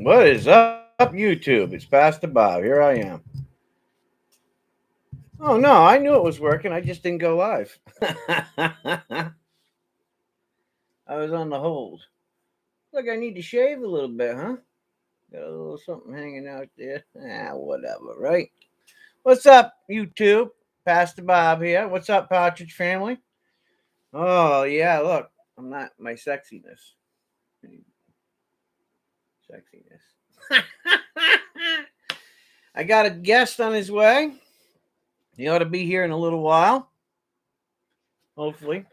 What is up, YouTube? It's Pastor Bob. Here I am. Oh no, I knew it was working. I just didn't go live. I was on the hold. Look, I need to shave a little bit, huh? Got a little something hanging out there. Whatever, right? What's up, YouTube? Pastor Bob here. What's up, Partridge family? Oh yeah, look, I'm not my sexiness. Sexiness. I got a guest on his way. He ought to be here in a little while. Hopefully.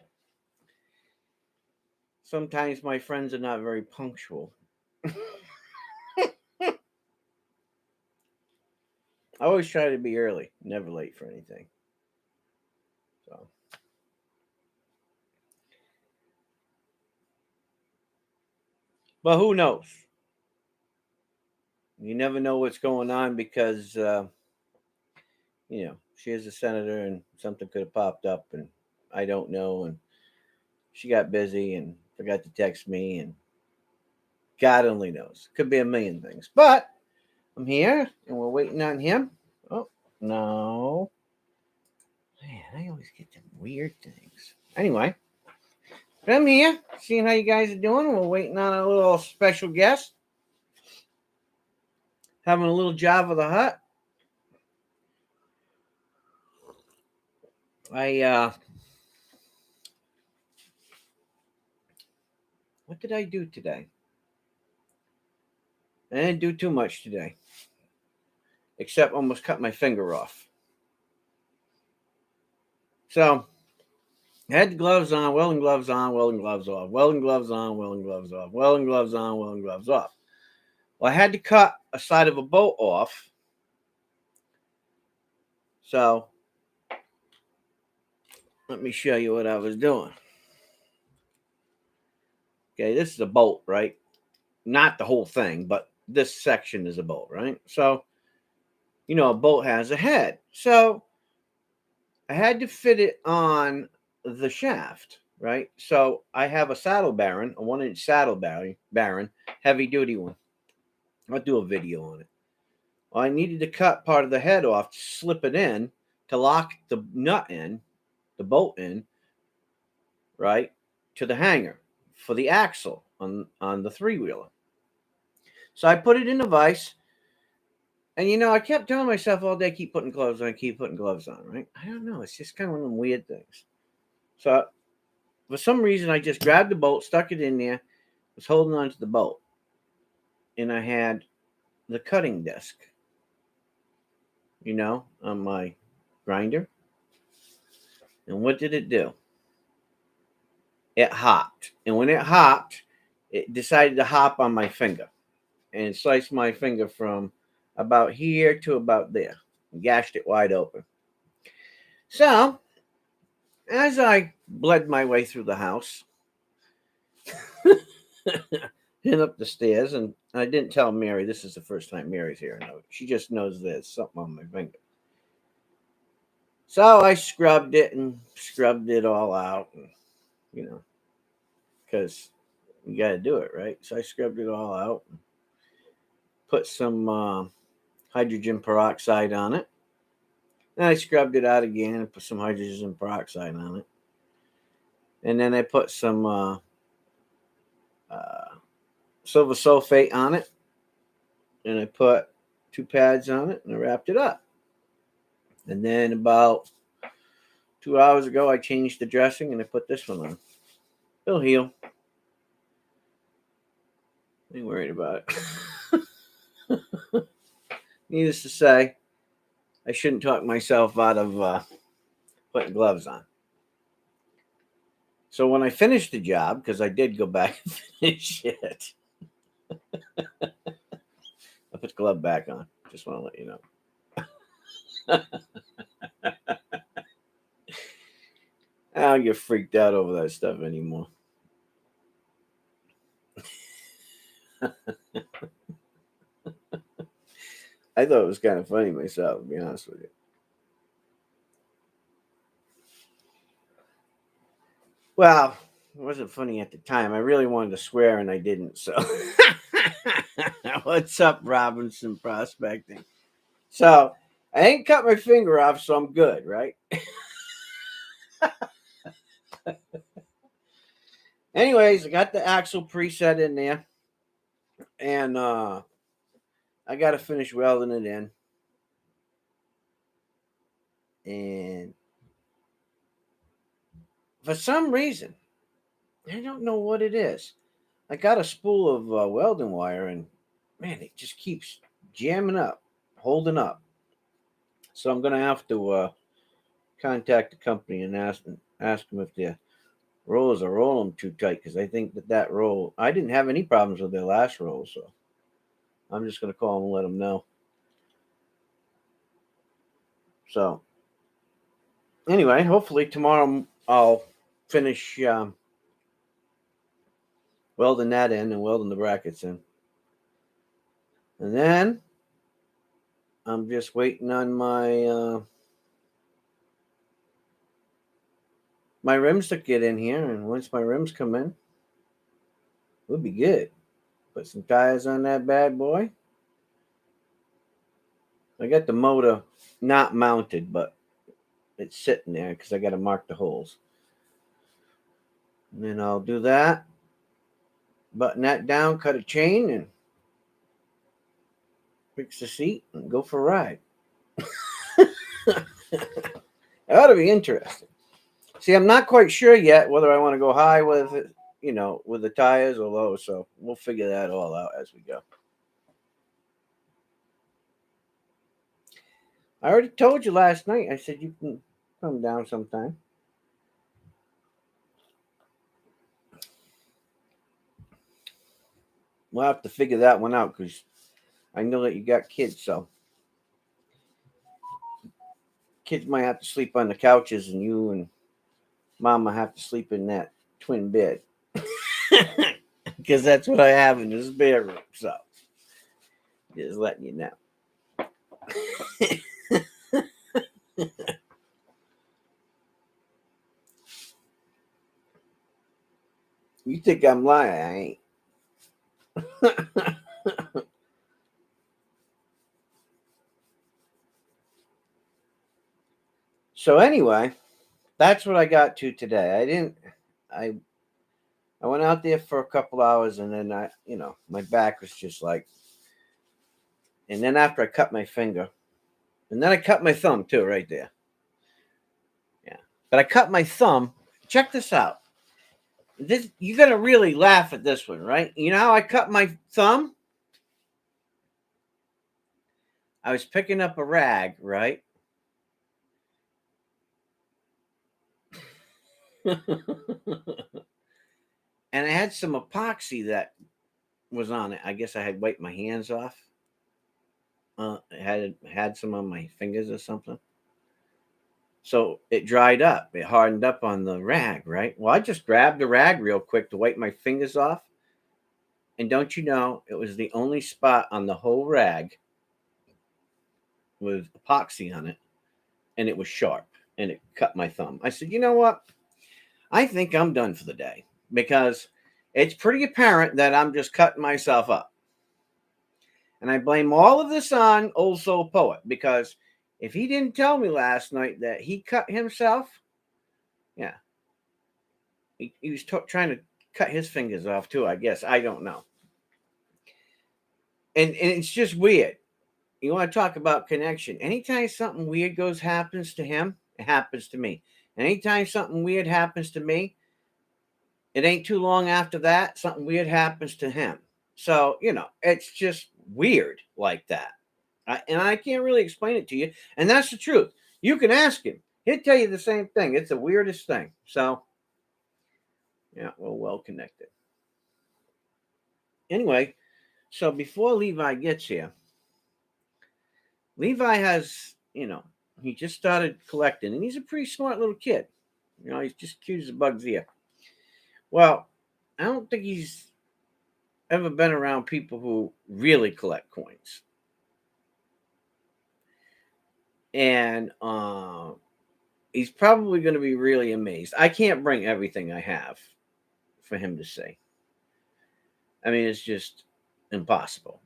Sometimes my friends are not very punctual. I always try to be early, never late for anything. So, but who knows? You never know what's going on because she is a senator and something could have popped up and I don't know, and she got busy and forgot to text me, and God only knows. Could be a million things. But I'm here and we're waiting on him. Oh, no. Man, I always get them weird things. Anyway, I'm here, seeing how you guys are doing. We're waiting on a little special guest. Having a little job of the hut. What did I do today? I didn't do too much today. Except almost cut my finger off. So, I had the gloves on, welding gloves on, welding gloves off, welding gloves on, welding gloves off, welding gloves on, welding gloves off. Well, I had to cut a side of a bolt off. So, let me show you what I was doing. Okay, this is a bolt, right? Not the whole thing, but this section is a bolt, right? So, a bolt has a head. So, I had to fit it on the shaft, right? So, I have a saddle baron, a 1-inch saddle baron, heavy duty one. I'll do a video on it. Well, I needed to cut part of the head off to slip it in to lock the nut in, the bolt in, right, to the hanger for the axle on the 3-wheeler. So I put it in a vise, and I kept telling myself all day, keep putting gloves on, right? I don't know. It's just kind of one of them weird things. So for some reason, I just grabbed the bolt, stuck it in there, was holding on to the bolt, and I had the cutting disc, on my grinder. And what did it do? It hopped. And when it hopped, it decided to hop on my finger. And it sliced my finger from about here to about there. And gashed it wide open. So, as I bled my way through the house, and up the stairs, and I didn't tell Mary, this is the first time Mary's here. No, she just knows there's something on my finger. So I scrubbed it and scrubbed it all out, and, because you got to do it, right? So I scrubbed it all out, and put some hydrogen peroxide on it. And I scrubbed it out again and put some hydrogen peroxide on it. And then I put some silver sulfate on it. And I put 2 pads on it and I wrapped it up. And then about 2 hours ago, I changed the dressing and I put this one on. It'll heal. Ain't worried about it. Needless to say, I shouldn't talk myself out of putting gloves on. So when I finished the job, because I did go back and finish it, I put the glove back on. Just want to let you know. I don't get freaked out over that stuff anymore. I thought it was kind of funny myself, to be honest with you. Well, it wasn't funny at the time. I really wanted to swear and I didn't, so What's up, Robinson Prospecting? So I ain't cut my finger off, so I'm good, right? Anyways, I got the axle preset in there, and I got to finish welding it in. And for some reason, I don't know what it is. I got a spool of welding wire, and man, it just keeps jamming up, holding up. So I'm gonna have to contact the company and ask them if their rollers are rolling too tight, because I think that roll. I didn't have any problems with their last roll, so I'm just gonna call them and let them know. So anyway, hopefully tomorrow I'll finish welding that in and welding the brackets in, and then I'm just waiting on my rims to get in here, and once my rims come in, we'll be good. Put some tires on that bad boy. I got the motor not mounted, but it's sitting there because I got to mark the holes. And then I'll do that, button that down, cut a chain, and fix the seat and go for a ride. It ought to be interesting. See, I'm not quite sure yet whether I want to go high with it, with the tires or low. So we'll figure that all out as we go. I already told you last night. I said you can come down sometime. We'll have to figure that one out because I know that you got kids, so kids might have to sleep on the couches, and you and Mama have to sleep in that twin bed because that's what I have in this bedroom. So just letting you know. You think I'm lying? I ain't. So anyway, that's what I got to today. I went out there for a couple hours, and then my back was just like, and then after I cut my finger, and then I cut my thumb too, right there. Yeah. But I cut my thumb. Check this out. You're gonna really laugh at this one, right? You know how I cut my thumb? I was picking up a rag, right? And I had some epoxy that was on it. I guess I had wiped my hands off. Had some on my fingers or something. So it dried up. It hardened up on the rag, right? Well, I just grabbed the rag real quick to wipe my fingers off. And don't you know, it was the only spot on the whole rag with epoxy on it. And it was sharp. And it cut my thumb. I said, you know what? I think I'm done for the day. Because it's pretty apparent that I'm just cutting myself up. And I blame all of this on Old Soul Poet. Because if he didn't tell me last night that he cut himself, yeah, he was trying to cut his fingers off too, I guess. I don't know. And it's just weird. You want to talk about connection. Anytime something weird happens to him, it happens to me. Anytime something weird happens to me, it ain't too long after that, something weird happens to him. So, it's just weird like that. And I can't really explain it to you. And that's the truth. You can ask him. He'll tell you the same thing. It's the weirdest thing. So, yeah, we're well connected. Anyway, so before Levi gets here, Levi has, he just started collecting, and he's a pretty smart little kid. He's just cute as a bug's ear. Well, I don't think he's ever been around people who really collect coins. And he's probably going to be really amazed. I can't bring everything I have for him to see. I mean, it's just impossible.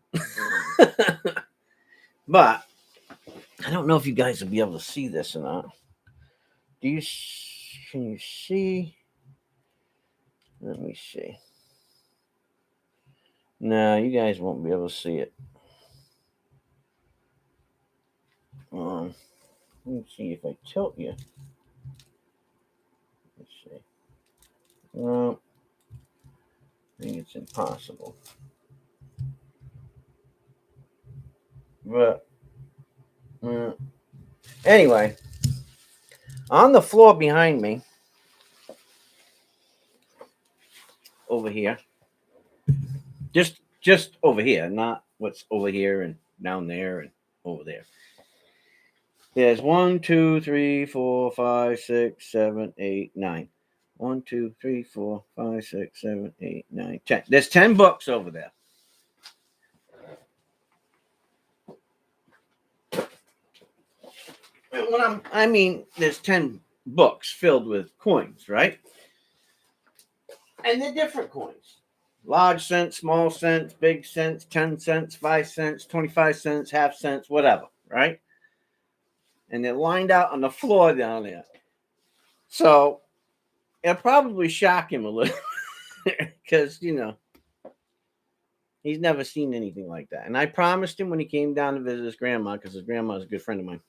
But I don't know if you guys will be able to see this or not. Can you see? Let me see. No, you guys won't be able to see it. Let me see if I tilt you. Let's see. No, I think it's impossible. But anyway, on the floor behind me, over here, just over here, not what's over here and down there and over there. There's 1, 2, 3, 4, 5, 6, 7, 8, 9. 1, 2, 3, 4, 5, 6, 7, 8, 9, 10. There's 10 books over there. I mean, there's 10 books filled with coins, right? And they're different coins. Large cents, small cents, big cents, 10 cents, 5 cents, 25 cents, half cents, whatever, right? And they're lined out on the floor down there. So it'll probably shock him a little because, he's never seen anything like that. And I promised him when he came down to visit his grandma, because his grandma is a good friend of mine,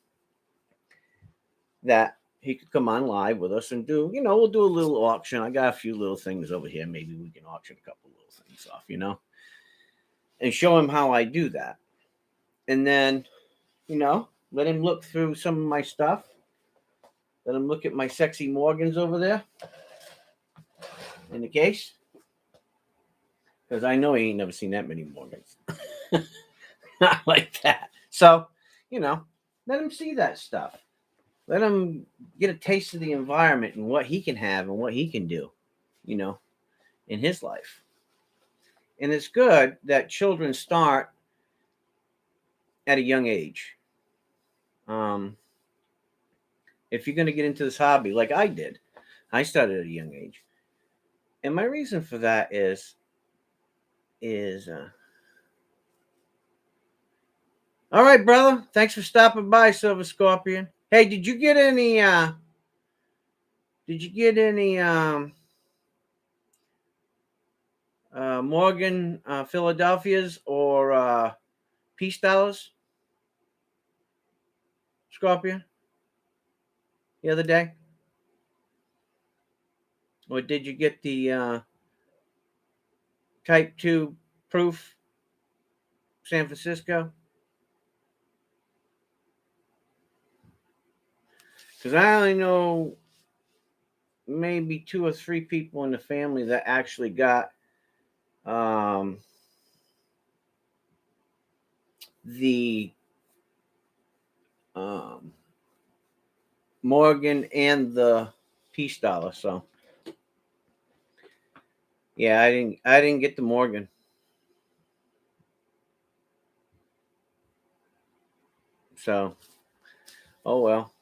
that he could come on live with us and do, we'll do a little auction. I got a few little things over here. Maybe we can auction a couple little things off, and show him how I do that. And then, let him look through some of my stuff. Let him look at my sexy Morgans over there in the case. Because I know he ain't never seen that many Morgans. Not like that. So, let him see that stuff. Let him get a taste of the environment and what he can have and what he can do, in his life. And it's good that children start at a young age. If you're going to get into this hobby like I did, I started at a young age. And my reason for that is all right, brother. Thanks for stopping by, Silver Scorpion. Hey, did you get any Morgan Philadelphias or peace dollars, Scorpion, the other day? Or did you get the Type 2 proof San Francisco? Because I only know maybe 2 or 3 people in the family that actually got the Morgan and the peace dollar. So yeah, I didn't get the Morgan. So oh well.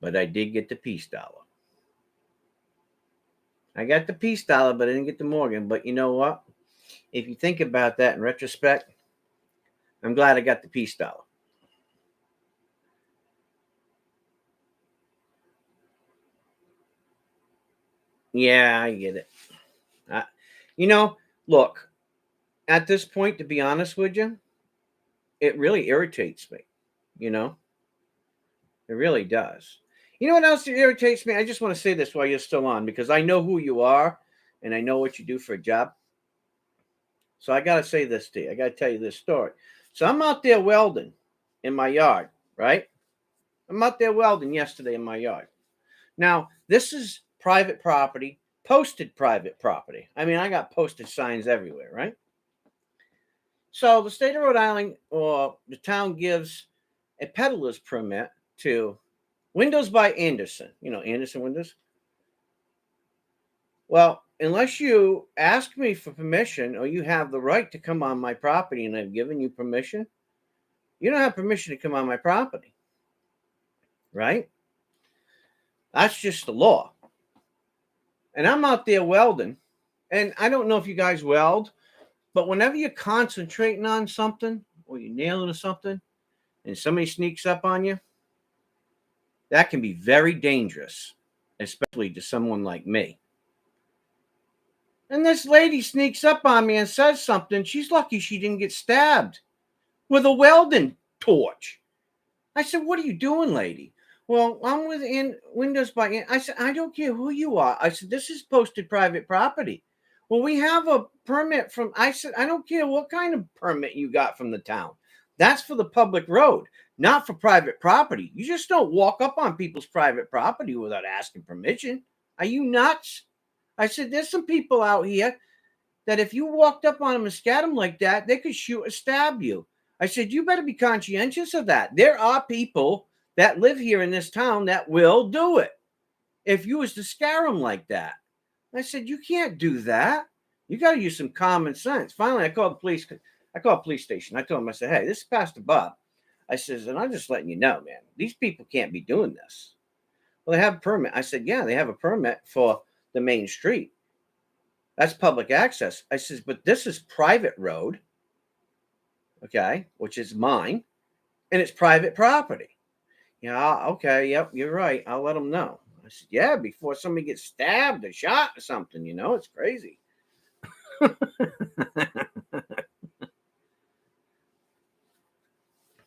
But I did get the peace dollar. I got the peace dollar, but I didn't get the Morgan. But you know what? If you think about that in retrospect, I'm glad I got the peace dollar. Yeah, I get it. Look, at this point, to be honest with you, it really irritates me. It really does. You know what else irritates me? I just want to say this while you're still on, because I know who you are and I know what you do for a job. So I got to say this to you. I got to tell you this story. So I'm out there welding in my yard, right? I'm out there welding yesterday in my yard. Now, this is private property, posted private property. I mean, I got posted signs everywhere, right? So the state of Rhode Island, or the town, gives a peddler's permit to Windows by Anderson. Anderson Windows. Well, unless you ask me for permission or you have the right to come on my property and I've given you permission, you don't have permission to come on my property. Right? That's just the law. And I'm out there welding. And I don't know if you guys weld, But whenever you're concentrating on something or you're nailing something and somebody sneaks up on you, that can be very dangerous, especially to someone like me. And this lady sneaks up on me and says something. She's lucky she didn't get stabbed with a welding torch. I said, "What are you doing, lady?" "Well, I'm within Windows by." I said, "I don't care who you are." I said, "This is posted private property." "Well, we have a permit from." I said, "I don't care what kind of permit you got from the town. That's for the public road, not for private property. You just don't walk up on people's private property without asking permission. Are you nuts?" I said, "There's some people out here that if you walked up on them and scat them like that, they could shoot or stab you." I said, "You better be conscientious of that. There are people that live here in this town that will do it if you was to scare them like that." I said, "You can't do that. You got to use some common sense." Finally, I called the police. I called the police station. I told them, I said, "Hey, this is Pastor Bob." I says, "And I'm just letting you know, man, these people can't be doing this." "Well, they have a permit." I said, "Yeah, they have a permit for the main street. That's public access." I says, "But this is private road, okay, which is mine, and it's private property." "Yeah, okay, yep, you're right. I'll let them know." I said, "Yeah, before somebody gets stabbed or shot or something, it's crazy."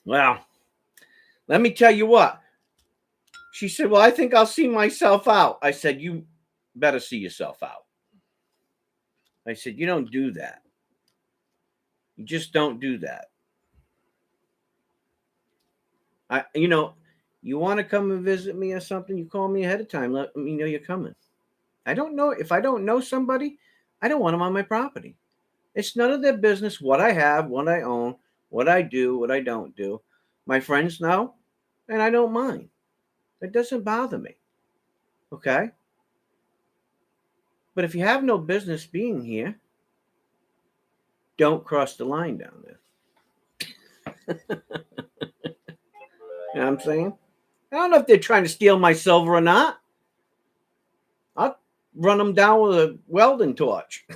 Well, let me tell you what. She said, "Well, I think I'll see myself out." I said, "You better see yourself out." I said, "You don't do that. You just don't do that. You want to come and visit me or something, you call me ahead of time. Let me know you're coming. I don't know. If I don't know somebody, I don't want them on my property. It's none of their business what I have, what I own, what I do, what I don't do. My friends know, and I don't mind. It doesn't bother me. Okay? But if you have no business being here, don't cross the line down there." You know what I'm saying? I don't know if they're trying to steal my silver or not. I'll run them down with a welding torch.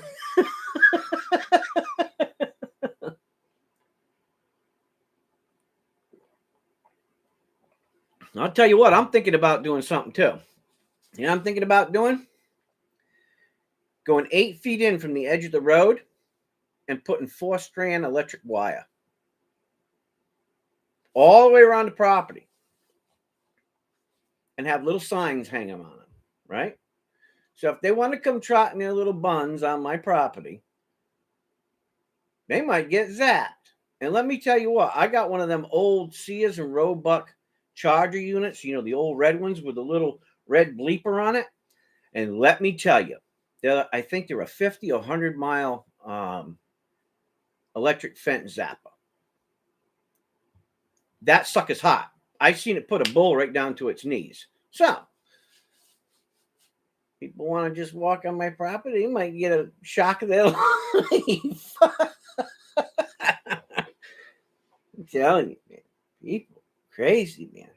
I'll tell you what, I'm thinking about doing something too. I'm thinking about doing? Going 8 feet in from the edge of the road and putting 4-strand electric wire all the way around the property and have little signs hanging on them, right? So if they want to come trotting their little buns on my property, they might get zapped. And let me tell you what, I got one of them old Sears and Roebuck charger units, the old red ones with the little red bleeper on it. And let me tell you, I think they're a 50 or 100-mile electric fence zapper. That sucker's hot. I've seen it put a bull right down to its knees. So, people want to just walk on my property, they might get a shock of their life. I'm telling you, man. People, crazy, man.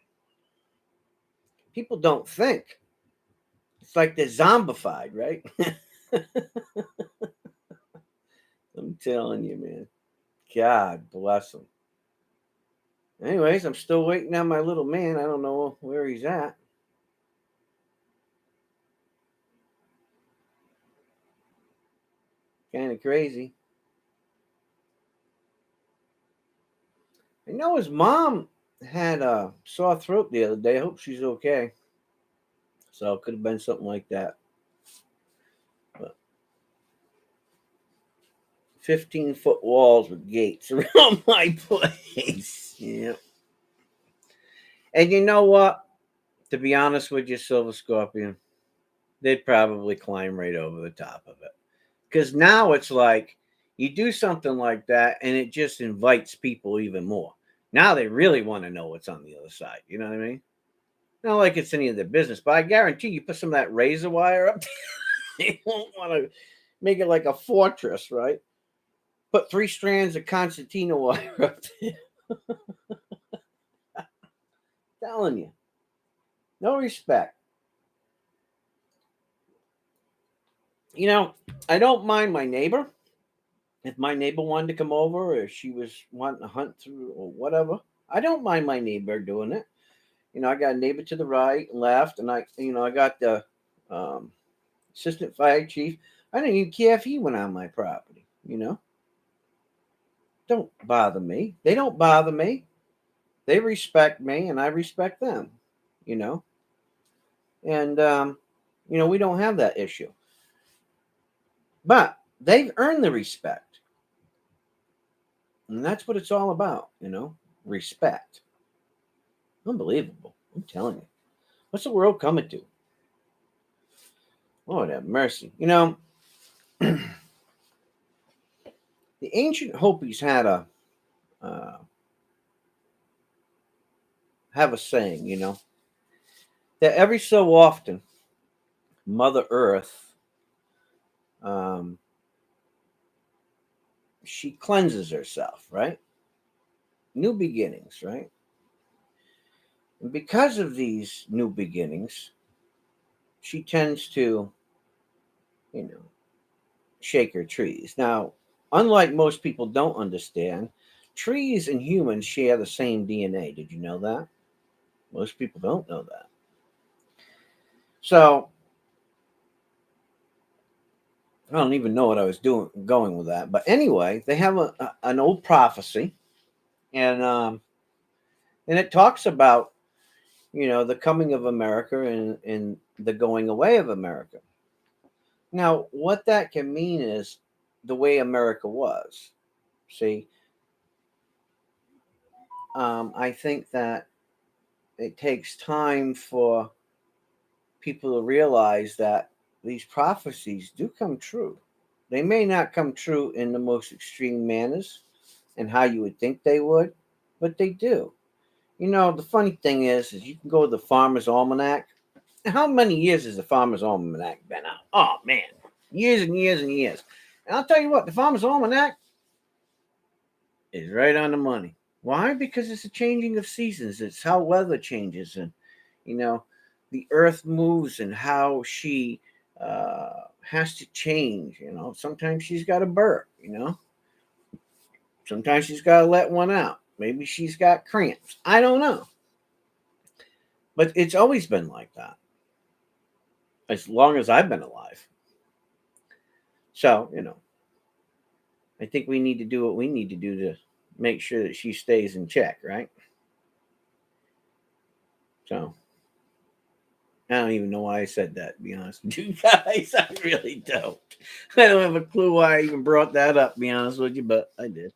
People don't think. It's like they're zombified, right? I'm telling you, man. God bless them. Anyways, I'm still waiting on my little man. I don't know where he's at. Kind of crazy. I know his mom had a sore throat the other day. I hope she's okay. So it could have been something like that. But 15-foot walls with gates around my place. Yeah. And you know what? To be honest with you, Silver Scorpion, they'd probably climb right over the top of it. Because now it's like you do something like that and it just invites people even more. Now they really want to know what's on the other side. You know what I mean? Not like it's any of their business, but I guarantee you put some of that razor wire up, they won't want to make it like a fortress, right? Put 3 strands of concertina wire up there. Telling you. No respect. I don't mind my neighbor. If my neighbor wanted to come over, or if she was wanting to hunt through or whatever, I don't mind my neighbor doing it. I got a neighbor to the right and left, and I got the um, assistant fire chief. I didn't even care if he went on my property. Don't bother me. They don't bother me. They respect me, and I respect them. You know, and we don't have that issue. But they've earned the respect, and that's what it's all about. Respect. Unbelievable. I'm telling you. What's the world coming to? Lord have mercy. The ancient Hopis had uh, have a saying, that every so often, Mother Earth, um, she cleanses herself, right? New beginnings, right? And because of these new beginnings, she tends to, you know, shake her trees. Now, unlike most people don't understand, trees and humans share the same DNA. Did you know that? Most people don't know that. So I don't even know what I was going with that. But anyway, they have an old prophecy, and it talks about the coming of America and the going away of America. Now, what that can mean is the way America was. See, I think that it takes time for people to realize that these prophecies do come true. They may not come true in the most extreme manners and how you would think they would, but they do. The funny thing is you can go to the Farmer's Almanac. How many years has the Farmer's Almanac been out? Oh man, years and years and years. And I'll tell you what, the Farmer's Almanac is right on the money. Why? Because it's a changing of seasons. It's how weather changes, and you know, the Earth moves, and how she has to change. Sometimes she's got a burp. Sometimes she's got to let one out. Maybe she's got cramps. I don't know, but it's always been like that as long as I've been alive. So I think we need to do what we need to do to make sure that she stays in check, right? So I don't even know why I said that, to be honest with you guys. I really don't. I don't have a clue why I even brought that up, to be honest with you, but I did.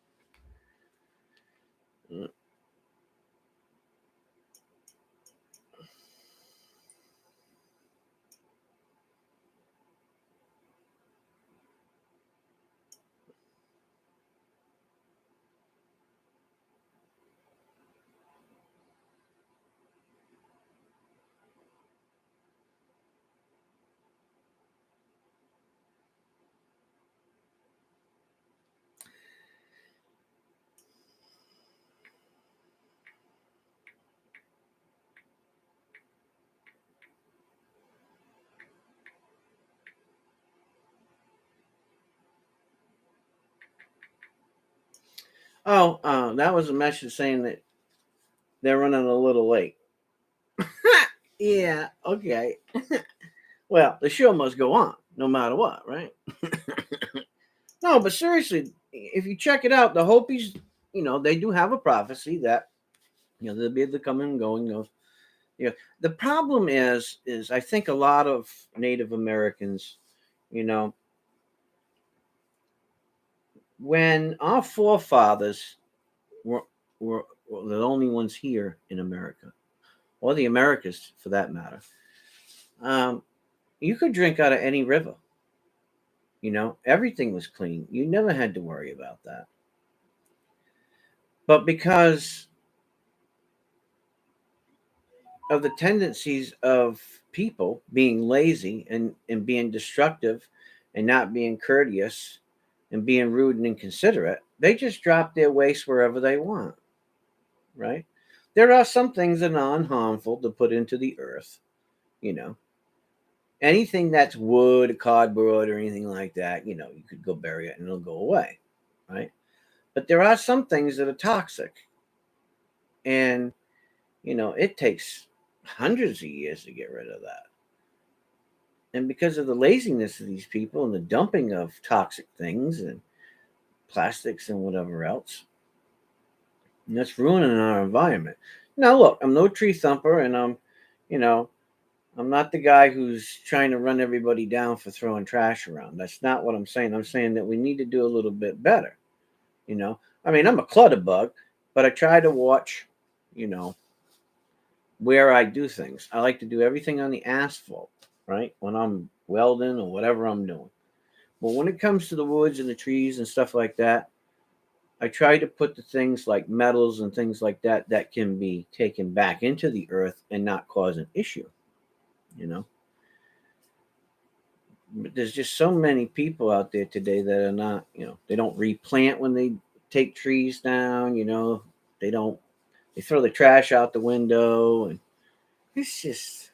Oh, that was a message saying that they're running a little late. Yeah, okay. Well, the show must go on, no matter what, right? No, but seriously, if you check it out, the Hopis, they do have a prophecy that they'll be the coming and going of. The problem is I think a lot of Native Americans, you know, when our forefathers were were the only ones here in America, or the Americas for that matter, um, you could drink out of any river. Everything was clean. You never had to worry about that. But because of the tendencies of people being lazy and being destructive and not being courteous and being rude and inconsiderate, they just drop their waste wherever they want, right? There are some things that are non-harmful to put into the earth, you know. Anything that's wood, cardboard, or anything like that, you could go bury it and it'll go away. right? But there are some things that are toxic. And, it takes hundreds of years to get rid of that. And because of the laziness of these people and the dumping of toxic things and plastics and whatever else, that's ruining our environment. Now, look, I'm no tree thumper, and you know, I'm not the guy who's trying to run everybody down for throwing trash around. That's not what I'm saying. I'm saying that we need to do a little bit better. I mean, I'm a clutter bug, but I try to watch, you know, where I do things. I like to do everything on the asphalt, right? When I'm welding or whatever I'm doing. But when it comes to the woods and the trees and stuff like that, I try to put the things like metals and things like that that can be taken back into the earth and not cause an issue, you know. But there's just so many people out there today that are not, they don't replant when they take trees down, they don't, they throw the trash out the window. And it's just,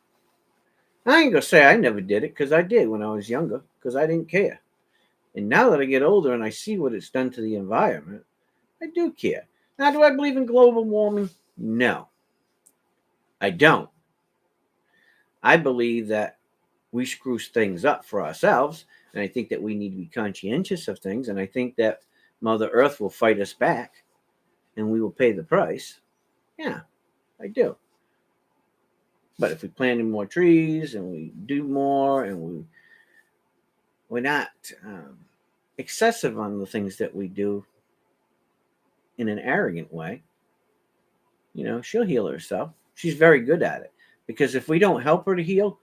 I ain't gonna say I never did it, because I did when I was younger, because I didn't care. And now that I get older and I see what it's done to the environment, I do care. Now, do I believe in global warming? No, I don't. I believe that we screw things up for ourselves, and I think that we need to be conscientious of things, and I think that Mother Earth will fight us back, and we will pay the price. Yeah, I do. But if we plant more trees and we do more, and we're not excessive on the things that we do in an arrogant way, she'll heal herself. She's very good at it, because if we don't help her to heal,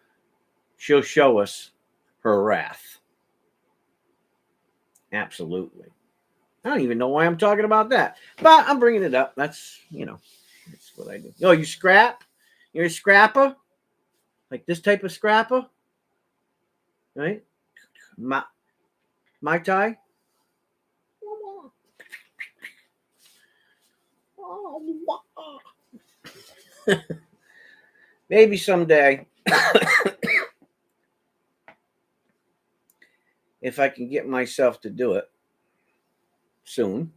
she'll show us her wrath. Absolutely. I don't even know why I'm talking about that, but I'm bringing it up. That's what I do. Oh, you scrap? You're a scrapper? Like this type of scrapper? Right? My tie? Maybe someday, if I can get myself to do it soon,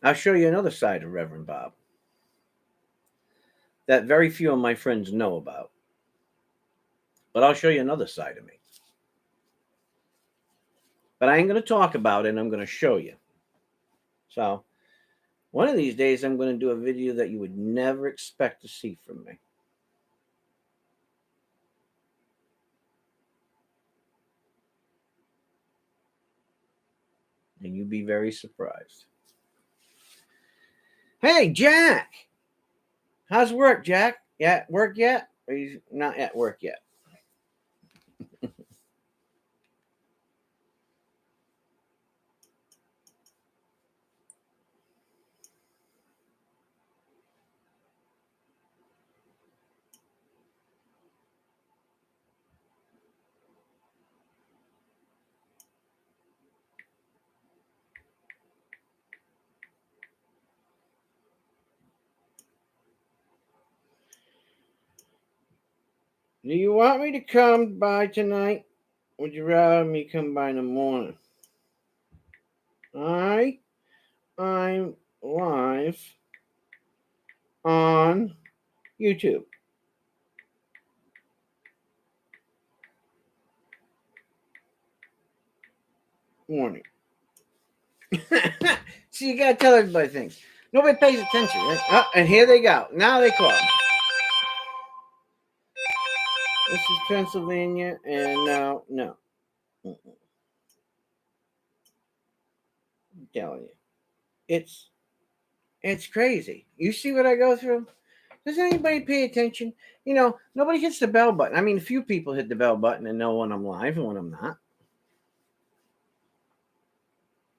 I'll show you another side of Reverend Bob that very few of my friends know about. But I'll show you another side of me. But I ain't going to talk about it, I'm going to show you. So, one of these days, I'm going to do a video that you would never expect to see from me. And you'd be very surprised. Hey, Jack! How's work, Jack? You at work yet? Or you not at work yet? Do you want me to come by tonight? Would you rather me come by in the morning? I'm live on YouTube. Morning. See, you gotta tell everybody things. Nobody pays attention, right? Oh, and here they go. Now they call. This is Pennsylvania, and no. I'm telling you. It's crazy. You see what I go through? Does anybody pay attention? Nobody hits the bell button. I mean, a few people hit the bell button and know when I'm live and when I'm not.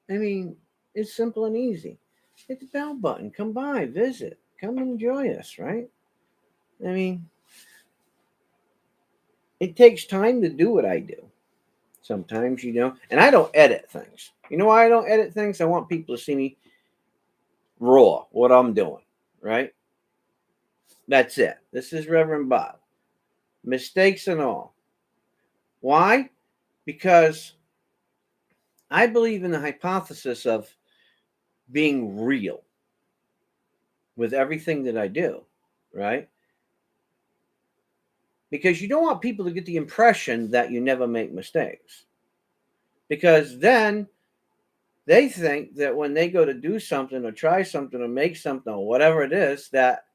I mean, it's simple and easy. Hit the bell button. Come by, visit. Come enjoy us, right? I mean, it takes time to do what I do. Sometimes, and I don't edit things. You know why I don't edit things? I want people to see me raw, what I'm doing, right? That's it. This is Reverend Bob. Mistakes and all. Why? Because I believe in the hypothesis of being real with everything that I do, right? Because you don't want people to get the impression that you never make mistakes. Because then they think that when they go to do something or try something or make something or whatever it is, that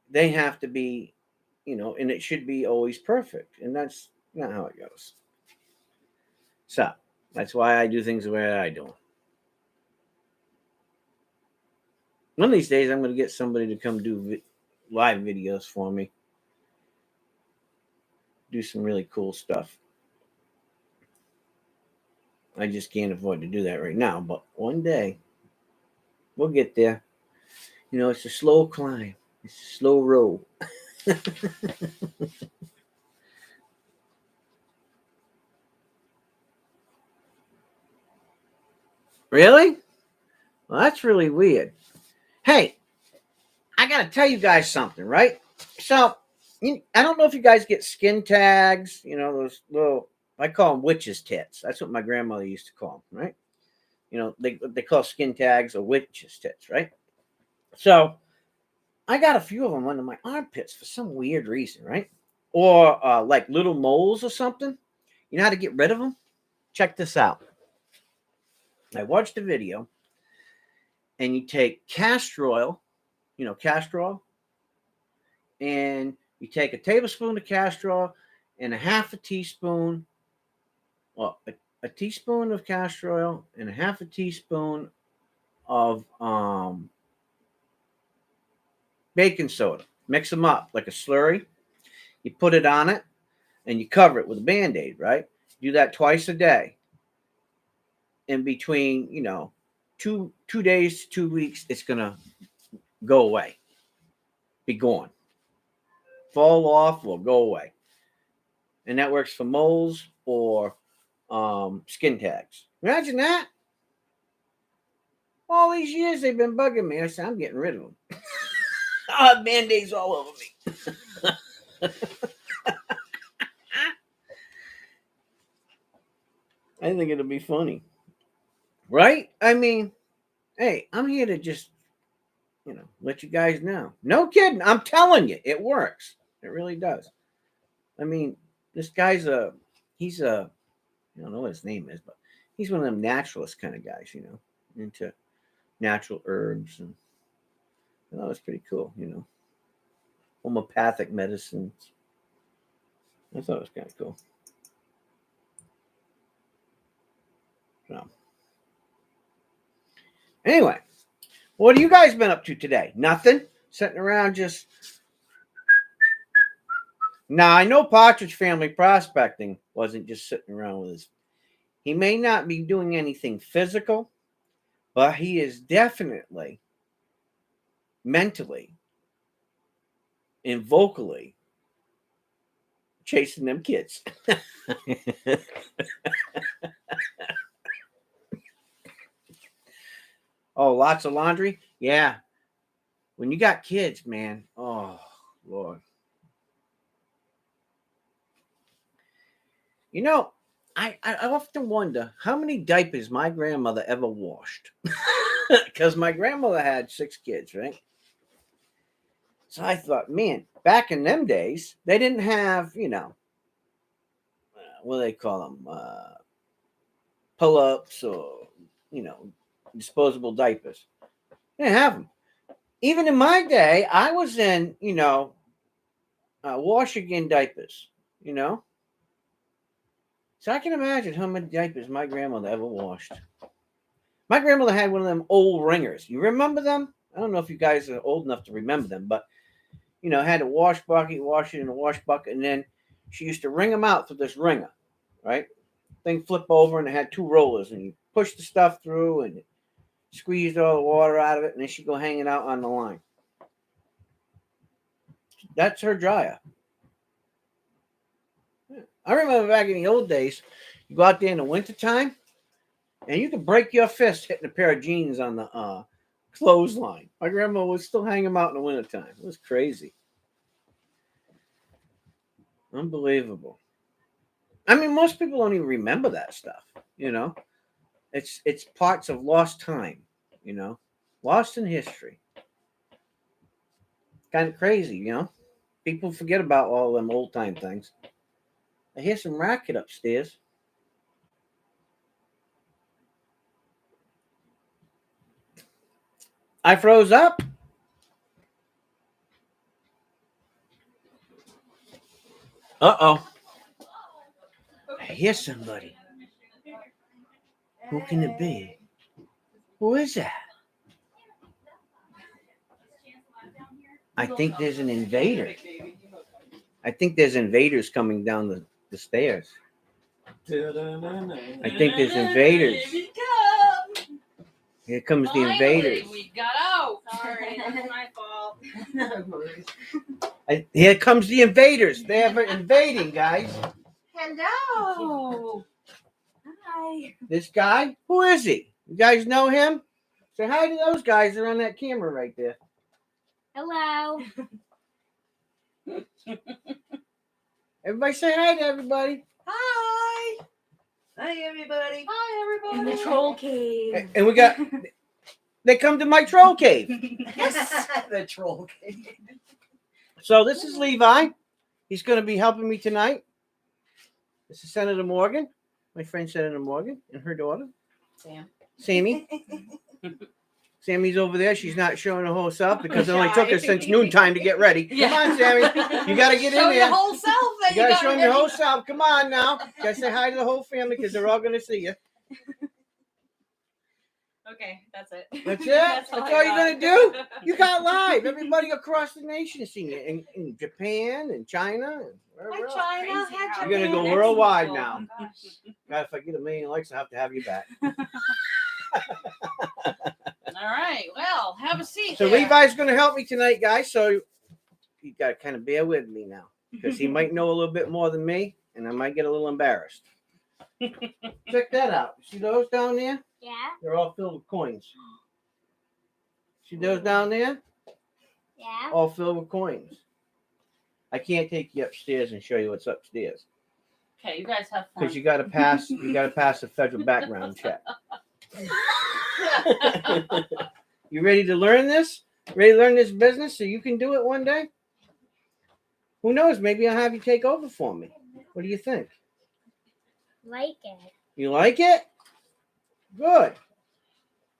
they have to be, and it should be always perfect. And that's not how it goes. So that's why I do things the way I do them. One of these days, I'm going to get somebody to come do live videos for me. Do some really cool stuff. I just can't afford to do that right now. But one day, we'll get there. It's a slow climb. It's a slow roll. Really? Well, that's really weird. Hey, I got to tell you guys something, right? So, I don't know if you guys get skin tags, those little, I call them witch's tits. That's what my grandmother used to call them, right? They call skin tags or witch's tits, right? So, I got a few of them under my armpits for some weird reason, right? Or like little moles or something. You know how to get rid of them? Check this out. I watched a video, and you take castor oil, castor oil, and you take a tablespoon of castor oil and a half a teaspoon, well, a teaspoon of castor oil and a half a teaspoon of baking soda. Mix them up like a slurry. You put it on it, and you cover it with a Band-Aid, right? Do that twice a day. In between, 2 days to 2 weeks, it's going to go away. Be gone. Fall off or go away. And that works for moles or skin tags. Imagine that. All these years they've been bugging me. I said, I'm getting rid of them. I'll have Band-Aids all over me. I think it'll be funny. Right? I mean, hey, I'm here to just, let you guys know. No kidding. I'm telling you, it works. It really does. I mean, this guy's he's I don't know what his name is, but he's one of them naturalist kind of guys, into natural herbs. And I thought it was pretty cool, homeopathic medicines. I thought it was kind of cool. So, anyway, what have you guys been up to today? Nothing? Sitting around just... Now, I know Partridge Family Prospecting wasn't just sitting around with his... He may not be doing anything physical, but he is definitely mentally and vocally chasing them kids. Oh, lots of laundry? Yeah. When you got kids, man, oh, Lord. I often wonder how many diapers my grandmother ever washed. Because my grandmother had 6 kids, right? So I thought, man, back in them days, they didn't have, what do they call them? Pull-ups or, disposable diapers. They didn't have them. Even in my day, I was in, wash again diapers, So I can imagine how many diapers my grandmother ever washed. My grandmother had one of them old ringers. You remember them? I don't know if you guys are old enough to remember them, but, had a wash bucket, wash it in a wash bucket, and then she used to wring them out through this wringer, right? Thing flip over, and it had 2 rollers, and you push the stuff through, and it squeezed all the water out of it, and then she'd go hanging out on the line. That's her dryer. I remember back in the old days, you go out there in the wintertime, and you could break your fist hitting a pair of jeans on the clothesline. My grandma would still hang them out in the wintertime. It was crazy. Unbelievable. I mean, most people don't even remember that stuff. It's parts of lost time. Lost in history. Kind of crazy. People forget about all them old time things. I hear some racket upstairs. I froze up. Uh-oh. I hear somebody. Who can it be? Who is that? I think there's an invader. I think there's invaders coming down the stairs. I think there's invaders. Here comes the invaders. We got out. Sorry, that's my fault. Here comes the invaders. They're invading, guys. Hello. Hi. This guy, who is he? You guys know him? Say hi to those guys that are on that camera right there. Hello. Everybody say hi to everybody. Hi. Hi, everybody. Hi, everybody. In the troll cave. And we got, they come to my troll cave. Yes. The troll cave. So this is Levi. He's going to be helping me tonight. This is Senator Morgan, my friend Senator Morgan, and her daughter, Sammy. Sammy's over there. She's not showing her whole self because it only took her since noontime to get ready. Come on, Sammy. You got to get in there. Show your whole self. You got to show them your whole self. Come on now. Got to say hi to the whole family because they're all going to see you. Okay, that's it. That's it? That's all you're going to do? You got live. Everybody across the nation seeing you. In Japan and China and wherever else. China. You're going to go worldwide now. God, if I get 1 million likes, I'll have to have you back. All right. Well, have a seat. So there. Levi's going to help me tonight, guys. So you got to kind of bear with me now because he might know a little bit more than me, and I might get a little embarrassed. Check that out. See those down there? Yeah. They're all filled with coins. See those down there? Yeah. All filled with coins. I can't take you upstairs and show you what's upstairs Okay, you guys have fun. because you got to pass. You got to pass the federal background check. You ready to learn this? Ready to learn this business so you can do it one day? Who knows? Maybe I'll have you take over for me. What do you think? Like it. You like it? Good.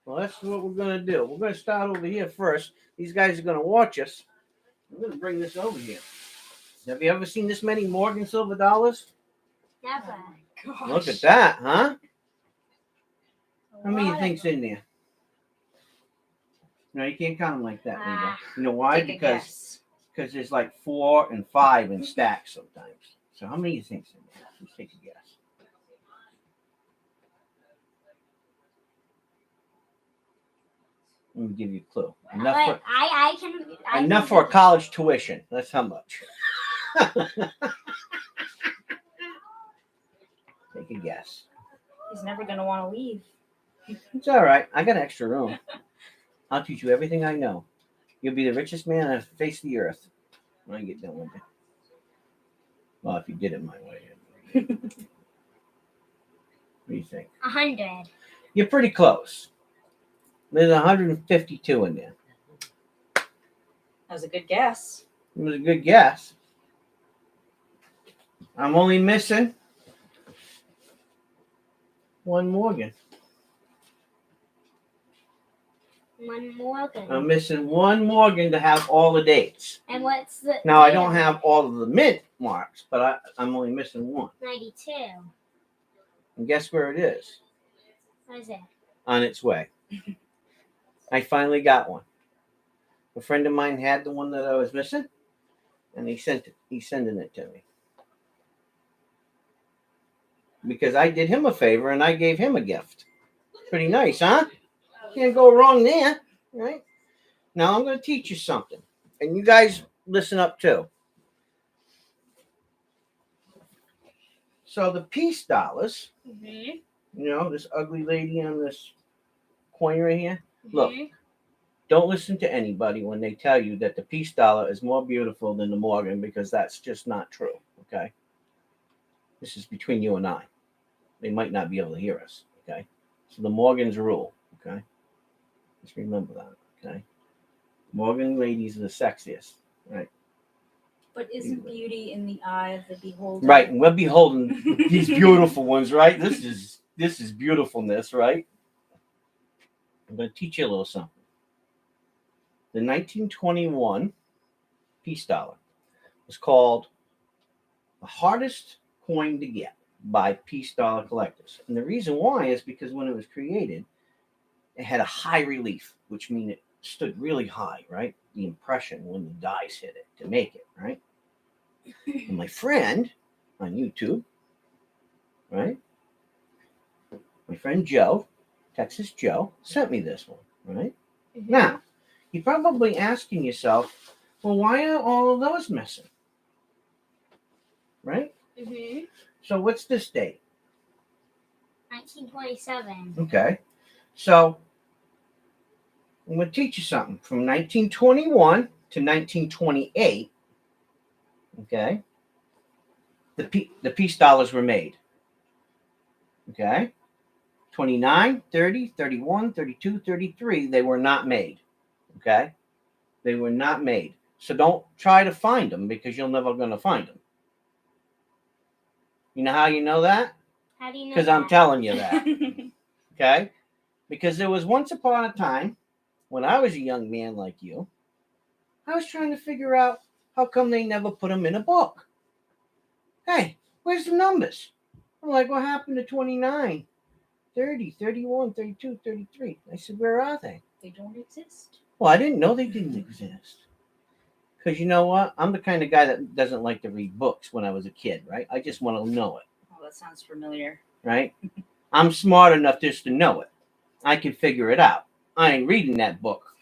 Well, that's what we're going to do. We're going to start over here first. These guys are going to watch us. I'm going to bring this over here. Have you ever seen this many Morgan silver dollars? Never. Look at that, huh? How many do you think's in there? No, you can't count them like that, Levi. You know why? Because there's like 4 and 5 in stacks sometimes. So how many do you think's in there? Let's take a guess. Let me give you a clue. Enough for a college tuition. That's how much. Take a guess. He's never going to want to leave. It's all right. I got extra room. I'll teach you everything I know. You'll be the richest man on the face of the earth when I get done with it. Well, if you did it my way. What do you think? 100. You're pretty close. There's 152 in there. That was a good guess. It was a good guess. I'm only missing 1 Morgan. 1 Morgan. I'm missing 1 Morgan to have all the dates. And what's the... Now, I don't have all of the mint marks, but I'm only missing 1. 92. And guess where it is? What is it? On its way. I finally got one. A friend of mine had the one that I was missing, and he sent it. He's sending it to me. Because I did him a favor and I gave him a gift. Pretty nice, huh? Can't go wrong there, right? Now I'm going to teach you something. And you guys listen up too. So the peace dollars, you know, this ugly lady on this coin right here. Look, don't listen to anybody when they tell you that the peace dollar is more beautiful than the Morgan because that's just not true, okay? This is between you and I. They might not be able to hear us. Okay. So the Morgan's rule. Okay. Just remember that. Okay. Morgan ladies are the sexiest. Right. But isn't beauty in the eye of the beholder? Right. And we're beholding these beautiful ones, right? This is beautifulness, right? I'm going to teach you a little something. The 1921 peace dollar was called the hardest coin to get by peace dollar collectors. And the reason why is because when it was created, it had a high relief, which means it stood really high, right? The impression when the dies hit it to make it, right? And my friend on YouTube, right? My friend Joe, Texas Joe, sent me this one, right? Mhm. Now, you're probably asking yourself, well, why are all of those missing? Right? Mhm. So what's this date? 1927. Okay. So I'm going to teach you something. From 1921 to 1928, okay, the peace dollars were made. Okay? 29, 30, 31, 32, 33, they were not made. Okay? They were not made. So don't try to find them because you're never going to find them. You know how you know that? How do you know Because that? I'm telling you that. Okay? Because there was once upon a time when I was a young man like you, I was trying to figure out how come they never put them in a book. Hey, where's the numbers? I'm like, what happened to 29, 30, 31, 32, 33? I said, where are they? They don't exist. Well, I didn't know they didn't exist. Because you know what? I'm the kind of guy that doesn't like to read books when I was a kid, right? I just want to know it, Oh, that sounds familiar. right? I'm smart enough just to know it. I can figure it out. I ain't reading that book.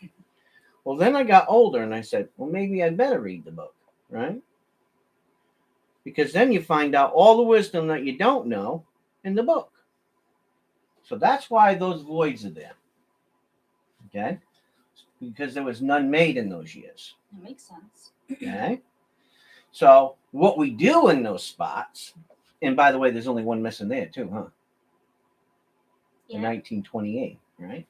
Well, then I got older and I said, well, maybe I'd better read the book, right? Because then you find out all the wisdom that you don't know in the book. So that's why those voids are there. Okay? Because there was none made in those years. That makes sense. Okay? So what we do in those spots, and by the way, there's only one missing there too, huh? Yeah. In 1928, right?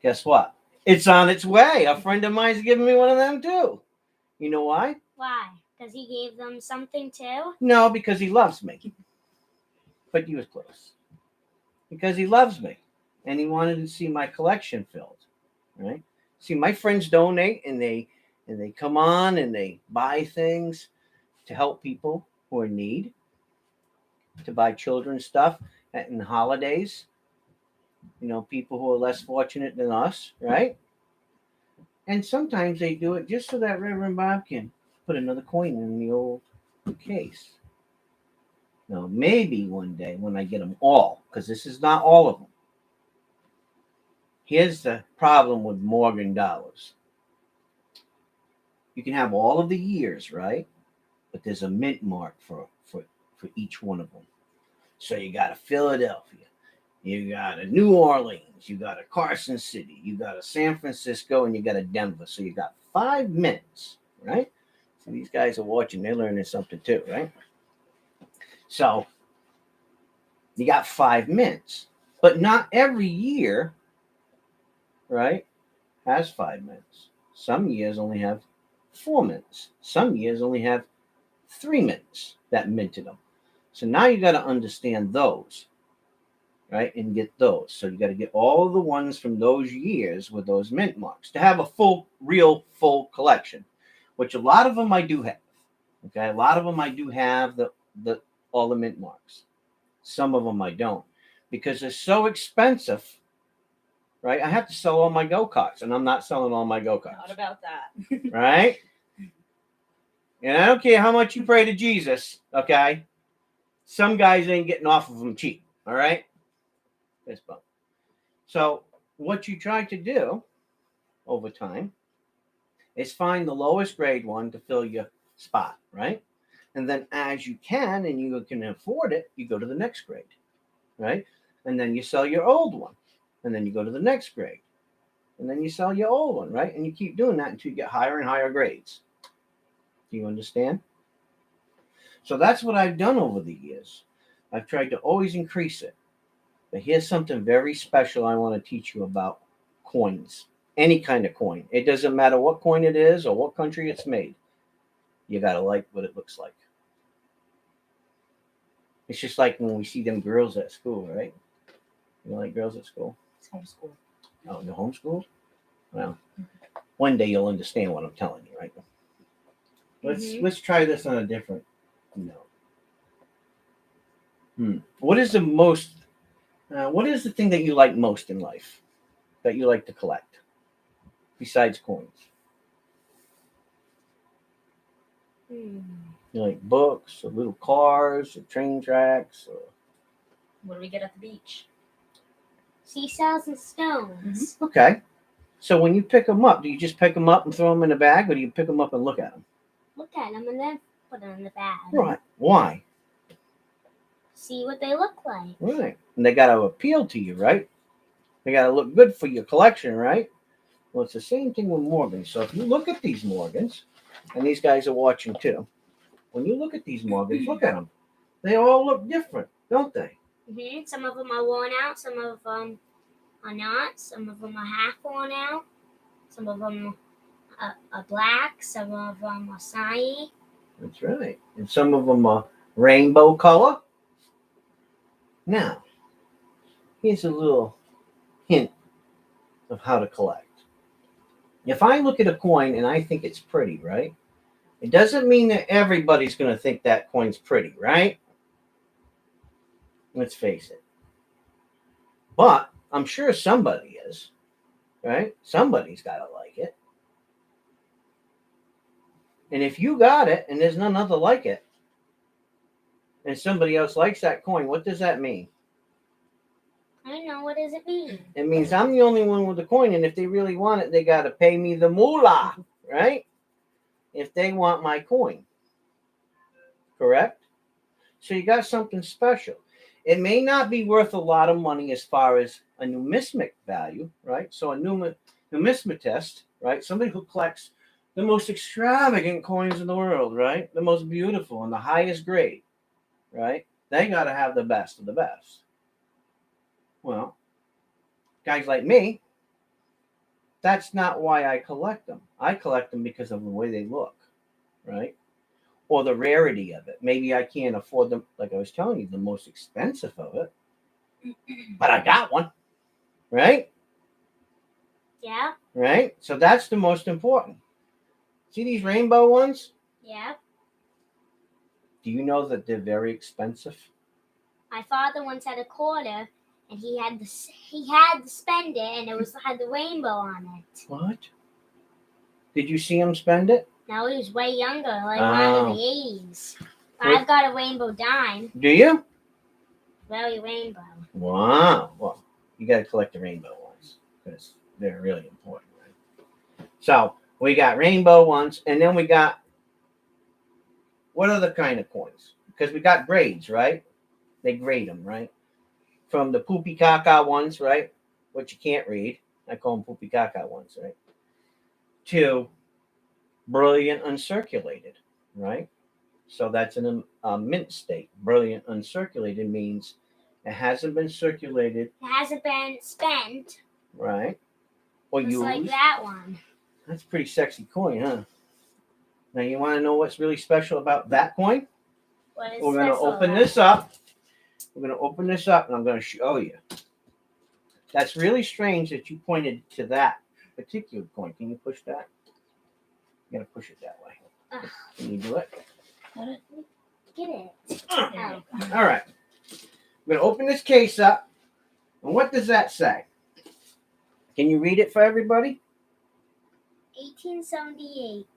Guess what? It's on its way. A friend of mine's giving me one of them too. You know why? Why? Because he gave them something too? No, because he loves me. But he was close. Because he loves me. And he wanted to see my collection filled. Right? See, my friends donate and they come on and they buy things to help people who are in need, to buy children's stuff in the holidays. You know, people who are less fortunate than us, right? And sometimes they do it just so that Reverend Bob can put another coin in the old case. Now, maybe one day when I get them all, because this is not all of them. Here's the problem with Morgan dollars. You can have all of the years, right? But there's a mint mark for each one of them. So you got a Philadelphia, you got a New Orleans, you got a Carson City, you got a San Francisco, and you got a Denver. So you got 5 mints, right? So these guys are watching, they're learning something too, right? So you got 5 mints, but not every year, right, has 5 mints. Some years only have 4 mints. Some years only have 3 mints that minted them. So now you got to understand those, right, and get those. So you got to get all of the ones from those years with those mint marks to have a full collection, which a lot of them I do have. Okay, a lot of them I do have the all the mint marks. Some of them I don't because they're so expensive, right? I have to sell all my go-karts, and I'm not selling all my go-karts. Not about that. Right? And I don't care how much you pray to Jesus, okay? Some guys ain't getting off of them cheap, all right? Fist bump. So what you try to do over time is find the lowest grade one to fill your spot, right? And then as you can and you can afford it, you go to the next grade, right? And then you sell your old one. And then you go to the next grade. And then you sell your old one, right? And you keep doing that until you get higher and higher grades. Do you understand? So that's what I've done over the years. I've tried to always increase it. But here's something very special I want to teach you about coins. Any kind of coin. It doesn't matter what coin it is or what country it's made. You got to like what it looks like. It's just like when we see them girls at school, right? You like girls at school? It's homeschool. Oh, you're homeschooled? Well, one day you'll understand what I'm telling you, right? Let's try this on a different note. What is the thing that you like most in life that you like to collect besides coins? You like books or little cars or train tracks or What do we get at the beach? Seashells and stones. okay. So when you pick them up, do you just pick them up and throw them in a bag, or do you pick them up and look at them? Look at them and then put them in the bag. Right. Why? See what they look like. Right. And they got to appeal to you, right? They got to look good for your collection, right? Well, it's the same thing with Morgans. So if you look at these Morgans, and these guys are watching too, when you look at these Morgans, look at them. They all look different, don't they? Some of them are worn out. Some of them are not. Some of them are half worn out. Some of them are black. Some of them are shiny. That's right. And some of them are rainbow color. Now, here's a little hint of how to collect. If I look at a coin and I think it's pretty, right? It doesn't mean that everybody's going to think that coin's pretty, right? Let's face it. But I'm sure somebody is, right? Somebody's got to like it. And if you got it and there's none other like it, and somebody else likes that coin, what does that mean? I don't know. What does it mean? It means I'm the only one with the coin, and if they really want it, they got to pay me the moolah, right? If they want my coin. Correct? So you got something special. It may not be worth a lot of money as far as a numismatic value, right? So a numismatist, right? Somebody who collects the most extravagant coins in the world, right? The most beautiful and the highest grade, right? They got to have the best of the best. Well, guys like me, that's not why I collect them. I collect them because of the way they look, right? Or the rarity of it. Maybe I can't afford them, like I was telling you, the most expensive of it. But I got one, right? Yeah. Right? So that's the most important. See these rainbow ones? Yeah. Do you know that they're very expensive? My father once had a quarter, and he had to spend it, and it had the rainbow on it. What? Did you see him spend it? No, he was way younger, like around in the 80s. I've got a rainbow dime. Do you? Very rainbow. Wow. Well, you got to collect the rainbow ones because they're really important, right? So we got rainbow ones, and then we got what other kind of coins? Because we got grades, right? They grade them, right? From the poopy caca ones, right? What you can't read. I call them poopy caca ones, right? To brilliant uncirculated, right? So that's in a mint state. Brilliant uncirculated means it hasn't been circulated. It hasn't been spent. Right. Or Just used. like that one. That's a pretty sexy coin, huh? Now you want to know what's really special about that coin? What is We're going to special open about this up. We're going to open this up and I'm going to show you. That's really strange that you pointed to that particular coin. Can you push that? You got to push it that way. Can you do it? Get it. Oh. All right. We're going to open this case up. And what does that say? Can you read it for everybody? 1878.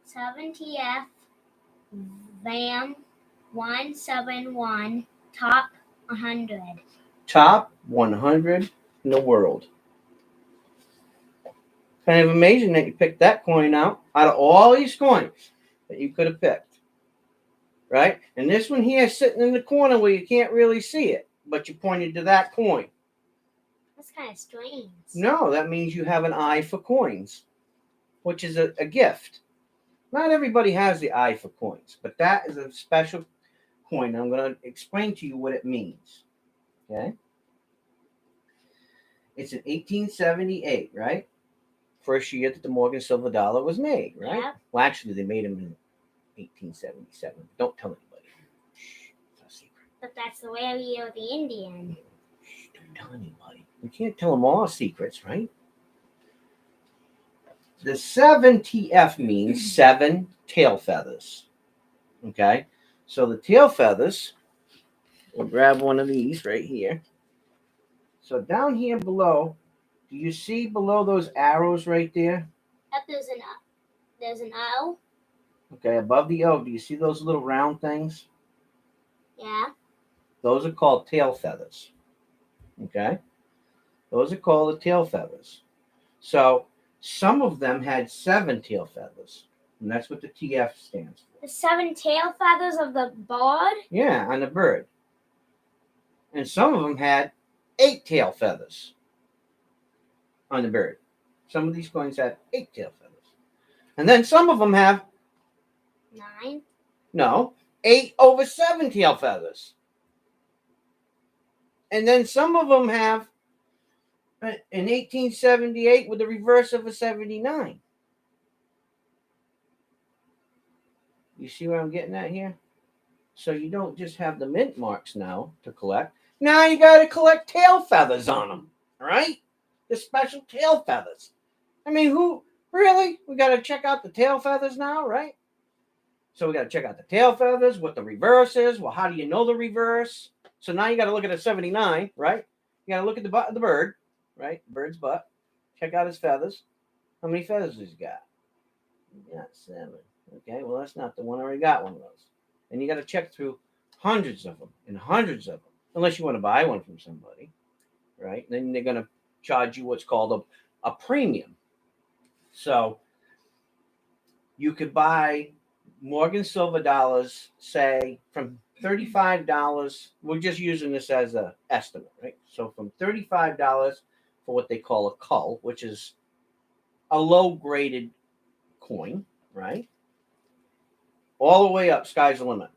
70F VAM 171 top 100. Top 100 in the world. Kind of amazing that you picked that coin out of all these coins that you could have picked. Right? And this one here is sitting in the corner where you can't really see it, but you pointed to that coin. That's kind of strange. No, that means you have an eye for coins, which is a gift. Not everybody has the eye for coins, but that is a special coin. I'm going to explain to you what it means. Okay? It's in 1878, right? First year that the Morgan silver dollar was made, right? Yep. Well, actually, they made them in 1877. Don't tell anybody. Shh, it's a secret. But that's the way of the Indian. Shh, don't tell anybody. We can't tell them all our secrets, right? The 7TF means 7 tail feathers. Okay? So the tail feathers, we'll grab one of these right here. So down here below, do you see below those arrows right there? Up there's an O. Okay, above the O, do you see those little round things? Yeah. Those are called tail feathers. Okay? Those are called the tail feathers. So some of them had 7 tail feathers. And that's what the TF stands for. The 7 tail feathers of the bird. Yeah, on the bird. And some of them had 8 tail feathers on the bird. Some of these coins have 8 tail feathers. And then some of them have 9. 8 over 7 tail feathers. And then some of them have in 1878 with the reverse of a 79. You see where I'm getting at here? So you don't just have the mint marks now to collect. Now you got to collect tail feathers on them, right? The special tail feathers. I mean, who really? We got to check out the tail feathers now, right? So we got to check out the tail feathers, what the reverse is. Well, how do you know the reverse? So now you got to look at a 79, right? You got to look at the butt of the bird, right? Bird's butt. Check out his feathers. How many feathers has he got? He got 7. Okay, well, that's not the one. I already got one of those. And you got to check through hundreds of them and hundreds of them, unless you want to buy one from somebody, right? Then they're going to charge you what's called a premium. So you could buy Morgan silver dollars, say from $35. We're just using this as an estimate, right? So from $35 for what they call a cull, which is a low graded coin, right? All the way up, sky's the limit.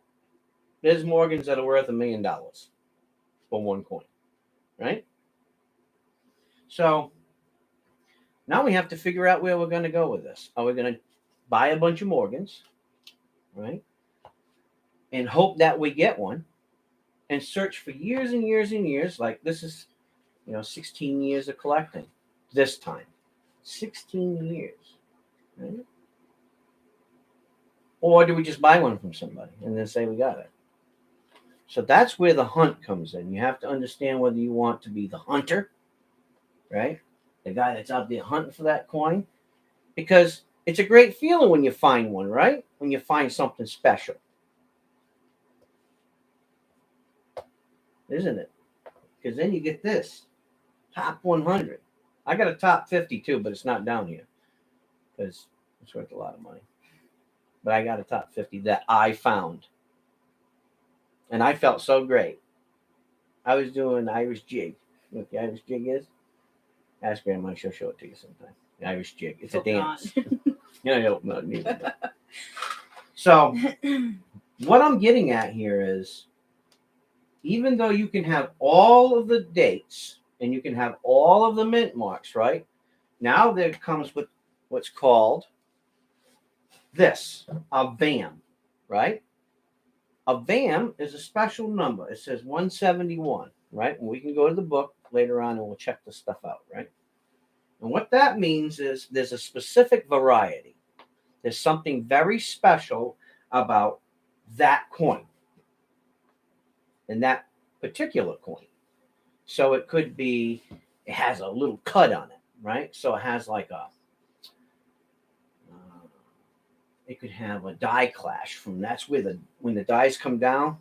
There's Morgans that are worth $1 million for one coin, right? So now we have to figure out where we're going to go with this. Are we going to buy a bunch of Morgans, right? And hope that we get one and search for years and years and years. Like this is, 16 years of collecting this time. 16 years, right? Or do we just buy one from somebody and then say we got it? So that's where the hunt comes in. You have to understand whether you want to be the hunter, right? The guy that's out there hunting for that coin. Because it's a great feeling when you find one, right? When you find something special. Isn't it? Because then you get this. Top 100. I got a top 50 too, but it's not down here. Because it's worth a lot of money. But I got a top 50 that I found. And I felt so great. I was doing Irish jig. You know what the Irish jig is? Ask Grandma, she'll show it to you sometime. The Irish jig. It's a dance. No, neither. So, what I'm getting at here is, even though you can have all of the dates and you can have all of the mint marks, right? Now there comes with what's called this, a VAM, right? A VAM is a special number. It says 171, right? And we can go to the book later on and we'll check this stuff out, right? And what that means is there's a specific variety. There's something very special about that coin and that particular coin. So it could be, it has a little cut on it, right? So it has like it could have a die clash from, that's where when the dies come down,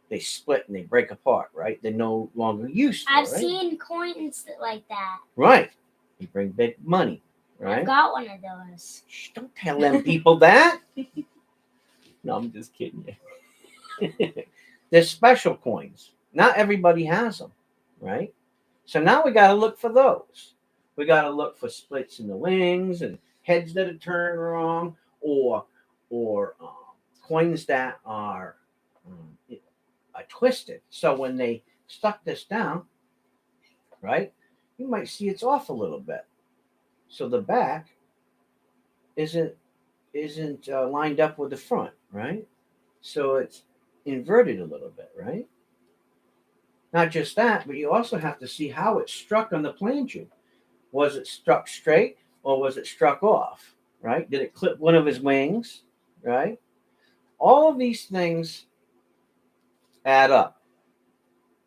they split and they break apart, right? They're no longer used for, I've right? seen coins like that. Right. They bring big money, right? I've got one of those. Shh, don't tell them people that. No, I'm just kidding you. They're special coins. Not everybody has them, right? So now we got to look for those. We got to look for splits in the wings and heads that are turned wrong, or coins that are twisted. So when they stuck this down, right, you might see it's off a little bit. So the back isn't lined up with the front, right? So it's inverted a little bit, right? Not just that, but you also have to see how it struck on the planchu. Was it struck straight or was it struck off, right? Did it clip one of his wings, right? All of these things add up.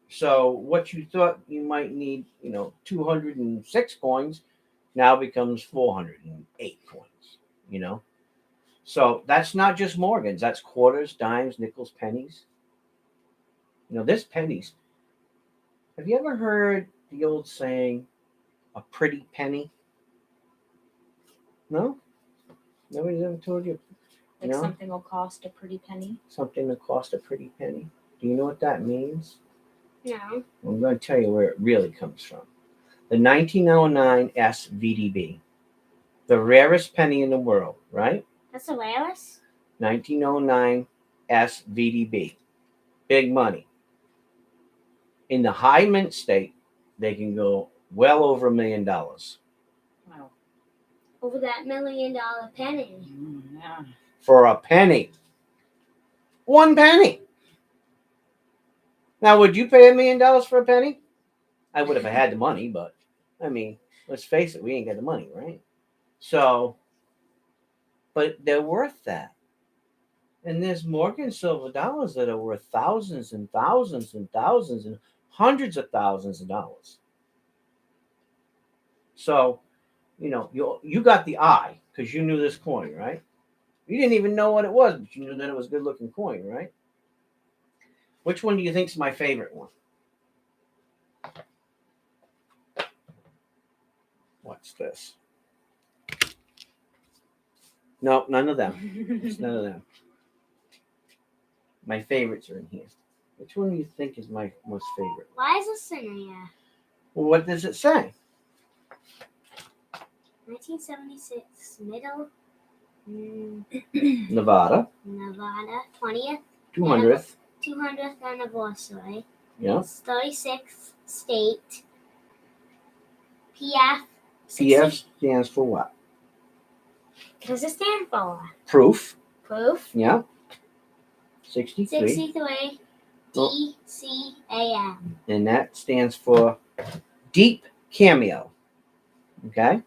So what you thought you might need, 206 coins now becomes 408 coins. So that's not just Morgans, that's quarters, dimes, nickels, pennies. This pennies. Have you ever heard the old saying, a pretty penny? No? Nobody's ever told you? Like No? something will cost a pretty penny. Something that cost a pretty penny. Do you know what that means? No. I'm going to tell you where it really comes from. The 1909 SVDB, the rarest penny in the world, right? That's the rarest? 1909 SVDB, big money. In the high mint state, they can go well over $1 million. Wow. Over that $1 million penny. Yeah. For a penny. 1 penny. Now, would you pay $1 million for a penny? I would if I had the money, but I mean, let's face it, we ain't got the money, right? So, but they're worth that. And there's Morgan silver dollars that are worth thousands and thousands and thousands and hundreds of thousands of dollars. So, you got the eye because you knew this coin, right? You didn't even know what it was, but you knew that it was a good looking coin, right? Which one do you think is my favorite one? What's this? No, none of them. It's none of them. My favorites are in here. Which one do you think is my most favorite? Why is this in here? Well, what does it say? 1976, middle. Nevada. Nevada, 20th. 200th. 200th anniversary. Yeah. 36th state. PF. PF stands for what? What does it stand for? Proof. Proof. Yeah. 63. 63. DCAM. And that stands for Deep Cameo. Okay?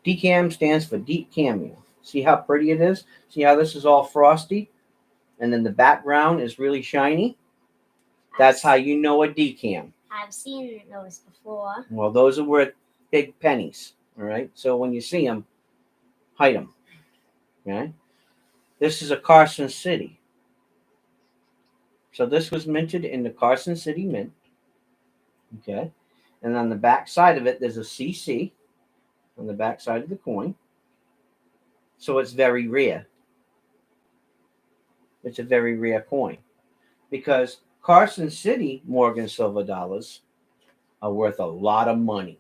DCAM stands for Deep Cameo. See how pretty it is? See how this is all frosty? And then the background is really shiny? That's how you know a decam. I've seen those before. Well, those are worth big pennies. All right? So when you see them, hide them. Okay? This is a Carson City. So this was minted in the Carson City Mint. Okay? And on the back side of it, there's a CC on the back side of the coin. So it's very rare. It's a very rare coin. Because Carson City Morgan silver dollars are worth a lot of money.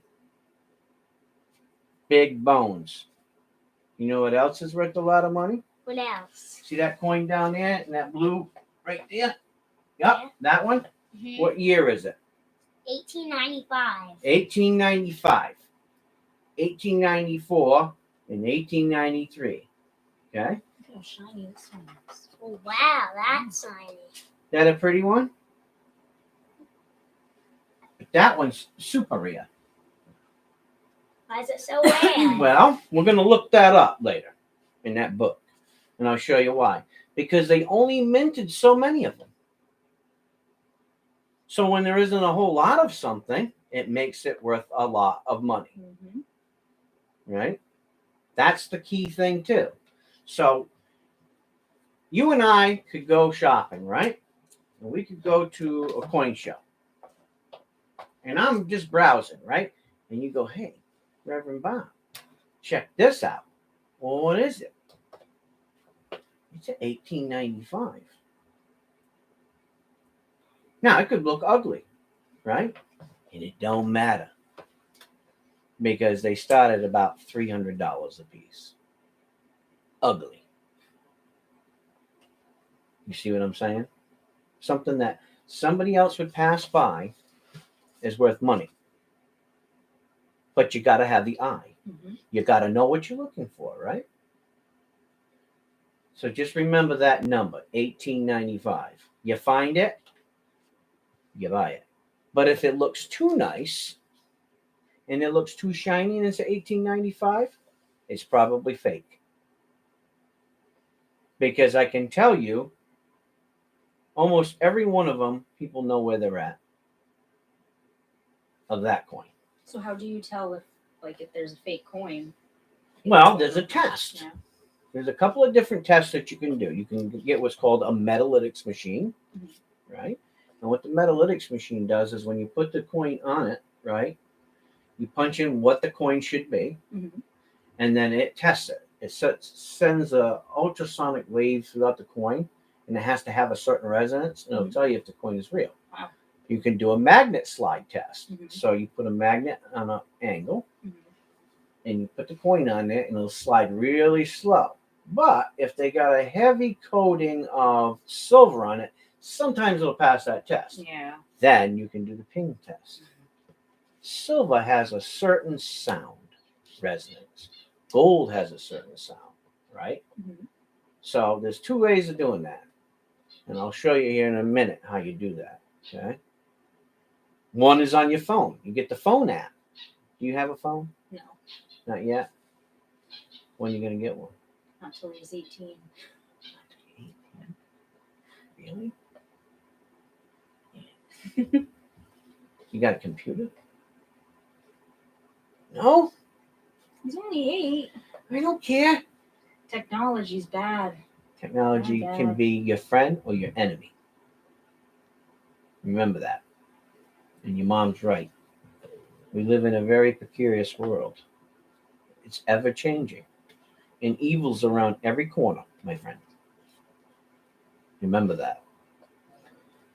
Big bones. You know what else is worth a lot of money? What else? See that coin down there and that blue right there? Yep, Yeah. that one. Mm-hmm. What year is it? 1895. 1895, 1894, and 1893. Okay? Look how shiny this one is. Oh, wow, that's shiny. That a pretty one? But that one's super rare. Why is it so rare? Well, we're going to look that up later in that book. And I'll show you why. Because they only minted so many of them. So when there isn't a whole lot of something, it makes it worth a lot of money. Mm-hmm. Right? That's the key thing too. So you and I could go shopping, right? And we could go to a coin show. And I'm just browsing, right? And you go, hey, Reverend Bob, check this out. Well, what is it? It's an 1895. Now, it could look ugly, right? And it don't matter. Because they start at about $300 a piece. Ugly. You see what I'm saying? something that somebody else would pass by, is worth money. But you got to have the eye. Mhm. You got to know what you're looking for, right? So just remember that number, $18.95. You find it, you buy it. But if it looks too nice and it looks too shiny and it's $18.95, it's probably fake. Because I can tell you, almost every one of them, people know where they're at of that coin. So how do you tell if there's a fake coin? Well, there's a test. Yeah. There's a couple of different tests that you can do. You can get what's called a metalytics machine, right? And what the metalytics machine does is when you put the coin on it, right, you punch in what the coin should be, and then it tests it. It sends a ultrasonic wave throughout the coin, and it has to have a certain resonance, and it'll tell you if the coin is real. Wow. You can do a magnet slide test. So you put a magnet on an angle, and you put the coin on there, and it'll slide really slow. But if they got a heavy coating of silver on it, sometimes it'll pass that test. Yeah. Then you can do the ping test. Silver has a certain sound resonance. Gold has a certain sound, right? So there's two ways of doing that. And I'll show you here in a minute how you do that, okay? One is on your phone. You get the phone app. Do you have a phone? No. Not yet? When are you going to get one? Not till he's 18. Really? You got a computer? No? He's only 8. I don't care. Technology's bad. Technology Not can bad. be your friend or your enemy. Remember that. And your mom's right. We live in a very precarious world. It's ever changing. And evil's around every corner, my friend. Remember that.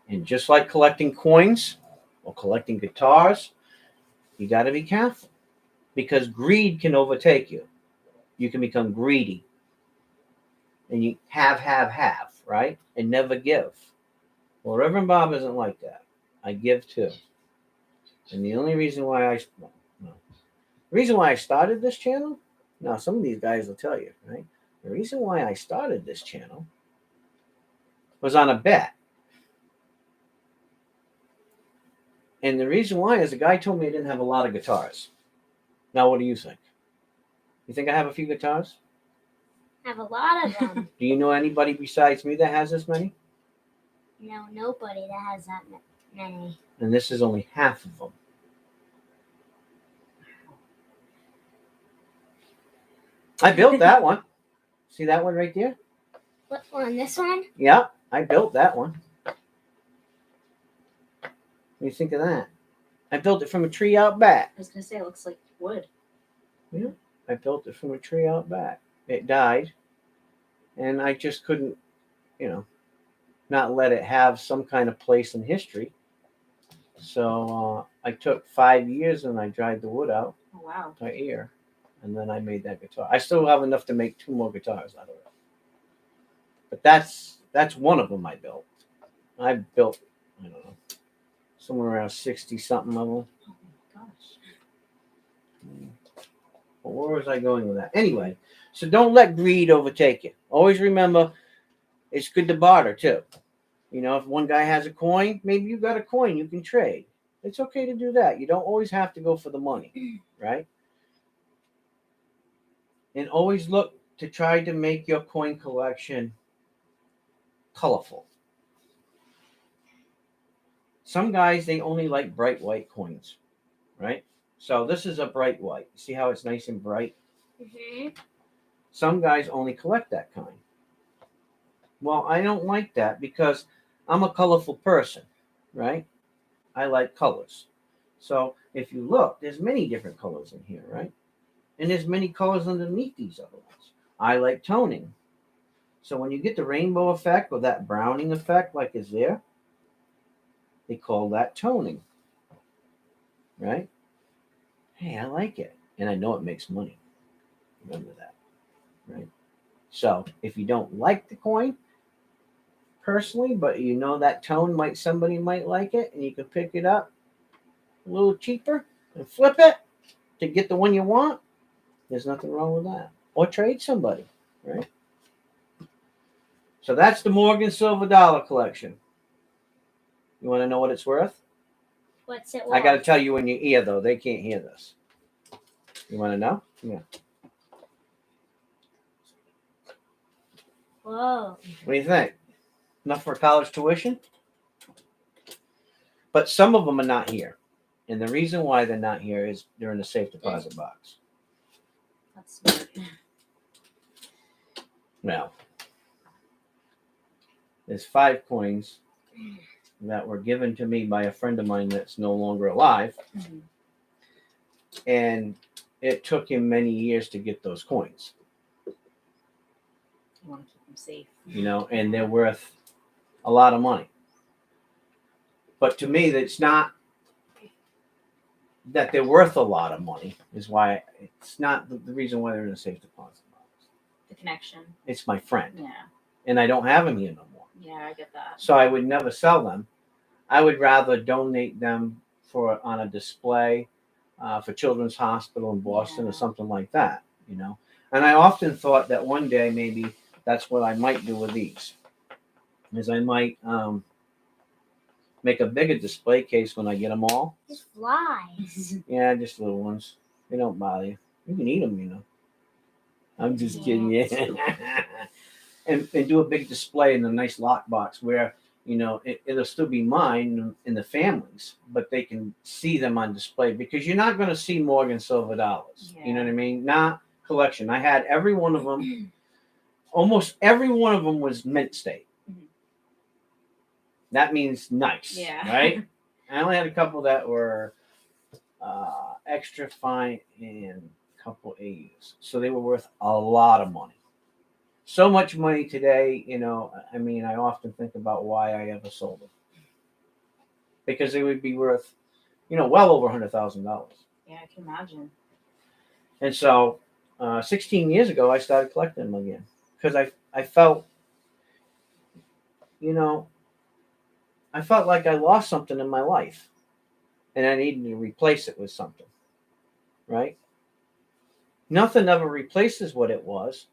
And just like collecting coins or collecting guitars, you got to be careful because greed can overtake you. You can become greedy. And you have, right? And never give. Well, Reverend Bob isn't like that. I give too. And the only reason why I started this channel, now some of these guys will tell you, right? The reason why I started this channel was on a bet. And the reason why is the guy told me I didn't have a lot of guitars. Now, what do you think? You think I have a few guitars? I have a lot of them. Do you know anybody besides me that has this many? No, nobody that has that many. And this is only half of them. I built that one. See that one right there? What one? This one? Yeah, I built that one. What do you think of that? I built it from a tree out back. I was gonna say it looks like wood. Yeah, I built it from a tree out back. It died, and I just couldn't, not let it have some kind of place in history. So I took 5 years and I dried the wood out Oh wow. by ear, and then I made that guitar. I still have enough to make 2 more guitars out of it. But that's one of them I built. I built, I don't know, somewhere around 60 something of them. Oh my gosh. But where was I going with that? Anyway, so don't let greed overtake you. Always remember, it's good to barter too. If one guy has a coin, maybe you got a coin you can trade. It's okay to do that. You don't always have to go for the money, right? And always look to try to make your coin collection colorful. Some guys, they only like bright white coins, right? So this is a bright white. See how it's nice and bright? Some guys only collect that kind. Well, I don't like that because I'm a colorful person, right? I like colors. So if you look, there's many different colors in here, right? And there's many colors underneath these other ones. I like toning. So when you get the rainbow effect or that browning effect like is there, they call that toning, right? Hey, I like it. And I know it makes money. Remember that, right? So if you don't like the coin, personally, but you know that tone somebody might like it, and you can pick it up a little cheaper and flip it to get the one you want. There's nothing wrong with that. Or trade somebody, right? So that's the Morgan silver dollar collection. You want to know what it's worth? What's it I got to worth? tell you in your ear, though. They can't hear this. You want to know? Yeah. Whoa. What do you think? Enough for college tuition? But some of them are not here. And the reason why they're not here is they're in the safe deposit box. That's smart. Now, there's 5 coins that were given to me by a friend of mine that's no longer alive. Mhm. And it took him many years to get those coins. You want to keep them safe. You know, and they're worth a lot of money. But to me, that's not that they're worth a lot of money is why it's not the reason why they're in a safe deposit box. The connection. It's my friend, Yeah. and I don't have him here no more. Yeah, I get that. So I would never sell them. I would rather donate them on a display for Children's Hospital in Boston or something like that, you know. And I often thought that one day maybe that's what I might do with these, is I might make a bigger display case when I get them all. These flies. Yeah, just little ones. They don't bother you. You can eat them, you know. I'm just kidding you. and do a big display in a nice lockbox where, you know, it'll still be mine and the families, but they can see them on display because you're not going to see Morgan silver dollars. Yeah. You know what I mean? Not collection. I had every one of them. Almost every one of them was mint state. Mhm. That means nice, Yeah. right? I only had a couple that were extra fine and a couple A's. So they were worth a lot of money. So much money today, you know, I mean, I often think about why I ever sold them. Because they would be worth, you know, well over $100,000. Yeah, I can imagine. And so 16 years ago, I started collecting them again. Because I felt, you know, I felt like I lost something in my life. And I needed to replace it with something. Right? Nothing ever replaces what it was.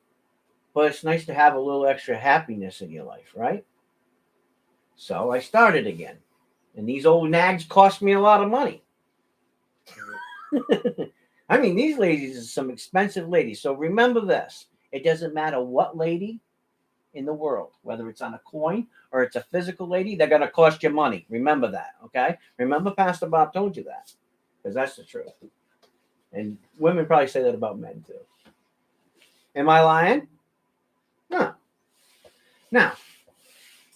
But it's nice to have a little extra happiness in your life, right? So I started again. And these old nags cost me a lot of money. I mean, these ladies are some expensive ladies. So remember this. It doesn't matter what lady in the world, whether it's on a coin or it's a physical lady, they're going to cost you money. Remember that, okay? Remember Pastor Bob told you that. Because that's the truth. And women probably say that about men too. Am I lying? No. Now,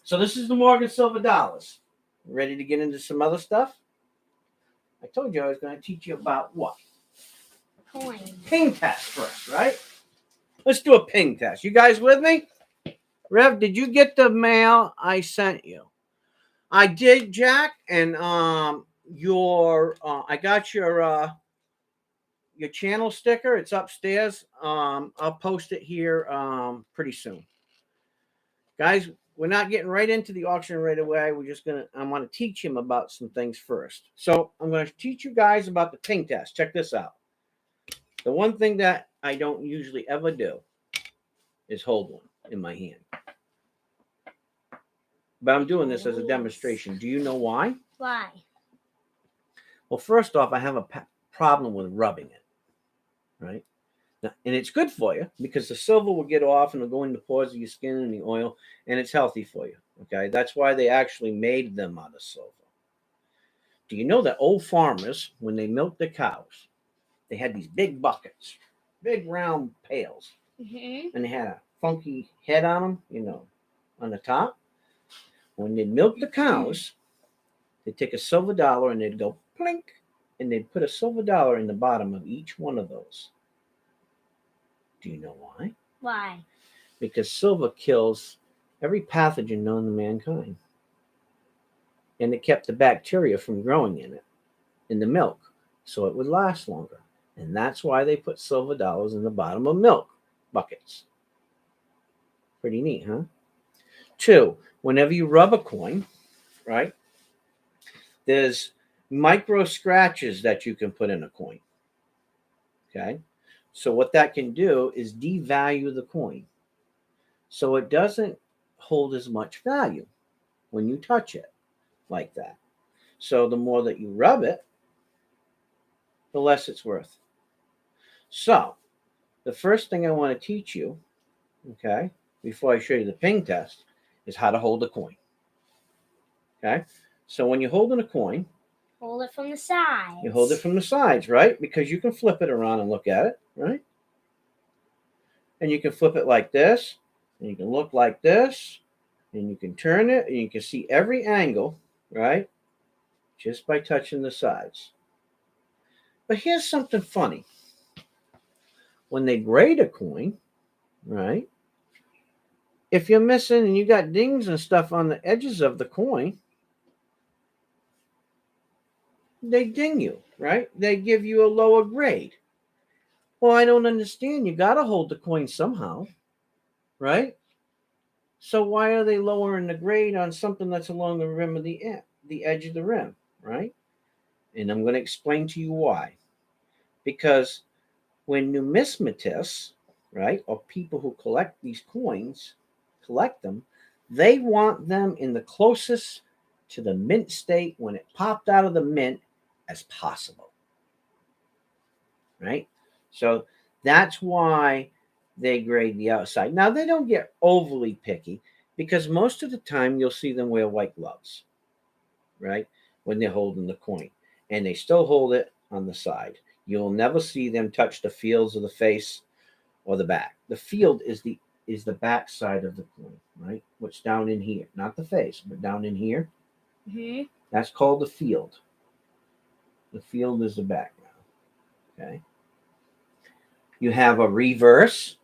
so this is the Morgan silver dollars. Ready to get into some other stuff? I told you I was going to teach you about what? Coin. Ping test first, right? Let's do a ping test. You guys with me? Rev, did you get the mail I sent you? I did, Jack, and I got your channel sticker. It's upstairs. I'll post it here pretty soon. Guys, we're not getting right into the auction right away. I want to teach him about some things first. So I'm going to teach you guys about the ping test. Check this out. The one thing that I don't usually ever do is hold one in my hand. But I'm doing this as a demonstration. Do you know why? Why? Well, first off, I have a problem with rubbing it, right? Now, and it's good for you because the silver will get off and it'll go into pores of your skin and the oil, and it's healthy for you, okay? That's why they actually made them out of silver. Do you know that old farmers, when they milked their cows, they had these big buckets, big round pails, Mm-hmm. and they had a funky head on them, you know, on the top? When they'd milk the cows, they'd take a silver dollar and they'd go plink, and they'd put a silver dollar in the bottom of each one of those. Do you know why? Why? Because silver kills every pathogen known to mankind. And it kept the bacteria from growing in the milk, so it would last longer. And that's why they put silver dollars in the bottom of milk buckets. Pretty neat, huh? Two, whenever you rub a coin, right, there's micro scratches that you can put in a coin. Okay. So what that can do is devalue the coin. So it doesn't hold as much value when you touch it like that. So the more that you rub it, the less it's worth. So the first thing I want to teach you, okay, before I show you the ping test, is how to hold a coin. Okay. So when you're holding a coin, Hold it from the sides. you hold it from the sides, right? Because you can flip it around and look at it, right? And you can flip it like this, and you can look like this, and you can turn it, and you can see every angle, right? Just by touching the sides. But here's something funny. When they grade a coin, right? If you're missing and you got dings and stuff on the edges of the coin, they ding you, right? They give you a lower grade. Well, I don't understand. You got to hold the coin somehow, right? So why are they lowering the grade on something that's along the rim of the edge of the rim, right? And I'm going to explain to you why. Because when numismatists, right, or people who collect these coins, collect them, they want them in the closest to the mint state when it popped out of the mint as possible, right? So that's why they grade the outside. Now, they don't get overly picky because most of the time you'll see them wear white gloves, right, when they're holding the coin, and they still hold it on the side. You'll never see them touch the fields of the face or the back. The field is the back side of the coin, right? What's down in here, not the face, but down in here. Mm-hmm. That's called the field. The field is the background. Okay. You have a reverse,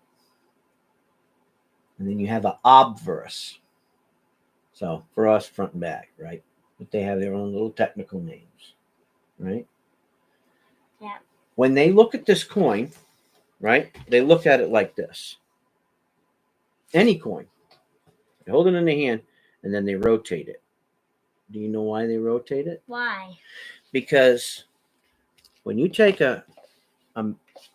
and then you have an obverse. So for us, front and back, right? But they have their own little technical names, right? Yeah. When they look at this coin, right, they look at it like this. Any coin. They hold it in their hand, and then they rotate it. Do you know why they rotate it? Why? Because when you take a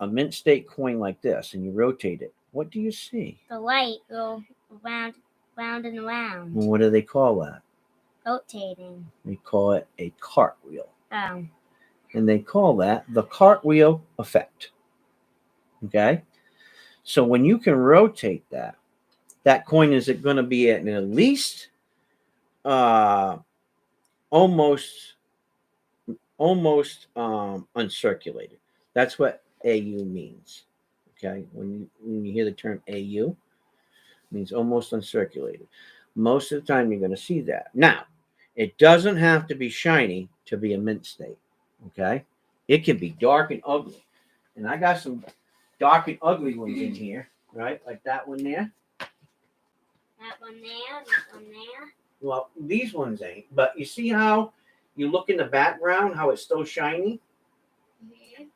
mint state coin like this and you rotate it, what do you see? The light go round and around. And what do they call that? Rotating. They call it a cartwheel. Oh. And they call that the cartwheel effect. Okay? So when you can rotate that coin is going to be at least almost uncirculated. That's what AU means. Okay? When you hear the term AU, it means almost uncirculated. Most of the time you're going to see that. Now, it doesn't have to be shiny to be a mint state. Okay? It can be dark and ugly. And I got some dark and ugly ones in here, right? Like that one there. That one there, that one there. Well, these ones ain't. But you see how you look in the background, how it's still shiny? Mm-hmm.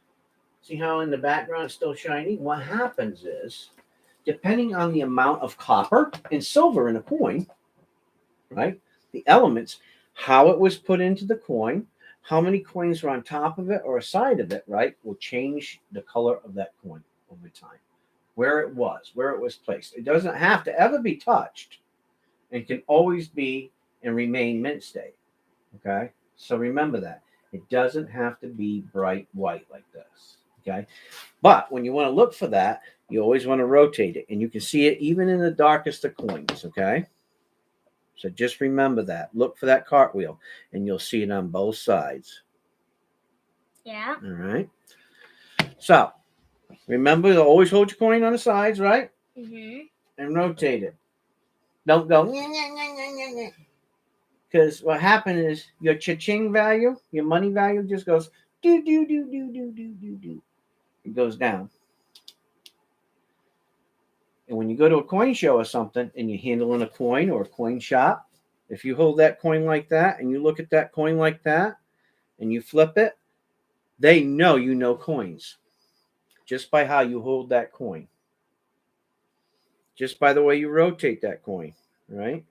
See how in the background it's still shiny? What happens is, depending on the amount of copper and silver in a coin, right? The elements, how it was put into the coin, how many coins are on top of it or aside of it, right, will change the color of that coin over time. Where it was placed. It doesn't have to ever be touched and can always be and remain mint state. Okay? So remember that. It doesn't have to be bright white like this. Okay? But when you want to look for that, you always want to rotate it. And you can see it even in the darkest of coins. Okay? So just remember that. Look for that cartwheel, and you'll see it on both sides. Yeah. All right? So remember to always hold your coin on the sides, right? Mm-hmm. And rotate it. Don't go, because what happened is your cha-ching value, your money value just goes do, do, do, do, do, do, do, do. It goes down. And when you go to a coin show or something and you're handling a coin or a coin shop, if you hold that coin like that and you look at that coin like that and you flip it, they know you know coins just by how you hold that coin. Just by the way you rotate that coin, right?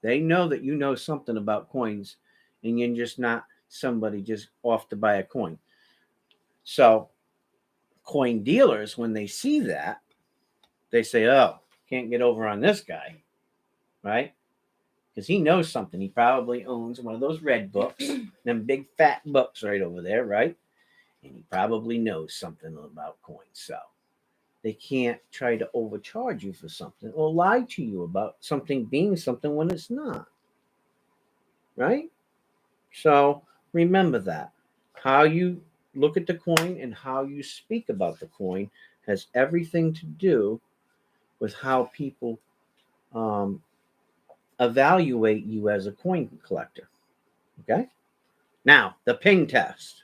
They know that you know something about coins, and you're just not somebody just off to buy a coin. So, coin dealers, when they see that, they say, "Oh, can't get over on this guy," right? Because he knows something. He probably owns one of those red books, them big fat books right over there, right? And he probably knows something about coins. So they can't try to overcharge you for something or lie to you about something being something when it's not, right? So remember that. How you look at the coin and how you speak about the coin has everything to do with how people um, evaluate you as a coin collector. Okay? Now, the ping test.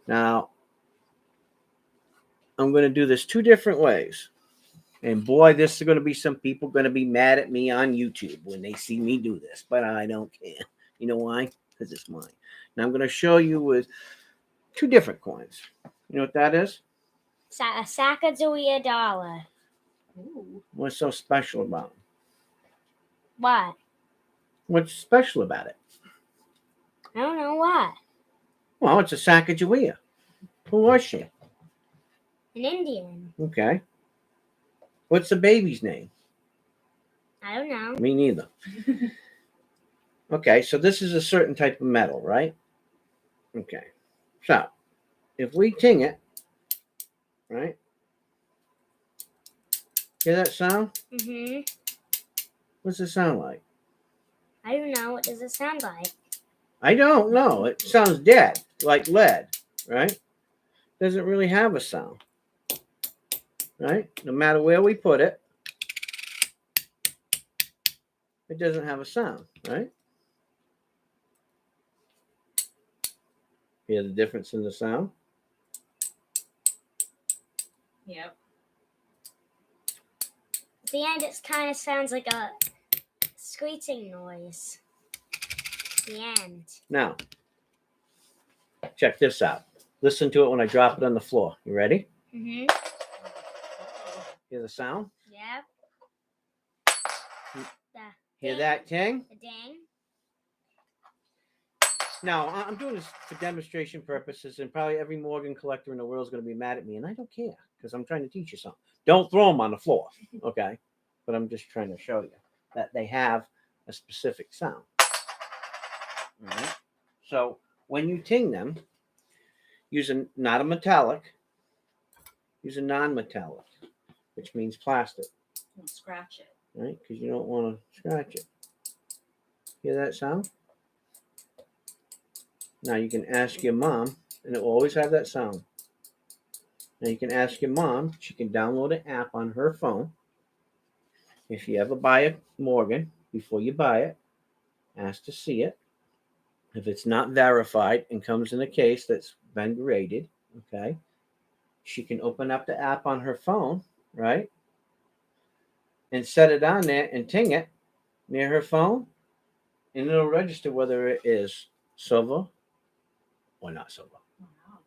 Now, I'm going to do this two different ways. And boy, this is going to be some people going to be mad at me on YouTube when they see me do this, but I don't care. You know why? Because it's mine. Now I'm going to show you with two different coins. You know what that is? A Sacagawea dollar. Ooh. What's so special about it? What? What's special about it? I don't know what. Well, it's a Sacagawea. Who was she? An Indian. Okay. What's the baby's name? I don't know. Me neither. Okay, so this is a certain type of metal, right? Okay. So, if we ting it, right? Hear that sound? Mm-hmm. What's it sound like? I don't know. What does it sound like? I don't know. It sounds dead, like lead, right? Doesn't really have a sound, right? No matter where we put it, it doesn't have a sound, right? Hear the difference in the sound? Yep. At the end, it kind of sounds like a screeching noise. The end. Now, check this out. Listen to it when I drop it on the floor. You ready? Mm-hmm. Hear the sound? Yep. Hear that ting? The ding. Now, I'm doing this for demonstration purposes, and probably every Morgan collector in the world is going to be mad at me, and I don't care because I'm trying to teach you something. Don't throw them on the floor, okay? But I'm just trying to show you that they have a specific sound. All right? So when you ting them, use not a metallic, use a non-metallic, which means plastic, Don't scratch it. right? Because you don't want to scratch it. Hear that sound? Now you can ask your mom, and it will always have that sound. Now you can ask your mom. She can download an app on her phone. If you ever buy a Morgan, before you buy it, ask to see it. If it's not verified and comes in a case that's been graded, okay, she can open up the app on her phone, right, and set it on there and ting it near her phone, and it'll register whether it is silver or not silver. Wow.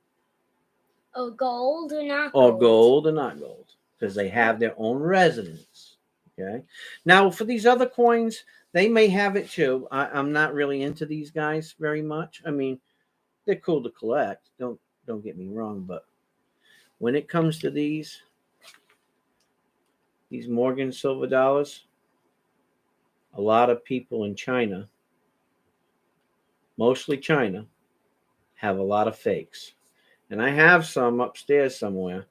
Oh, gold or not Or gold? gold or not gold, because they have their own residence. Okay. Now, for these other coins, they may have it too. I'm not really into these guys very much. I mean, they're cool to collect. Don't get me wrong, but when it comes to these Morgan silver dollars, a lot of people in China, mostly China, have a lot of fakes, and I have some upstairs somewhere.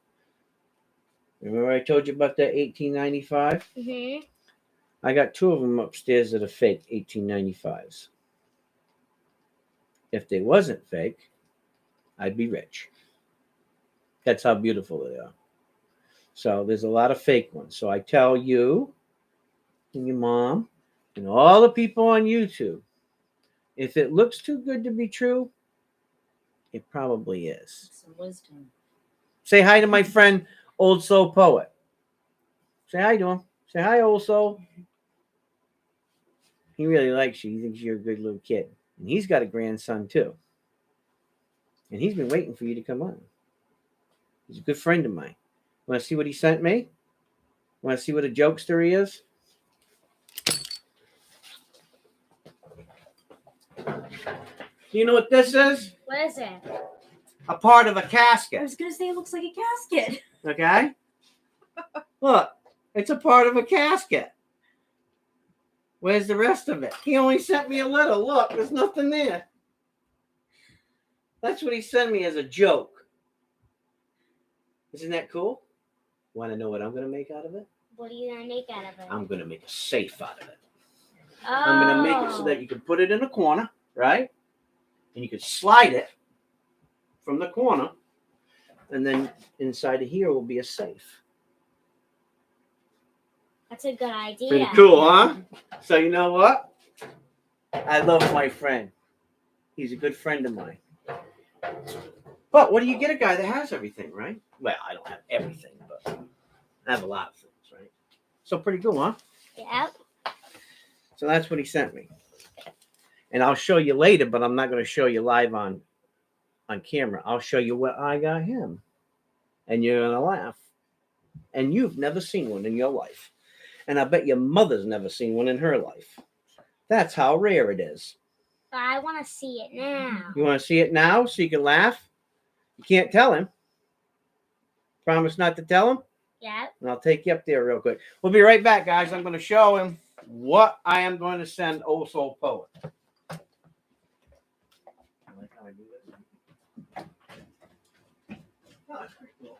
Remember I told you about that 1895? Mm-hmm. I got two of them upstairs that are fake 1895s. If they wasn't fake, I'd be rich. That's how beautiful they are. So there's a lot of fake ones. So I tell you and your mom and all the people on YouTube, if it looks too good to be true, it probably is. Some wisdom. Say hi to my friend, Old Soul Poet. Say hi to him. Say hi, Old Soul. He really likes you. He thinks you're a good little kid. And he's got a grandson too. And he's been waiting for you to come on. He's a good friend of mine. Want to see what he sent me? Want to see what a jokester he is? You know what this is? What is it? A part of a I casket. was gonna say it looks like a casket. Okay? Look, it's a part of a casket. Where's the rest of it? He only sent me a little. Look, there's nothing there. That's what he sent me as a joke. Isn't that cool? Want to know what I'm going to make out of it? What are you gonna make out of it? I'm going to make a safe out of it. Oh. I'm going to make it so that you can put it in a corner, right? And you can slide it from the corner. And then inside of here will be a safe. That's a good idea. Pretty cool, huh? So you know what? I love my friend. He's a good friend of mine. But what do you get a guy that has everything, right? Well, I don't have everything, but I have a lot of things, right? So pretty cool, huh? Yep. So that's what he sent me. And I'll show you later, but I'm not going to show you live on camera. I'll show you what I got him. And you're going to laugh. And you've never seen one in your life. And I bet your mother's never seen one in her life. That's how rare it is. But I want to see it now. You want to see it now so you can laugh? You can't tell him. Promise not to tell him? Yep. And I'll take you up there real quick. We'll be right back, guys. I'm going to show him what I am going to send Old Soul Poet. I like how I do this. Oh, that's pretty cool.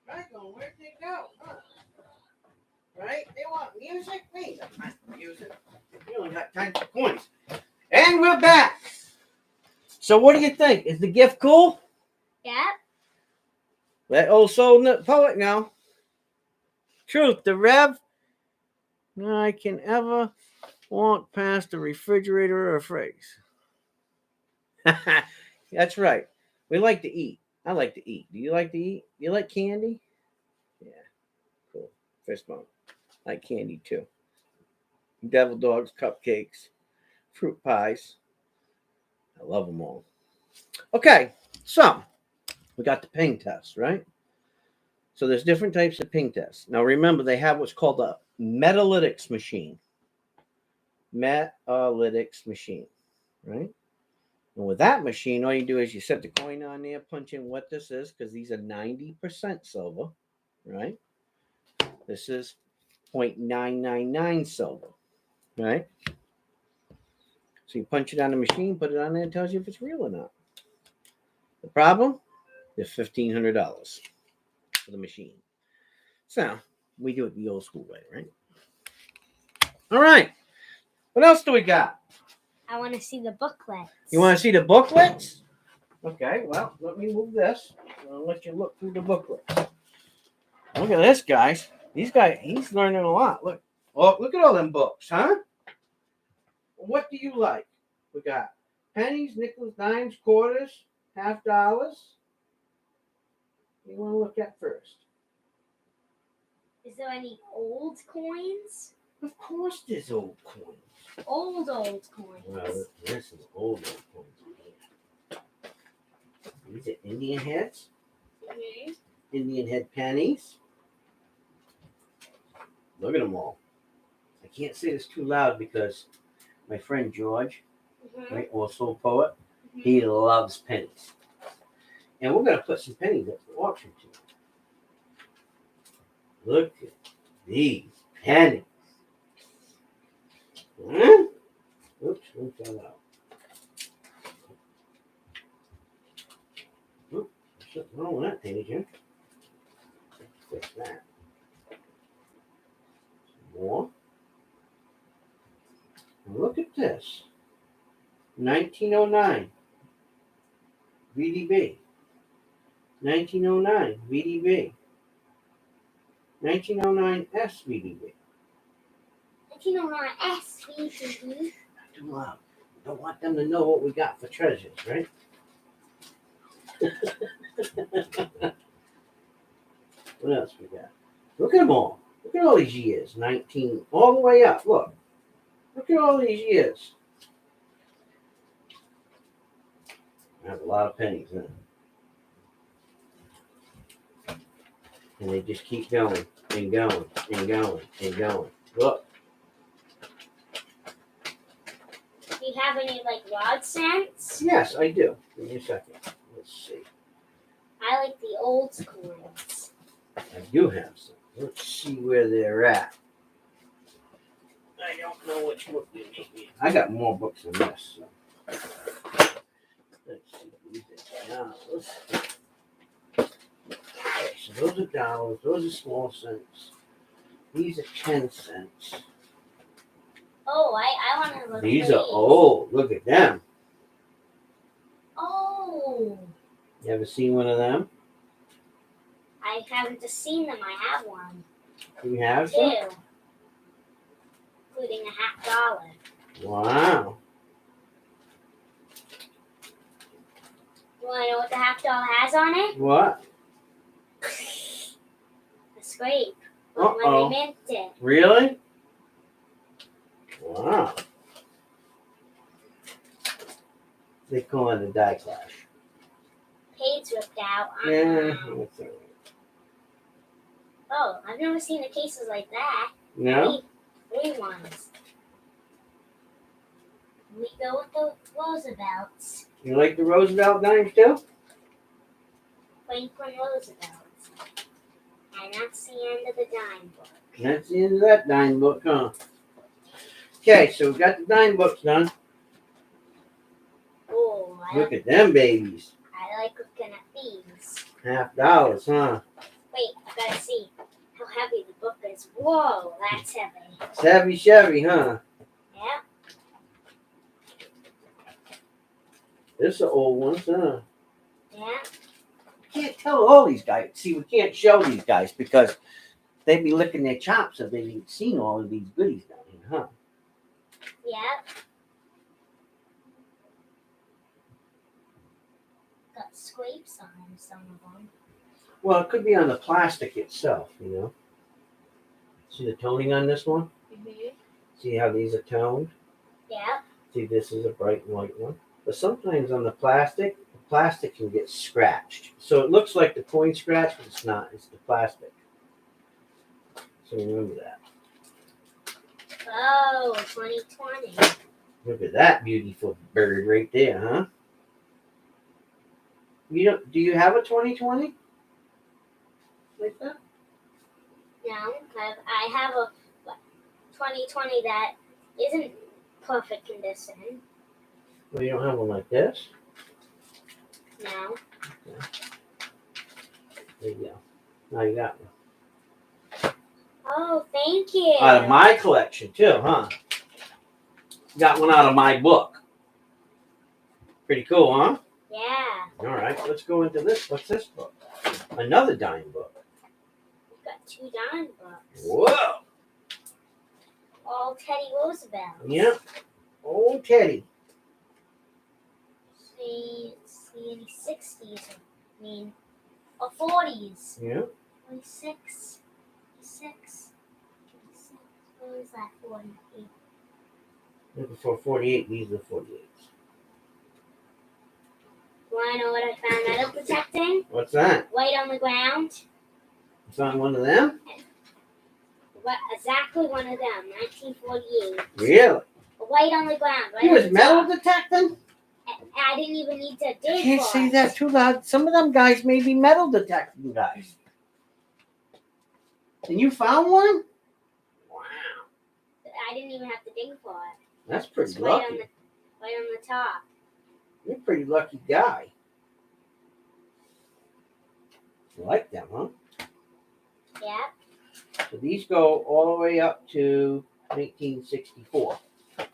Right? Going, where'd they go? Huh? Right? They want music? Me. Music. You only got time for coins. And we're back. So what do you think? Is the gift cool? Yep. Let old soul poet know. Truth, the Rev. No, I can ever walk past the refrigerator or phrase. That's right. We like to eat. I like to eat. Do you like to eat? You like candy? Yeah. Cool. Fist bump. Like candy too. Devil dogs, cupcakes, fruit pies. I love them all. Okay, so we got the ping test, right? So there's different types of ping tests. Now remember, they have what's called a metalytics machine. Metalytics machine, right? And with that machine, all you do is you set the coin on there, punch in what this is, because these are 90% silver, right? This is 0.999 silver, right? So you punch it on the machine, put it on there, and it tells you if it's real or not. The problem? They're $1,500 for the machine. So we do it the old school way, right? All right. What else do we got? I want to see the booklets. You want to see the booklets? Okay, well, let me move this. I'll let you look through the booklets. Look at this, guys. He's learning a lot. Look. Oh, look at all them books, huh? What do you like? We got pennies, nickels, dimes, quarters, half dollars. What do you want to look at first? Is there any old coins? Of course there's old coins. Old coins. Well, there's some old coins. These are Indian heads. Mm-hmm. Indian head pennies. Look at them all. I can't say this too loud because my friend George, right, also a poet, he loves pennies. And we're going to put some pennies up for auction too. Look at these pennies. Oops, one fell out. Oops, there's something wrong with that page, huh? Fix that. Some more. And look at this. 1909. VDB. 1909 VDB. 1909 SVDB. 1909 SVDB. Not too loud. Don't want them to know what we got for treasures, right? What else we got? Look at them all. Look at all these years. 19, all the way up. Look. Look at all these years. I have a lot of pennies in it. And they just keep going and going and going and going. Look. Do you have any like rod cents? Yes, I do. Give me a second. Let's see. I like the old coins. I do have some. Let's see where they're at. I don't know which book they make me. I got more books than this. So. Let's see. These are dollars. Okay, so those are dollars. Those are small cents. These are 10 cents. Oh, I want to look. These are old. Look at them. Oh. You ever seen one of them? I haven't just seen them. I have one. You have some? Two. Including a $50. Wow. You want to know what the $50 has on it? What? A scrape. Uh-oh. When they mint it. Really? Wow. They call it a die clash. Page ripped out. Yeah, that's all right. Oh, I've never seen the cases like that. No? Three ones. We go with the Roosevelts. You like the Roosevelt dimes too? Franklin Roosevelt. And that's the end of the dime book. That's the end of that dime book, huh? Okay, so we got the dime books done. Oh, Look at them babies. I like looking at these. $50, huh? Wait, gotta see how heavy the book is. Whoa, that's heavy. It's heavy Chevy, huh? Yeah. This are old ones, huh? Yeah. Can't tell all these guys. See, we can't show these guys because they'd be licking their chops if they'd seen all of these goodies down here, huh? Yeah. Got scrapes on them, some of them. Well, it could be on the plastic itself, you know. See the toning on this one? Mhm. See how these are toned? Yeah. See, this is a bright white one. But sometimes on the plastic can get scratched. So it looks like the coin scratch, but it's not. It's the plastic. So remember that. Oh, 2020. Look at that beautiful bird right there, huh? Do you have a 2020? Like that? No, I have a 2020 that isn't perfect condition. Well, you don't have one like this? No. There you go. Now you got one. Oh, thank you. Out of my collection too, huh? Got one out of my book. Pretty cool, huh? Yeah. All right, let's go into this. What's this book? Another dime book. We've got 2 dime books. Whoa! All Teddy Roosevelt. Yep. Old Teddy. See any 60s, I mean, or 40s. Yep. 46, 46, 46. What was that? 48. Before 48, these are 48s. Want to know what I found metal protecting? What's that? White on the ground. It's on one of them? What? Exactly one of them. 1948. Really? White on the ground. Right He on was the metal top. detecting? I didn't even need to dig I can't for say it. that too loud. Some of them guys may be metal detecting guys. And you found one? Wow. I didn't even have to dig for it. That's pretty It's right lucky. on the top. You're a pretty lucky guy. You like them, huh? Yeah. So these go all the way up to 1964. And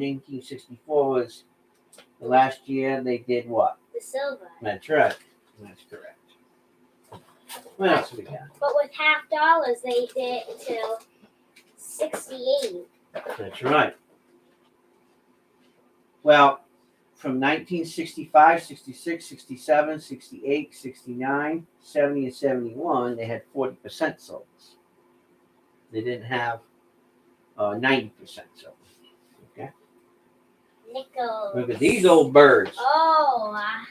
1964 was the last year they did what? The silver. That's right. That's correct. What else we got? But with $50, they did it till 68. That's right. Well, from 1965, 66, 67, 68, 69, 70, and 71, they had 40% silver. They didn't have 90% silver. Okay. Nickels. Look at these old birds. Oh. Wow.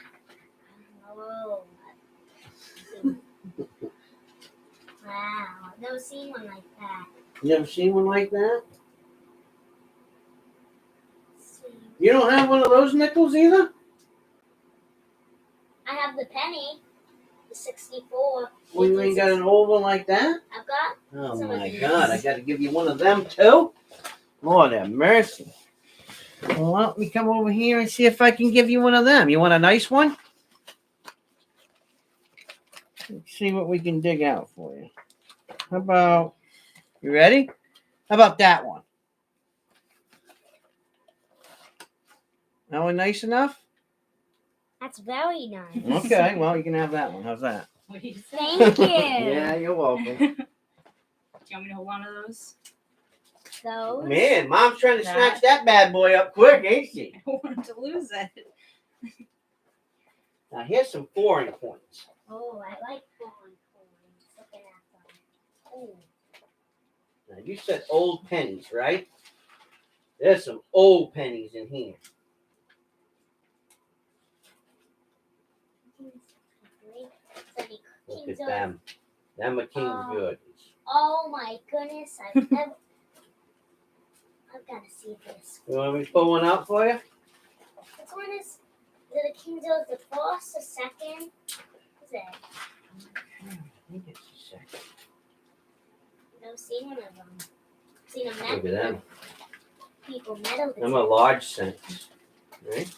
I've never seen one like that. You ever seen one like that? Let's see. You don't have one of those nickels either? I have the penny. The 64. Well, you ain't got an old one like that? I've got. Oh Some of my these. God, I got to give you one of them too? Lord have mercy. Well, let me come over here and see if I can give you one of them. You want a nice one? Let's see what we can dig out for you. How about, you ready? How about that one? That one nice enough? That's very nice. Okay, well, you can have that one. How's that? What do you say? Thank you. Yeah, you're welcome. Do you want me to hold one of those? Those. Man, Mom's trying to snatch that bad boy up quick, ain't she? I don't want to lose it. Now, here's some foreign coins. Oh, I like foreign coins. Looking at them. Oh. Now, you said old pennies, right? There's some old pennies in here. Look at them. Them are King's Goods. Oh my goodness! I've got to see this. You want me to pull one out for you? This one is the King George the first, the second. What's it? I think it's the second. I've never seen one of them. I've seen them Look at them. People metal. Them are large cents. Right?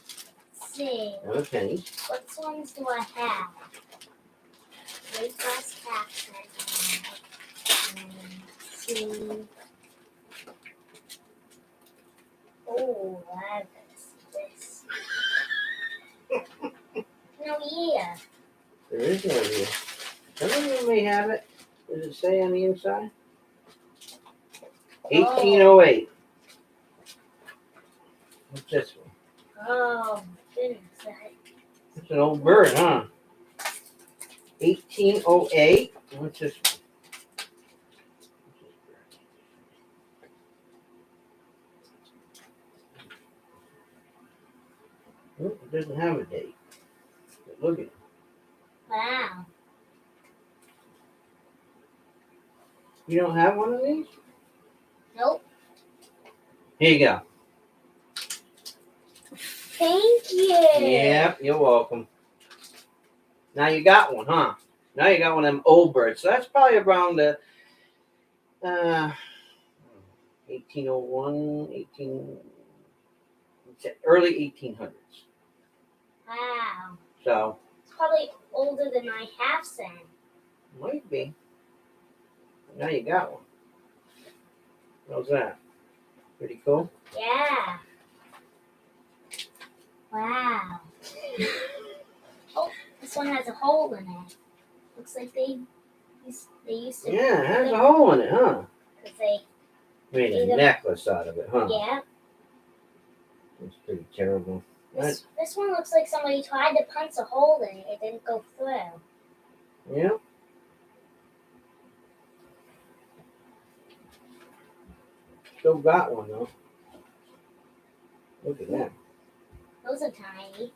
Let's see. Them are pennies. What ones do I have? very first half cent. See. Oh, I this. No, yeah. There is no here. Some of them may have it. Does it say on the inside? 1808. What's this one? Oh, goodness. It's an old bird, huh? 1808. What's this one? Oh, it doesn't have a date. But look at it. Wow. You don't have one of these? Nope. Here you go. Thank you. Yeah, you're welcome. Now you got one, huh? Now you got one of them old birds. So that's probably around the 1801, early 1800s. Wow. So, It's probably older than my half cent. might be. Now you got one. How's that? Pretty cool? Yeah. Wow. Oh, this one has a hole in it. Looks like they used to. Yeah, it has a hole in it, huh? Because they. Made a necklace out of it, huh? Yeah. It's pretty terrible. This one looks like somebody tried to punch a hole in it. It didn't go through. Yeah. Still got one, though. Look at that. Those are tiny.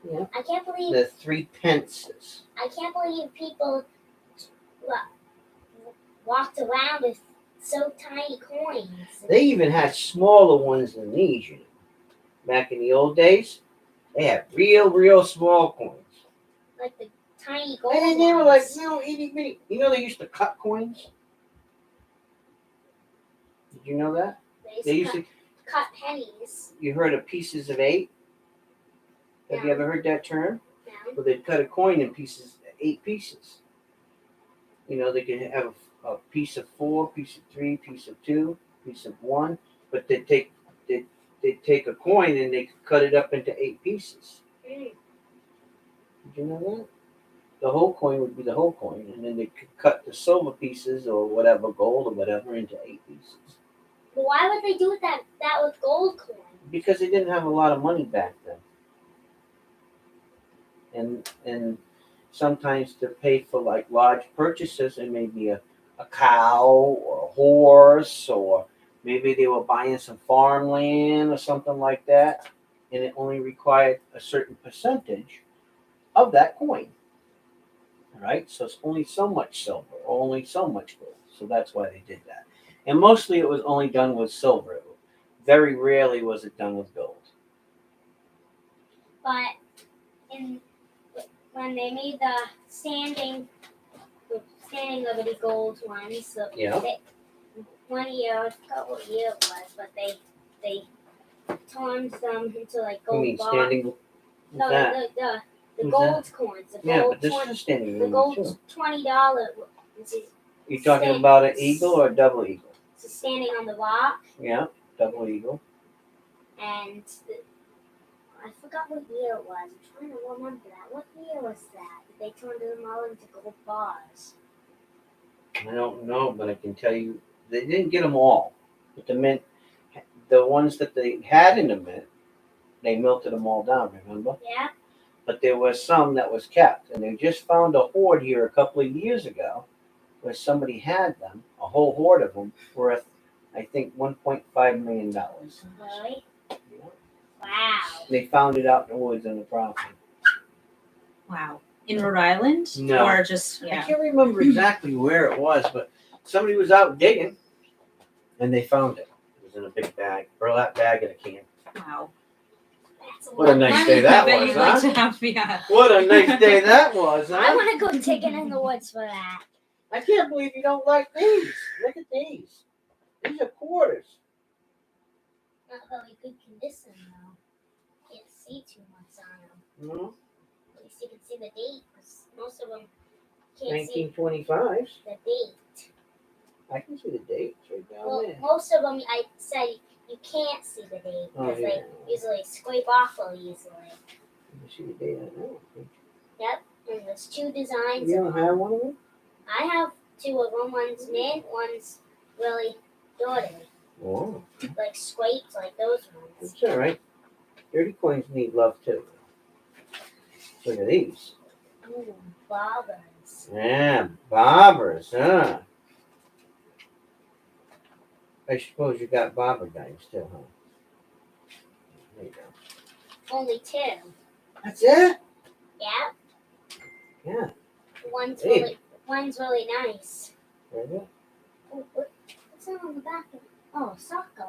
Yeah. I can't believe. The 3 pences. I can't believe people walked around with so tiny coins. They even had smaller ones than these, you know. Back in the old days, they had real small coins. Like the tiny gold And then they were like, ones. itty bitty. You know they used to cut coins? Did you know that? They used to cut pennies. You heard of pieces of 8? Have you No. ever heard that term? No. Well, they'd cut a coin in pieces, 8 pieces. You know, they could have a piece of 4, piece of 3, piece of 2, piece of 1, but they'd take a coin and they could cut it up into 8 pieces. Mm. Did you know that? The whole coin would be the whole coin, and then they could cut the silver pieces or whatever, gold or whatever, into 8 pieces. But why would they do that with gold coin? Because they didn't have a lot of money back then. And sometimes to pay for like large purchases, it may be a cow or a horse, or maybe they were buying some farmland or something like that, and it only required a certain percentage of that coin. All right, so it's only so much silver, or only so much gold. So that's why they did that. And mostly it was only done with silver. Very rarely was it done with gold. But when they made the standing Liberty Gold ones, so Yeah. one year, I forgot what year it was, but they turned them into like gold You mean bars. standing? No, That? the Who's gold coins. The Yeah, gold but this is a standing the room gold too. $20. You talking about an eagle or a double eagle? So standing on the rock, Yeah, double eagle. and I forgot what year it was. I'm trying to remember that. What year was that? They turned them all into gold bars. I don't know, but I can tell you they didn't get them all. But the ones that they had in the mint, they melted them all down. Remember? Yeah. But there was some that was kept, and they just found a hoard here a couple of years ago, where somebody had them, a whole hoard of them, worth I think $1.5 million. Really? Yeah. Wow. They found it out in the woods on the property. Wow. In Rhode Island? No. Or just, I yeah. can't remember exactly where it was, but somebody was out digging, and they found it. It was in a big bag, burlap bag in a can. Wow. That's a What a lot. nice day that I bet was, you'd huh? like to have, yeah. What a nice day that was, I huh? want to go digging in the woods for that. I can't believe you don't like these. Look at these. These are quarters. Not really good condition though. Can't see too much on them. Mm-hmm. At least you can see the date, because most of them can't see 1925s. the date. I can see the dates right down Well, there. most of them I said you can't see the date Oh, because yeah. they usually scrape off real easily. Let me see the date on that. Yep, and there's two designs. You of don't them. have one of them? I have two of them. One's mint, one's really dirty, Oh, like scraped, like those ones. that's all right. Dirty coins need love too. Look at these. Ooh, bobbers. Yeah, bobbers, huh? I suppose you got bobber dimes too, huh? There you go. Only two. That's it? Yep. Yeah. One's really nice. There you go. Oh, what's that on the back of it? Oh, soccer.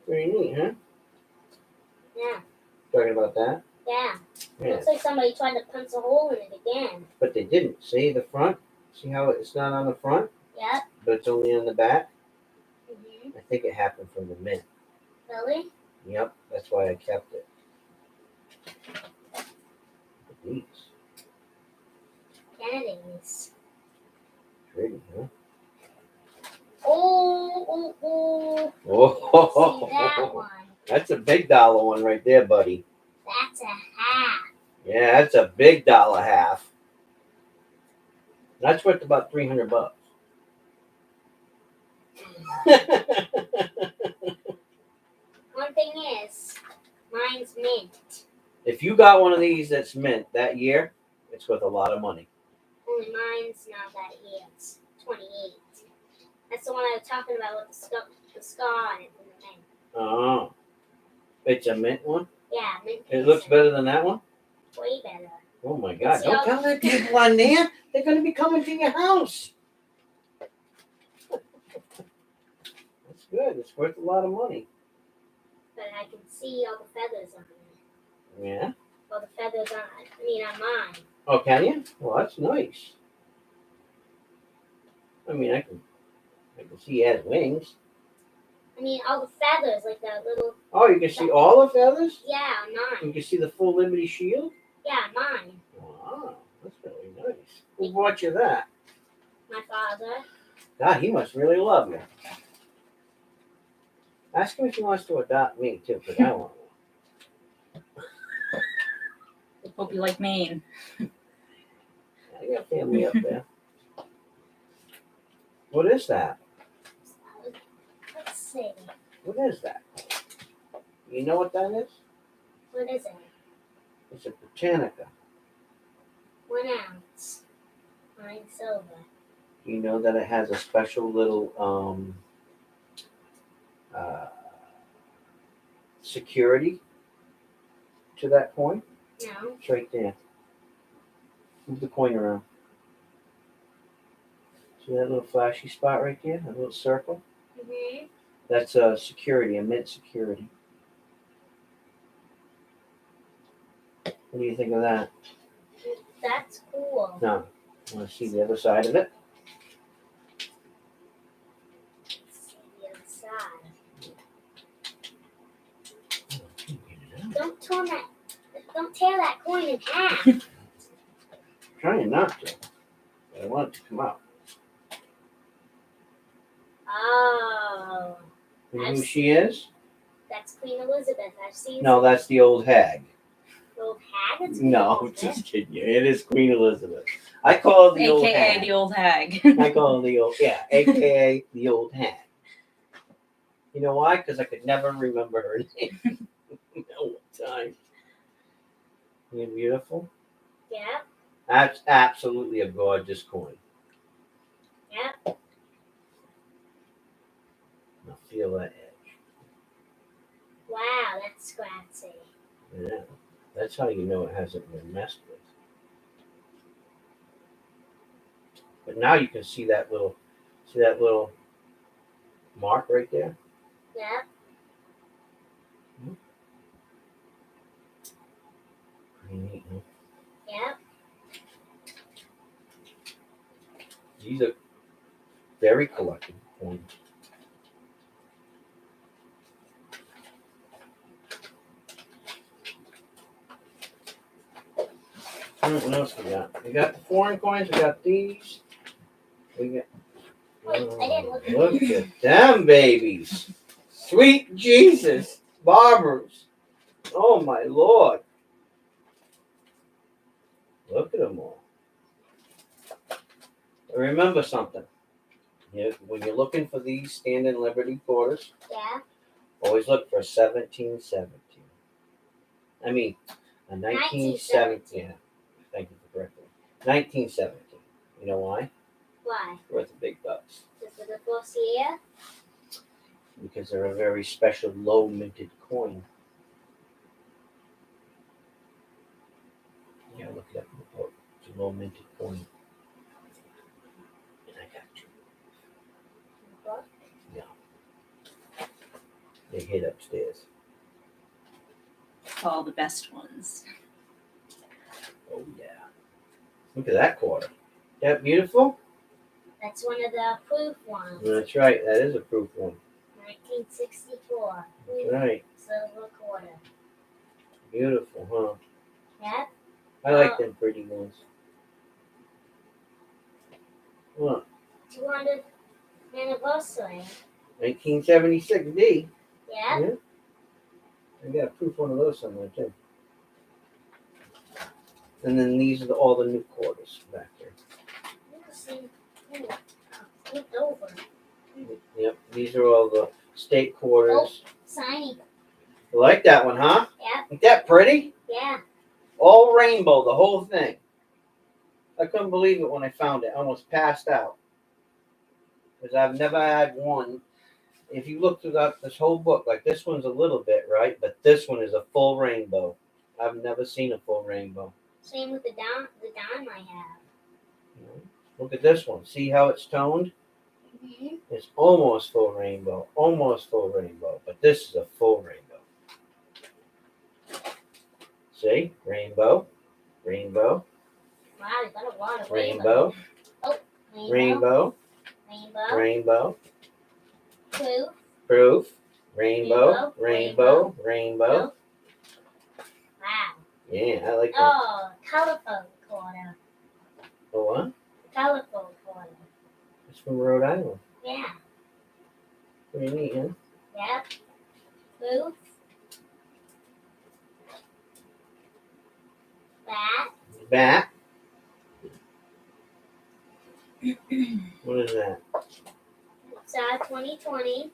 Pretty neat, huh? Yeah. Talking about that? Yeah. Yeah. Looks like somebody tried to punch a hole in it again. But they didn't. See the front? See how it's not on the front, Yep. but it's only on the back? Mhm. I think it happened from the mint. Really? Yep, that's why I kept it. These. Kennedy's. Pretty, huh? Oh. Oh, See that one? that's a big dollar one right there, buddy. That's a half. Yeah, that's a big dollar half. That's worth about $300. One thing is, mine's mint. If you got one of these that's mint that year, it's worth a lot of money. Only mine's not that year. It's 28. That's the one I was talking about with the scar on it from the mint. Oh, it's a mint one. Yeah, mint. It looks better than that one. Way better. Oh my God! See, Don't I'll- tell the people on there. They're going to be coming to your house. That's good. It's worth a lot of money. But I can see all the feathers on it. Yeah. All the feathers on mine. Oh, can you? Well, that's nice. I mean, I can see he has wings. I mean, all the feathers, like the little. Oh, you can see all the feathers? Yeah, You mine. can see the full Liberty Shield? Yeah, mine. Wow, that's really nice. Who bought you that? My father. God, he must really love you. Ask him if he wants to adopt me, too, because I want one. Hope you like Maine. I got family up there. What is that? Let's see. What is that? You know what that is? What is it? It's a Britannica. 1 ounce. Mine's silver. You know that it has a special little security to that coin? No. It's right there. Move the coin around. See that little flashy spot right there? That little circle? Mhm. That's a security, a mint security. What do you think of that? That's cool. No. Want to see the other side of it? Let's see the other side. Don't tear that coin in half. Trying not to. But I want it to come out. Oh, You know who she is? that's Queen Elizabeth. I've seen. No, that's the old hag. The old hag. It's Queen No, I'm Elizabeth. just kidding you. It is Queen Elizabeth. I call her the old AKA hag. the old hag. I call her the old, AKA the old hag. You know why? Because I could never remember her name. No time. Isn't it beautiful? Yeah. That's absolutely a gorgeous coin. Yeah. Now feel that edge. Wow, that's scratchy. Yeah. That's how you know it hasn't been messed with. But now you can see that little mark right there? Yeah. Pretty neat, huh? Yeah. These are very collectible coins. What else we got? We got the foreign coins. We got these. We got. Wait, I didn't look at Look at them babies. Sweet Jesus. Barbers. Oh my Lord. Look at them all. Remember something. When you're looking for these standing Liberty quarters, Yeah. always look for 1717. I mean, a 1917. Yeah. Thank you for correcting me. 1917. You know why? Why? Worth the big bucks. Just for the first year? Because they're a very special low minted coin. Yeah, look it up in the book. It's a low minted coin. And I got you. Book? They hid upstairs. All the best ones. Oh yeah. Look at that quarter. That beautiful? That's one of the approved ones. That's right. That is a proof one. 1964. That's right. Silver quarter. Beautiful, huh? Yep. I like them pretty ones. What? 200th anniversary. 1976 D. Yep. Yeah. I got a proof one of those somewhere too. And then these are all the new quarters back here. See. Flipped over. Yep. These are all the state quarters. Signing. You like that one, huh? Yep. Ain't that pretty? Yeah. All rainbow, the whole thing. I couldn't believe it when I found it. I almost passed out. Because I've never had one. If you look throughout this whole book, like this one's a little bit, right? But this one is a full rainbow. I've never seen a full rainbow. Same with the dime I have. Look at this one. See how it's toned? Mm-hmm. It's almost full rainbow. Almost full rainbow. But this is a full rainbow. See? Rainbow. Rainbow. Wow, you got a lot of Rainbow. Rainbow. Rainbow. Rainbow. Rainbow. Proof. Proof. Rainbow. Rainbow. Rainbow. Rainbow. Wow. Yeah, I like that. Oh, colorful quarter. Oh, what? Colorful quarter. It's from Rhode Island. Yeah. Pretty neat, huh? Yep. Proof. That. Bat. What is that? It's 2020.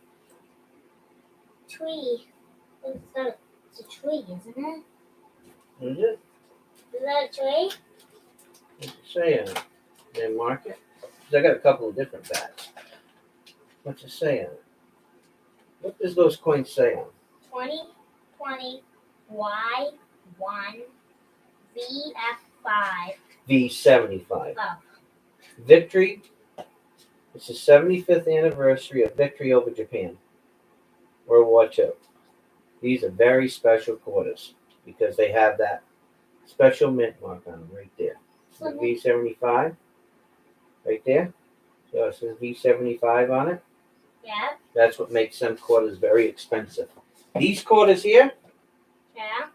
Tree. It's a tree, isn't it? What is it? Is that a tree? What's it say on it? They mark it? 'Cause I got a couple of different bats. What's it say on it? What does those coins say on it? 2020 Y1 VF5. V75. Oh. Victory. It's the 75th anniversary of victory over Japan. World War II. These are very special quarters because they have that special mint mark on them right there. The V75 right there. So it says V75 on it. Yeah. That's what makes them quarters very expensive. These quarters here, Yeah.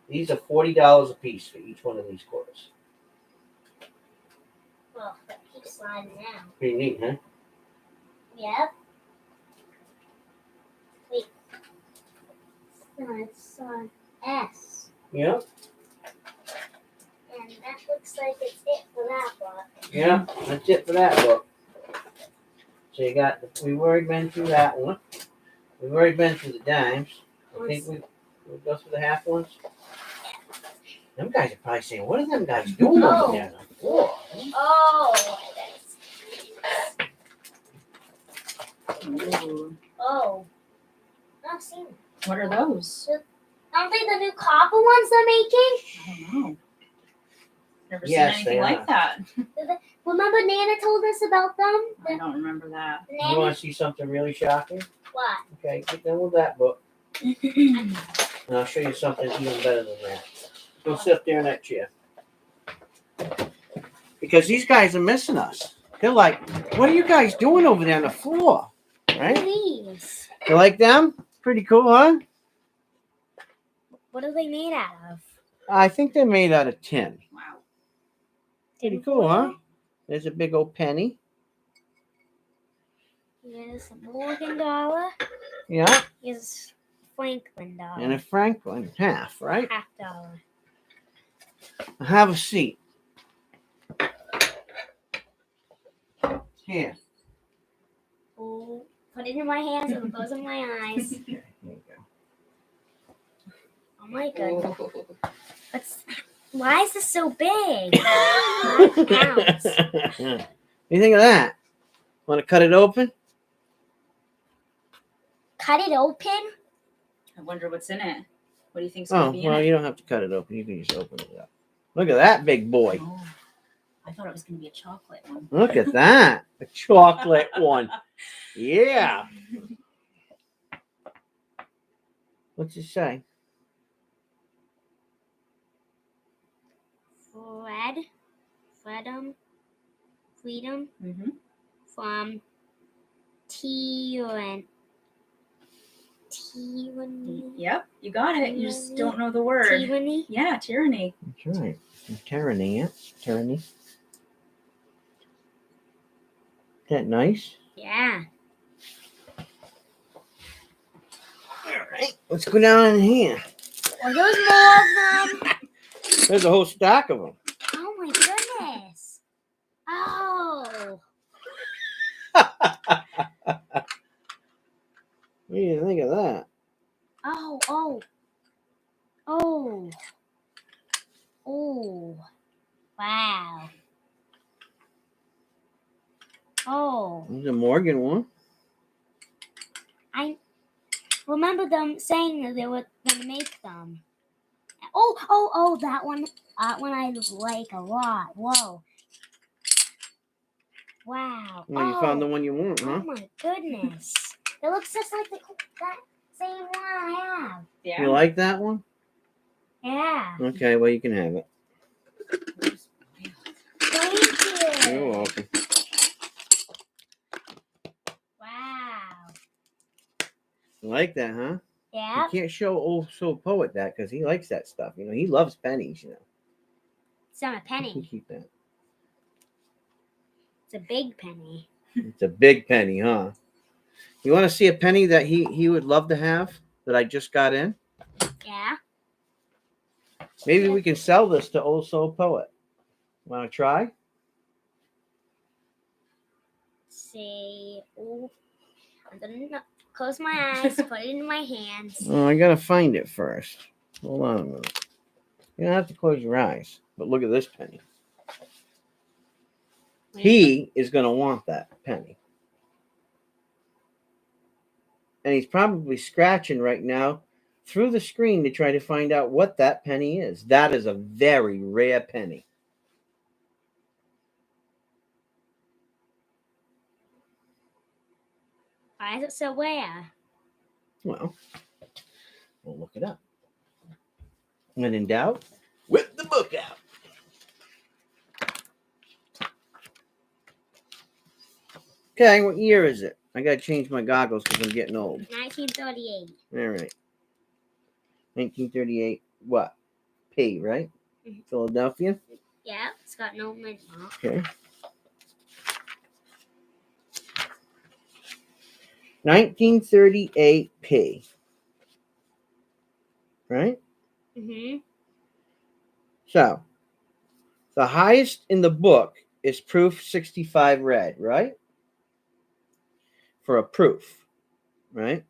these are $40 a piece for each one of these quarters. Well, that keeps sliding down. Pretty neat, huh? Yep. Wait. It's S. Yeah, And that looks like it's it for that one. yeah. That's it for that book. So you got, we've already been through that one. We've already been through the dimes. I think we'll go through the half ones. Them guys are probably saying, what are them guys doing over there on the floor? Oh, that's. Ooh. Oh. I've seen them. What are those? Aren't they the new copper ones they're making? I don't know. Never Yes, seen they anything like are. that. Remember Nana told us about them? I don't remember that. You Nana? want to see something really shocking? What? Okay, get done with that book. And I'll show you something even better than that. Go sit there in that chair. Because these guys are missing us. They're like, what are you guys doing over there on the floor? Right? These. You like them? Pretty cool, huh? What are they made out of? I think they're made out of tin. Wow. Pretty cool, huh? There's a big old penny. Here's a Morgan dollar. Yeah. Here's Franklin dollar. And a Franklin, half, right? half dollar. Have a seat. Here. Oh, put it in my hands and close my eyes. There you go. Oh my goodness. Why is this so big? 5 pounds. What do you think of that? Want to cut it open? Cut it open? I wonder what's in it. What do you think's Oh, going to be well, in it? you don't have to cut it open. You can just open it up. Look at that big boy. Oh, I thought it was going to be a chocolate one. Look at that. A chocolate one. Yeah. What's it say? Freedom Mm-hmm. from tyranny. Yep, you got it. You just don't know the word. Tyranny? Yeah, tyranny. That's right. Tyranny, yeah. Tyranny. Is that nice? Yeah. All right. Let's go down in here. Are those more of them? There's a whole stack of them. Oh my goodness. Oh. What do you think of that? Oh. Wow. Oh. There's a Morgan one. I remember them saying that they were going to make them. Oh, that one. That one I like a lot. Whoa. Wow. Well, you found the one you want, huh? Oh my goodness. It looks just like that same one I have. Yeah. You like that one? Yeah. Okay, well, you can have it. Thank you. You're welcome. Wow. You like that, huh? Yeah. You can't show old soul poet that because he likes that stuff. You know, he loves pennies, you know. It's not a You can penny. keep that. It's a big penny. It's a big penny, huh? You want to see a penny that he would love to have that I just got in? Yeah. Maybe we can sell this to Old Soul Poet. Want to try? See. Oh. I'm gonna close my eyes. Put it in my hands. Oh, I gotta find it first. Hold on a minute. You don't have to close your eyes, but look at this penny. He is gonna want that penny. And he's probably scratching right now through the screen to try to find out what that penny is. That is a very rare penny. Why is it so rare? Well, we'll look it up. When in doubt, whip the book out. Okay, what year is it? I gotta change my goggles because I'm getting old. 1938. All right. 1938. What? P, right? Mhm. Philadelphia. Yeah, it's got no midmark. Okay. 1938 P. Right? Mm-hmm. So, the highest in the book is proof 65 red, right? For a proof, right?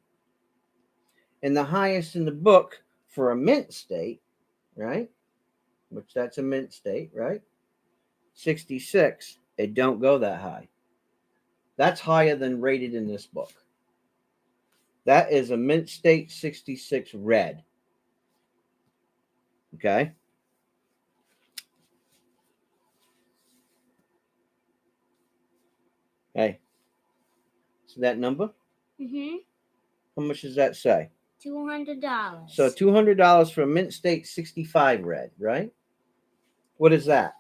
And the highest in the book for a mint state, right? Which that's a mint state, right? 66. It don't go that high. That's higher than rated in this book. That is a mint state 66 red. Okay? Hey. See that number? Mm-hmm. How much does that say? $200. So $200 for a mint state 65 red, right? What is that?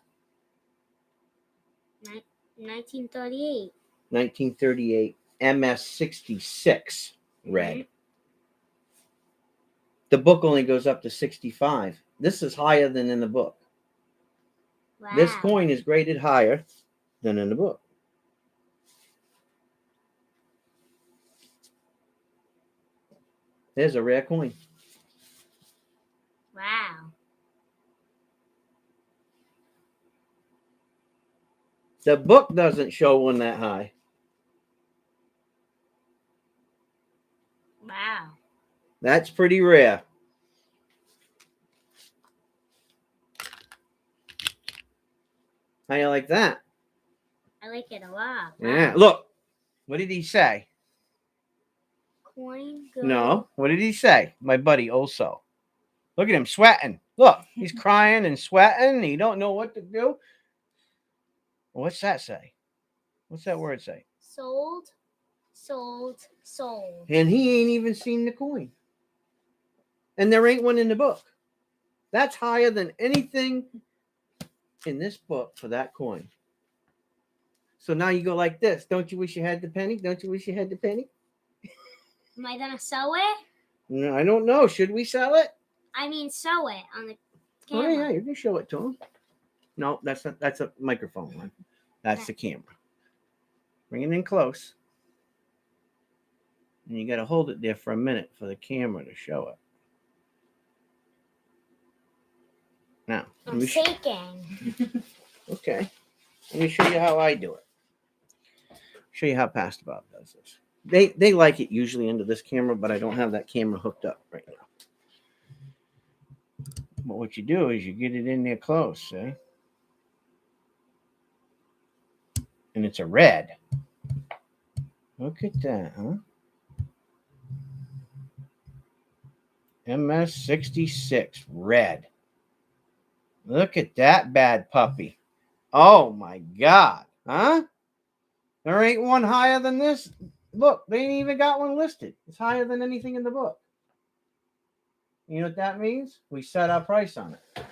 1938. 1938 MS 66 red. Mhm. The book only goes up to 65. This is higher than in the book. Wow. This coin is graded higher than in the book. There's a rare coin. Wow. The book doesn't show one that high. Wow. That's pretty rare. How you like that? I like it a lot. Yeah. Wow. Look, what did he say? Coin go. No. What did he say? My buddy also. Look at him sweating. Look, he's crying and sweating. He don't know what to do. What's that say? What's that word say? Sold. Sold. Sold. And he ain't even seen the coin. And there ain't one in the book. That's higher than anything in this book for that coin. So now you go like this. Don't you wish you had the penny? Don't you wish you had the penny? Am I gonna sew it? No, I don't know. Should we sell it? I mean, sew it on the Oh camera. yeah, you can show it to him. No, that's a microphone one. That's Okay. the camera. Bring it in close. And you got to hold it there for a minute for the camera to show it. Now, let I'm me shaking. okay. Let me show you how I do it. Show you how Pastor Bob does this. They like it usually under this camera, but I don't have that camera hooked up right now. But what you do is you get it in there close, see? And it's a red. Look at that, huh? MS66 red. Look at that bad puppy. Oh my God. Huh? There ain't one higher than this. Look, they ain't even got one listed. It's higher than anything in the book. You know what that means? We set our price on it.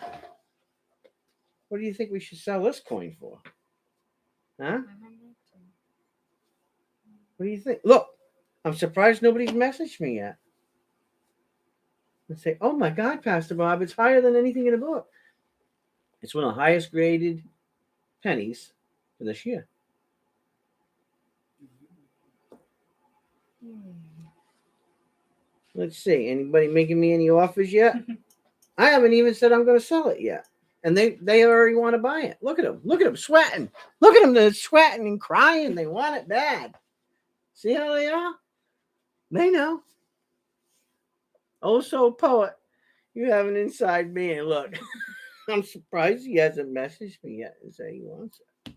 What do you think we should sell this coin for? Huh? What do you think? Look, I'm surprised nobody's messaged me yet. And say, oh my God, Pastor Bob, it's higher than anything in the book. It's one of the highest graded pennies for this year. Let's see. Anybody making me any offers yet? I haven't even said I'm going to sell it yet. And they already want to buy it. Look at them. Look at them sweating. Look at them. They're sweating and crying. They want it bad. See how they are? They know. Also, poet, you have an inside man. Look, I'm surprised he hasn't messaged me yet and say he wants it.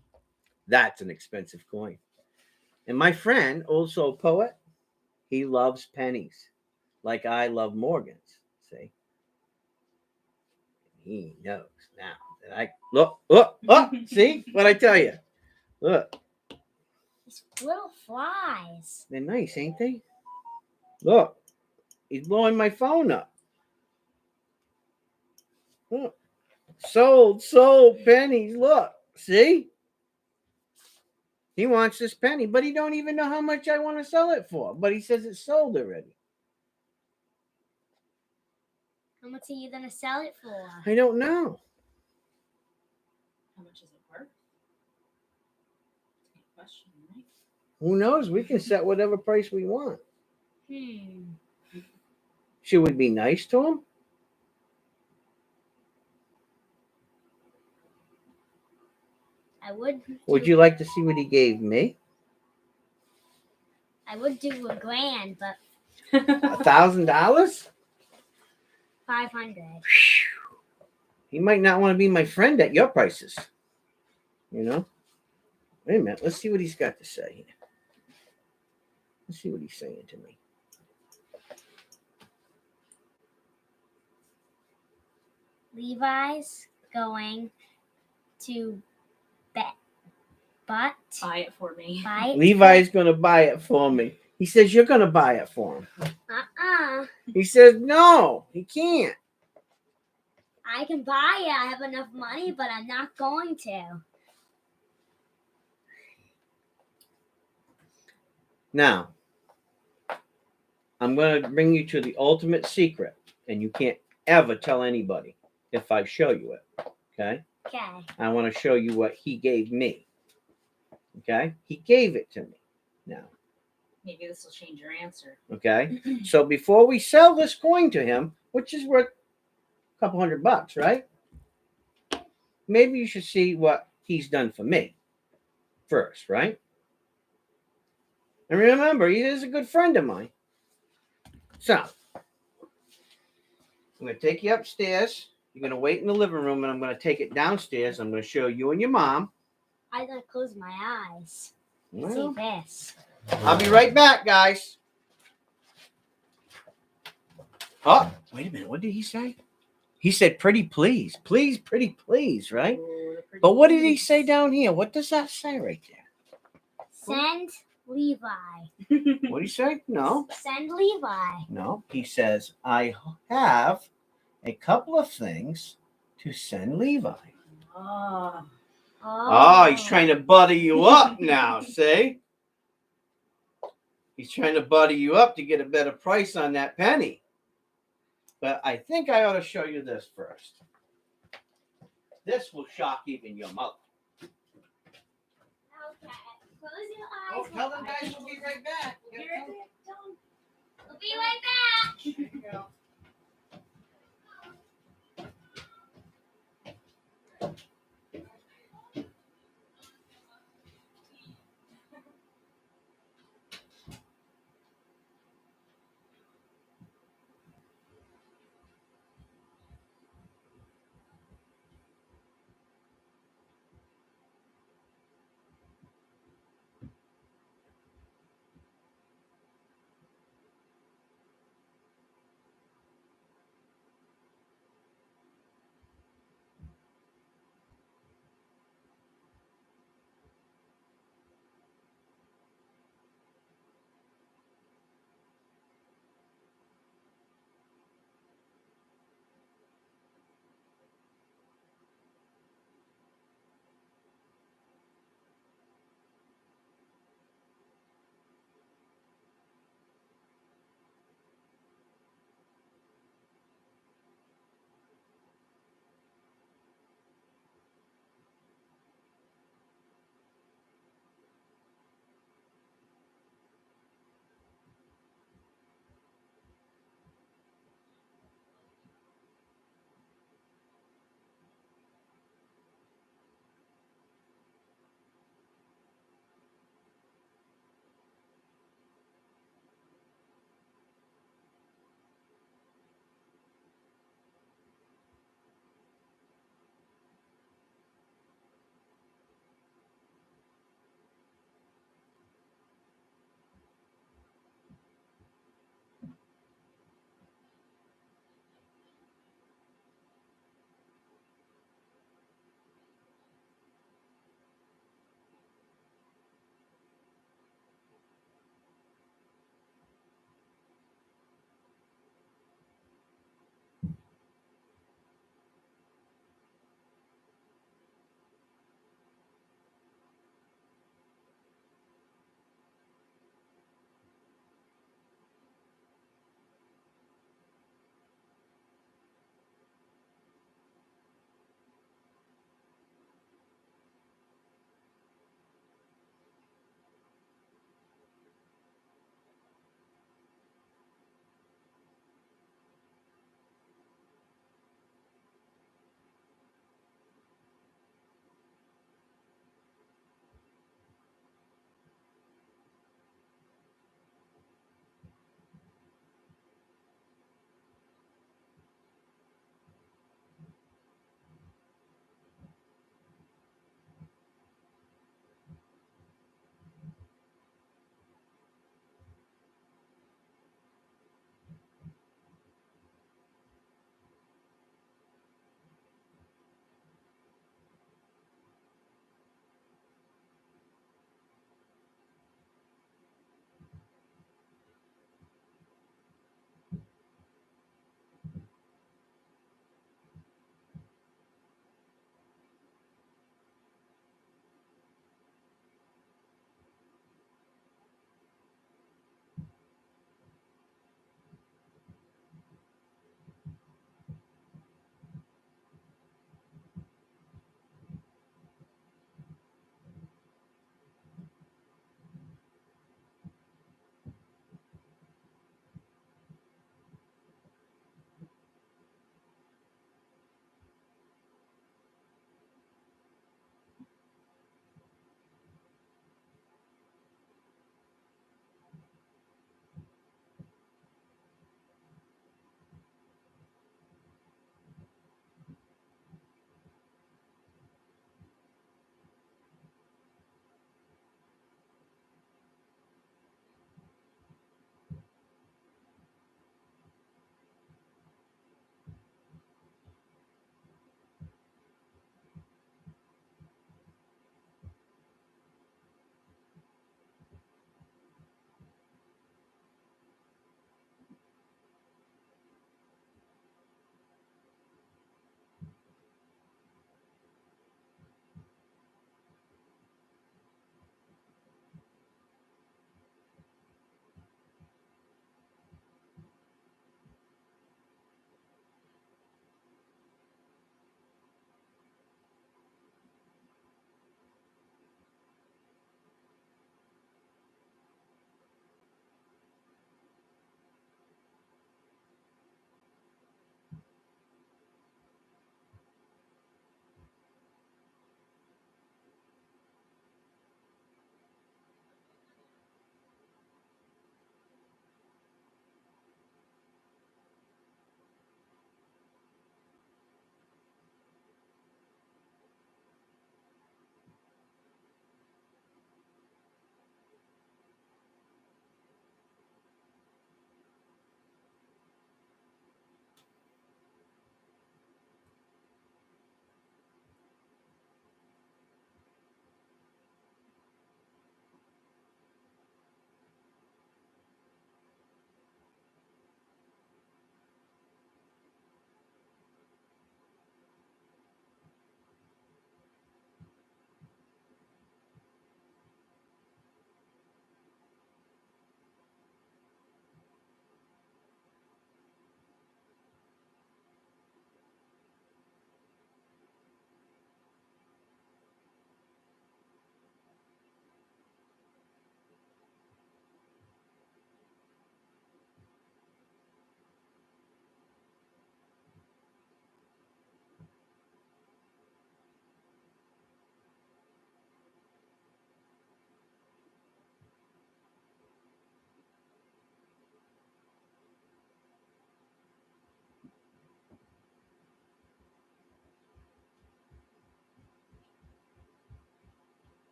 That's an expensive coin. And my friend, also poet, he loves pennies like I love Morgans. See? He knows now that I look. See what I tell you? Look, These little flies. they're nice, ain't they? Look, he's blowing my phone up. Look. Sold pennies. Look, see? He wants this penny, but he don't even know how much I want to sell it for. But he says it's sold already. How much are you gonna sell it for? I don't know. How much is it worth? Good question, right? Who knows? We can set whatever price we want. Should we be nice to him? I would. Would you like to see what he gave me? I would do $1,000, but $1,000? 500. He might not want to be my friend at your prices. You know? Wait a minute. Let's see what he's got to say. Let's see what he's saying to me. Levi's going to Buy it for me. buy it. Levi's going to buy it for me. He says you're going to buy it for him. He says no, he can't. I can buy it. I have enough money, but I'm not going to. Now, I'm going to bring you to the ultimate secret, and you can't ever tell anybody. if I show you it. Okay. Okay. I want to show you what he gave me. Okay. He gave it to me. Now. Maybe this will change your answer. Okay. So before we sell this coin to him, which is worth a couple $100, right? Maybe you should see what he's done for me first, right? And remember, he is a good friend of mine. So, I'm going to take you upstairs. You're going to wait in the living room, and I'm going to take it downstairs. I'm going to show you and your mom. I gotta close my eyes. Well, See this. I'll be right back, guys. Oh, wait a minute. What did he say? He said, pretty please. Please, pretty please, right? But what did he say down here? What does that say right there? Send Levi. What did he say? No. Send Levi. No. He says, I have a couple of things to send Levi. Oh. Oh, he's trying to butter you up now, see? He's trying to butter you up to get a better price on that penny. But I think I ought to show you this first. This will shock even your mother. Okay. Close your Oh, eyes. tell them guys we'll be right back. Be right back. Don't- We'll be right back. There you go.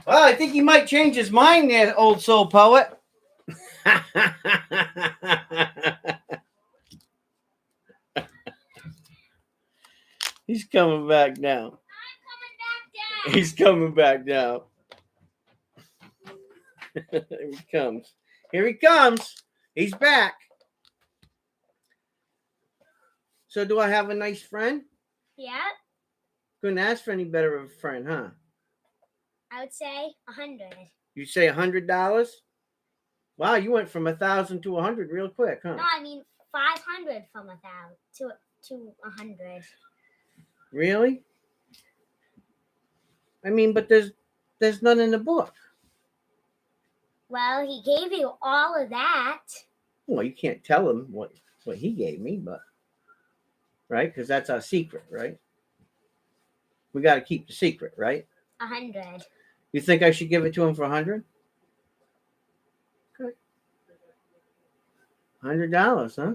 Well, I think he might change his mind there, old soul poet. He's coming back now. He's coming back now. Here he comes. Here he comes. He's back. So do I have a nice friend? Yep. Couldn't ask for any better of a friend, huh? I would say 100. You say $100? Wow, you went from 1,000 to 100 real quick, huh? No, I mean 500 from 1,000 to 100. Really? I mean, but there's none in the book. Well, he gave you all of that. Well, you can't tell him what he gave me, but right? Because that's our secret, right? We got to keep the secret, right? 100. You think I should give it to him for 100? Okay. $100, huh?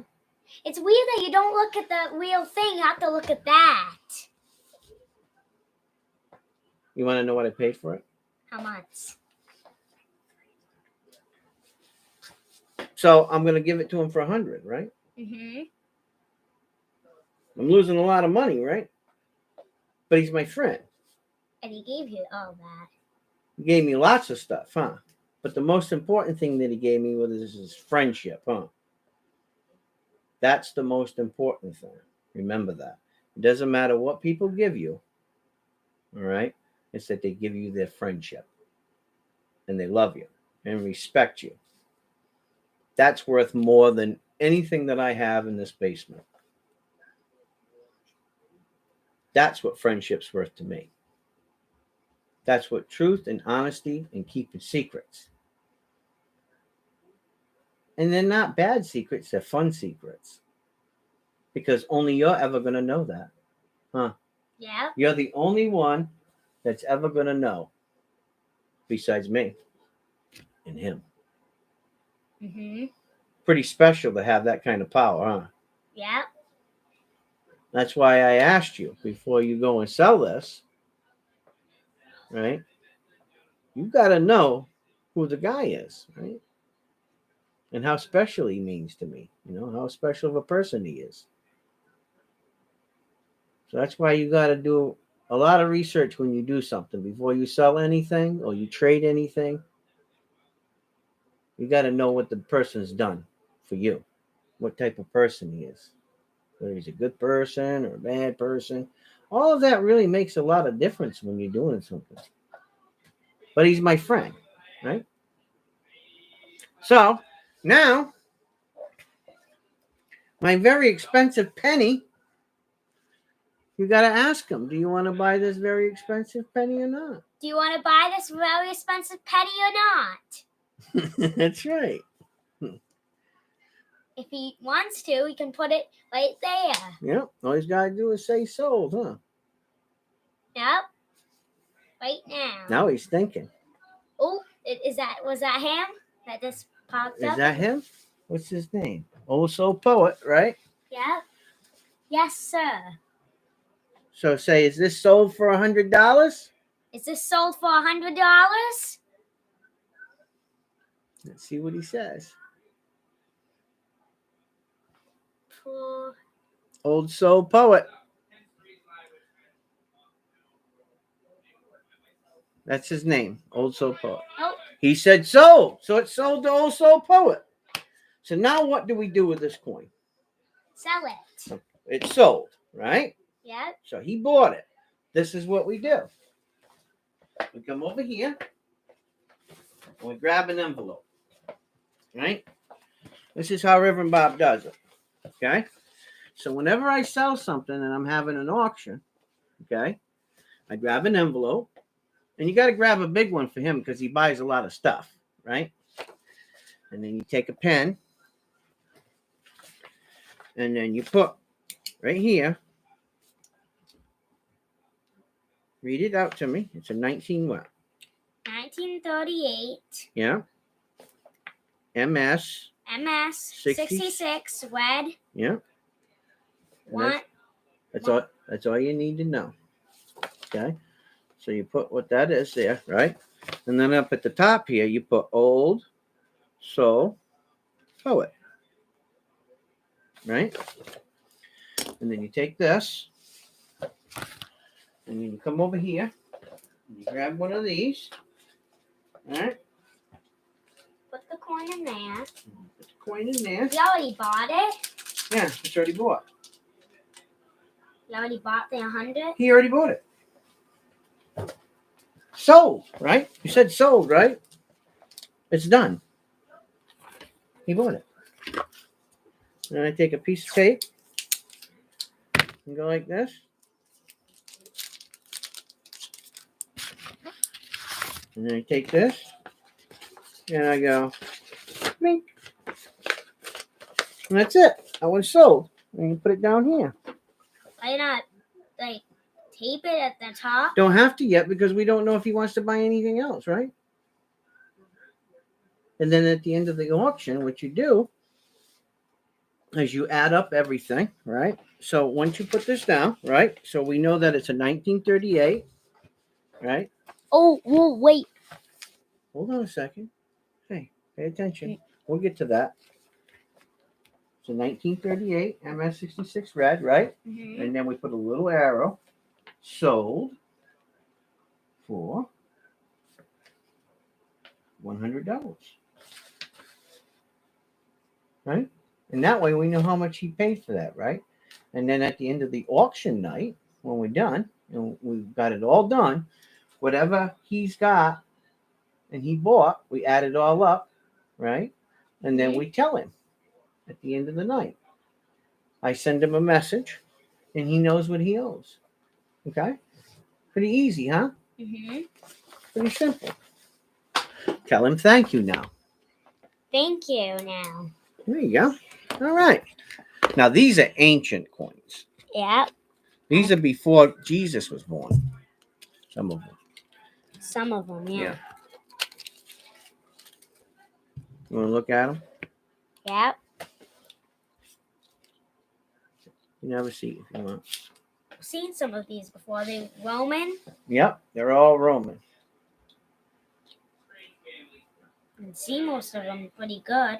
It's weird that you don't look at the real thing. You have to look at that. You want to know what I paid for it? How much? So I'm going to give it to him for 100, right? Mm-hmm. I'm losing a lot of money, right? But he's my friend. And he gave you all that. He gave me lots of stuff, huh? But the most important thing that he gave me was his friendship, huh? That's the most important thing. Remember that. It doesn't matter what people give you, all right? It's that they give you their friendship. And they love you and respect you. That's worth more than anything that I have in this basement. That's what friendship's worth to me. That's what truth and honesty and keeping secrets. And they're not bad secrets, they're fun secrets. Because only you're ever going to know that. Huh? Yeah. You're the only one that's ever going to know besides me and him. Mm-hmm. Pretty special to have that kind of power, huh? Yeah. That's why I asked you before you go and sell this, right? You got to know who the guy is, right? And how special he means to me, how special of a person he is. So that's why you got to do a lot of research when you do something. Before you sell anything or you trade anything, you got to know what the person's done for you, what type of person he is, whether he's a good person or a bad person. All of that really makes a lot of difference when you're doing something. But he's my friend, right? So now, my very expensive penny, you got to ask him, do you want to buy this very expensive penny or not? Do you want to buy this very expensive penny or not? That's right. If he wants to, he can put it right there. Yep. All he's got to do is say sold, huh? Yep. Right now. Now he's thinking. Oh, was that him that just popped up? Is that him? What's his name? Old Soul Poet, right? Yep. Yes, sir. So say, is this sold for $100? Is this sold for $100? Let's see what he says. For Old Soul Poet. That's his name, Old Soul Poet. Oh. He said sold. So it's sold to Old Soul Poet. So now what do we do with this coin? Sell it. It's sold, right? Yep. So he bought it. This is what we do. We come over here and we grab an envelope, right? This is how Reverend Bob does it, okay? So whenever I sell something and I'm having an auction, okay, I grab an envelope, and you got to grab a big one for him because he buys a lot of stuff, right? And then you take a pen, and then you put right here, read it out to me. It's a 19 what? 1938. Yeah. MS. 66 red. Yeah. One. That's all you need to know. Okay. So you put what that is there, right? And then up at the top here, you put old soul poet. Right? And then you take this, and then you come over here, and you grab one of these. All right? Put the coin in there. Put the coin in there. You already bought it? Yeah, it's already bought. You already bought the 100? He already bought it. Sold, right? You said sold, right? It's done. He bought it. Then I take a piece of tape and go like this. And then I take this and I go, mink. And that's it. I was sold. And you put it down here. Why not, like, tape it at the top? Don't have to yet because we don't know if he wants to buy anything else, right? And then at the end of the auction, what you do is you add up everything, right? So once you put this down, right? So we know that it's a 1938, right? Oh, well, wait. Hold on a second. Hey, pay attention. We'll get to that. It's a 1938 MS66 red, right? Mm-hmm. And then we put a little arrow. Sold for $100. Right? And that way we know how much he paid for that, right? And then at the end of the auction night, when we're done, and we've got it all done, whatever he's got and he bought, we add it all up, right? And then we tell him at the end of the night. I send him a message and he knows what he owes. Okay? Pretty easy, huh? Mm-hmm. Pretty simple. Tell him thank you now. Thank you now. There you go. All right. Now, these are ancient coins. Yeah, These are before Jesus was born. Some of them. some of them, yeah. You want to look at them? Yeah. You never see if you want. I've seen some of these before. They Roman. Yep, they're all Roman. I can see most of them pretty good.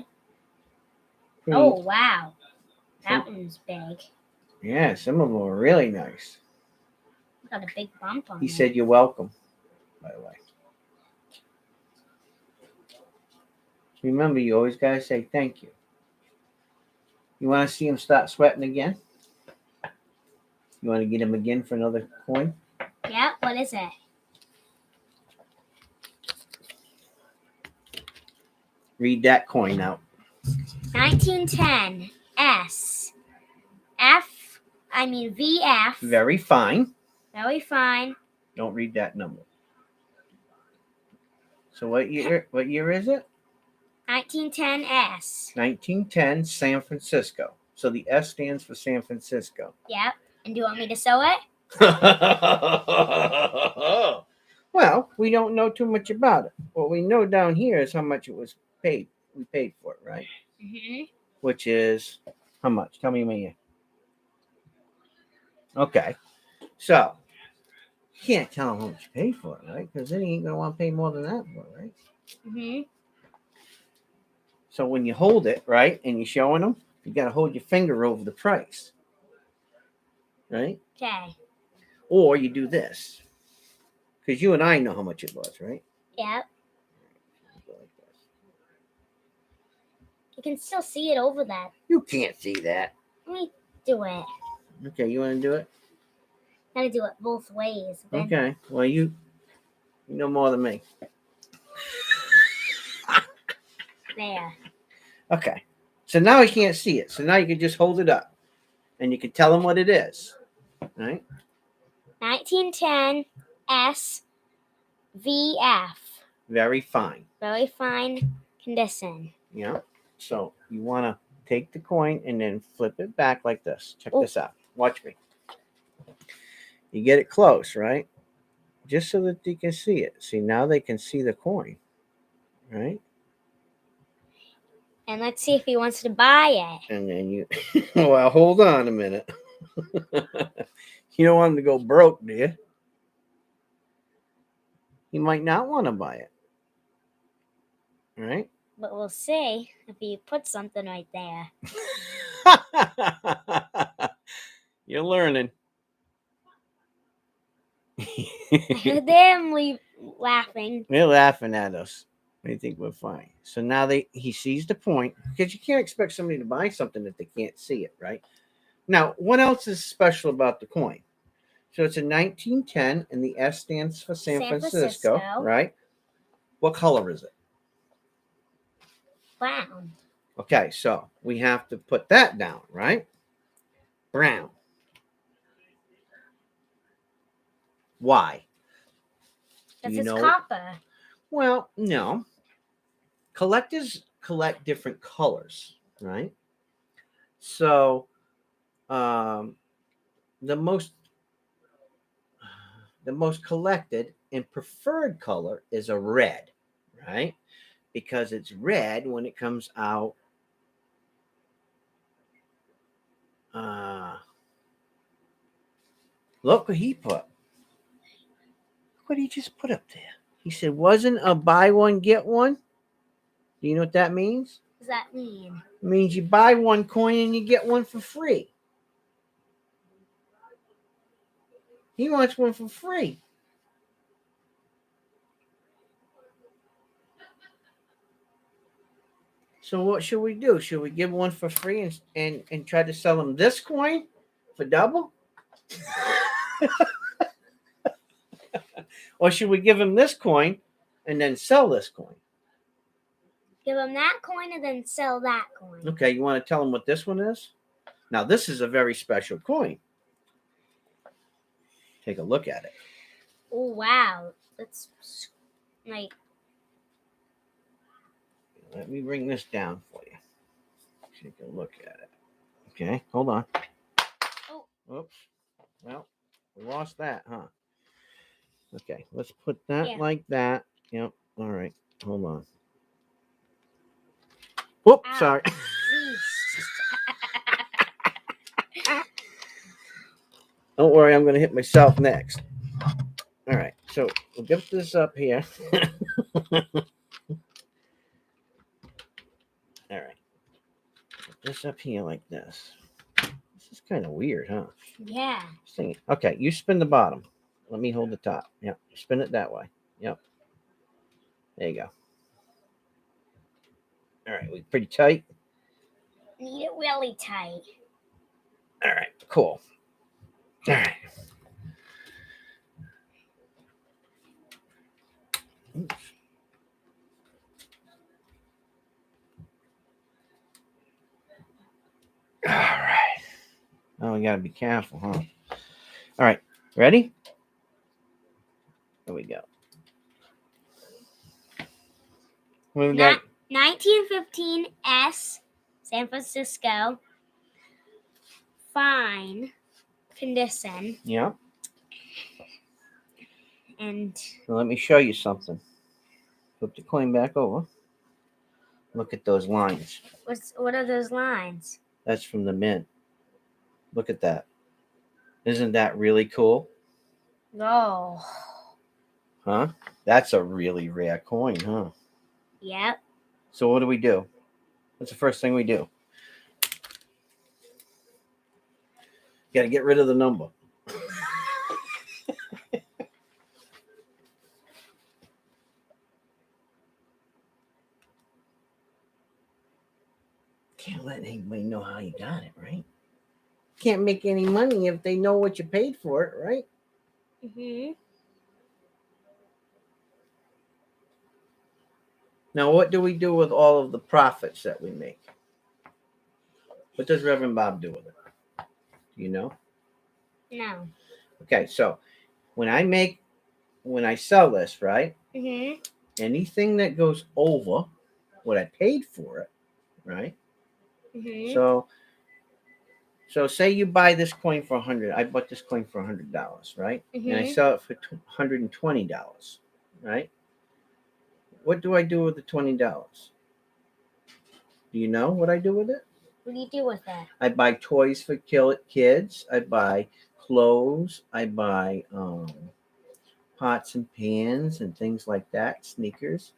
Pretty- Oh, wow. That one's big. Yeah, some of them are really nice. Got a big bump on He it. said you're welcome, by the way. Remember, you always got to say thank you. You want to see him start sweating again? You want to get him again for another coin? Yeah, what is it? Read that coin out. 1910 S. VF. Very fine. Very fine. Don't read that number. So what year is it? 1910 S. 1910 San Francisco. So the S stands for San Francisco. Yep. And do you want me to sew it? Well, we don't know too much about it. What we know down here is how much it was paid. We paid for it, right? Mm-hmm. Which is how much? Tell me, Mia. Okay. So you can't tell him how much you paid for it, right? Because then he ain't gonna want to pay more than that for it, right? Mm-hmm. So when you hold it, right, and you're showing them, you gotta hold your finger over the price. Right? Okay. Or you do this. Because you and I know how much it was, right? Yep. You can still see it over that. You can't see that. Let me do it. Okay, you want to do it? Gotta do it both ways. Then Okay. Well, you know more than me. there. Okay. So now he can't see it. So now you can just hold it up. And you can tell him what it is. Right? 1910 SVF. Very fine. Very fine condition. Yeah. So you want to take the coin and then flip it back like this. Check Oh. this out. Watch me. You get it close, right? Just so that they can see it. See, now they can see the coin. Right? And let's see if he wants to buy it. And then you, well, hold on a minute. You don't want him to go broke, do you? He might not want to buy it. right? But we'll see if you put something right there. You're learning. Them laughing. They're laughing at us. They think we're fine. So now he sees the point, because you can't expect somebody to buy something if they can't see it, right? Now, what else is special about the coin? So it's a 1910, and the S stands for San Francisco, right? What color is it? Brown. Okay, so we have to put that down, right? Brown. Why? Do Because you it's know? copper. Well, no. Collectors collect different colors, right? So the most collected and preferred color is a red, right? Because it's red when it comes out. Look what he put. Look what he just put up there. He said, wasn't a buy one, get one? Do you know what that means? What does that mean? It means you buy one coin and you get one for free. He wants one for free. So what should we do? Should we give one for free and try to sell him this coin for double? Or should we give him this coin and then sell this coin? Give him that coin and then sell that coin. Okay, you want to tell him what this one is? Now, this is a very special coin. Take a look at it. Oh, wow. That's like... Let me bring this down for you. Take a look at it. Okay, hold on. Oh. Oops. Well, we lost that, huh? Okay, let's put that like that. Yep. All right. Hold on. Whoop, Ow. sorry. Don't worry, I'm going to hit myself next. All right, so we'll get this up here. All right. Put this up here like this. This is kind of weird, huh? Yeah. Okay, you spin the bottom. Let me hold the top. Yep. Spin it that way. Yep. There you go. All right, we pretty tight. Need it really tight. All right, cool. All right. Oops. All right. Oh, we gotta be careful, huh? All right, ready? There we go. What we got? 1915 S, San Francisco. Fine condition. Yeah. And So let me show you something. Flip the coin back over. Look at those lines. what are those lines? That's from the mint. Look at that. Isn't that really cool? Oh. Huh? That's a really rare coin, huh? Yep. So what do? What's the first thing we do? Got to get rid of the number. Can't let anybody know how you got it, right? Can't make any money if they know what you paid for it, right? Mhm. Now, what do we do with all of the profits that we make? What does Reverend Bob do with it? Do you know? No. Okay, so when I sell this, right? Mhm. Anything that goes over what I paid for it, right? Mhm. So say you buy this coin for $100. I bought this coin for $100, right? And I sell it for $120, right? What do I do with the $20? Do you know what I do with it? What do you do with that? I buy toys for kids. I buy clothes. I buy pots and pans and things like that. Sneakers.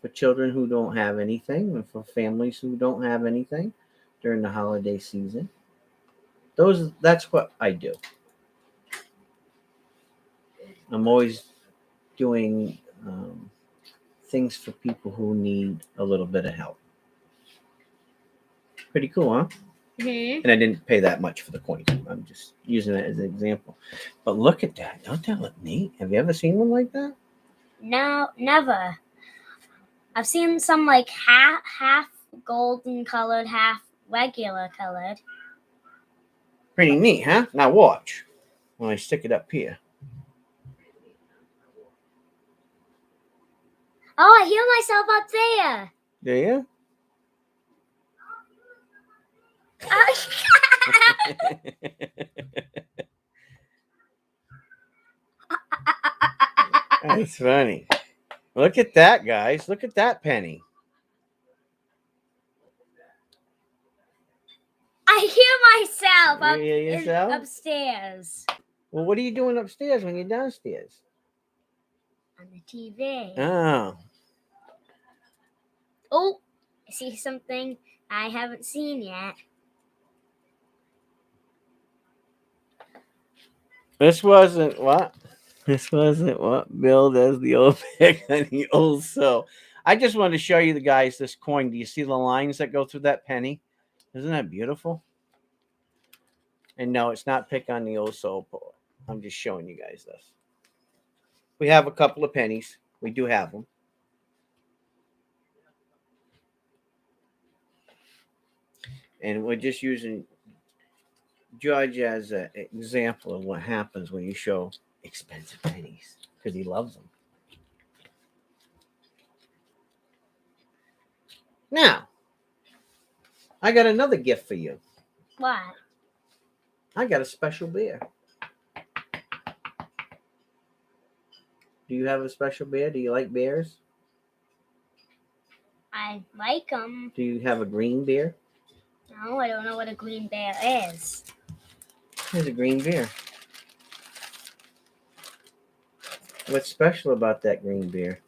for children who don't have anything and for families who don't have anything during the holiday season. That's what I do. I'm always doing things for people who need a little bit of help. Pretty cool, huh? Hmm. And I didn't pay that much for the coins. I'm just using it as an example. But look at that. Don't that look neat? Have you ever seen one like that? No, never. I've seen some like half golden colored, half regular colored. Pretty neat, huh? Now watch. When I stick it up here. Oh, I hear myself up there. Do you? That's funny. Look at that, guys. Look at that penny. I hear myself You hear yourself? upstairs Well, what are you doing upstairs when you're downstairs? on the TV. Oh. Oh, I see something I haven't seen yet. This wasn't what? This wasn't what billed as the old pig on the old soul. I just wanted to show you the guys this coin. Do you see the lines that go through that penny? Isn't that beautiful? And no, it's not pick on the old soul poet. I'm just showing you guys this. We have a couple of pennies. We do have them. And we're just using George as an example of what happens when you show expensive pennies because he loves them. Now, I got another gift for you. What? I got a special bear. Do you have a special bear? Do you like bears? I like them. Do you have a green bear? No, I don't know what a green bear is. There's a green bear. What's special about that green bear?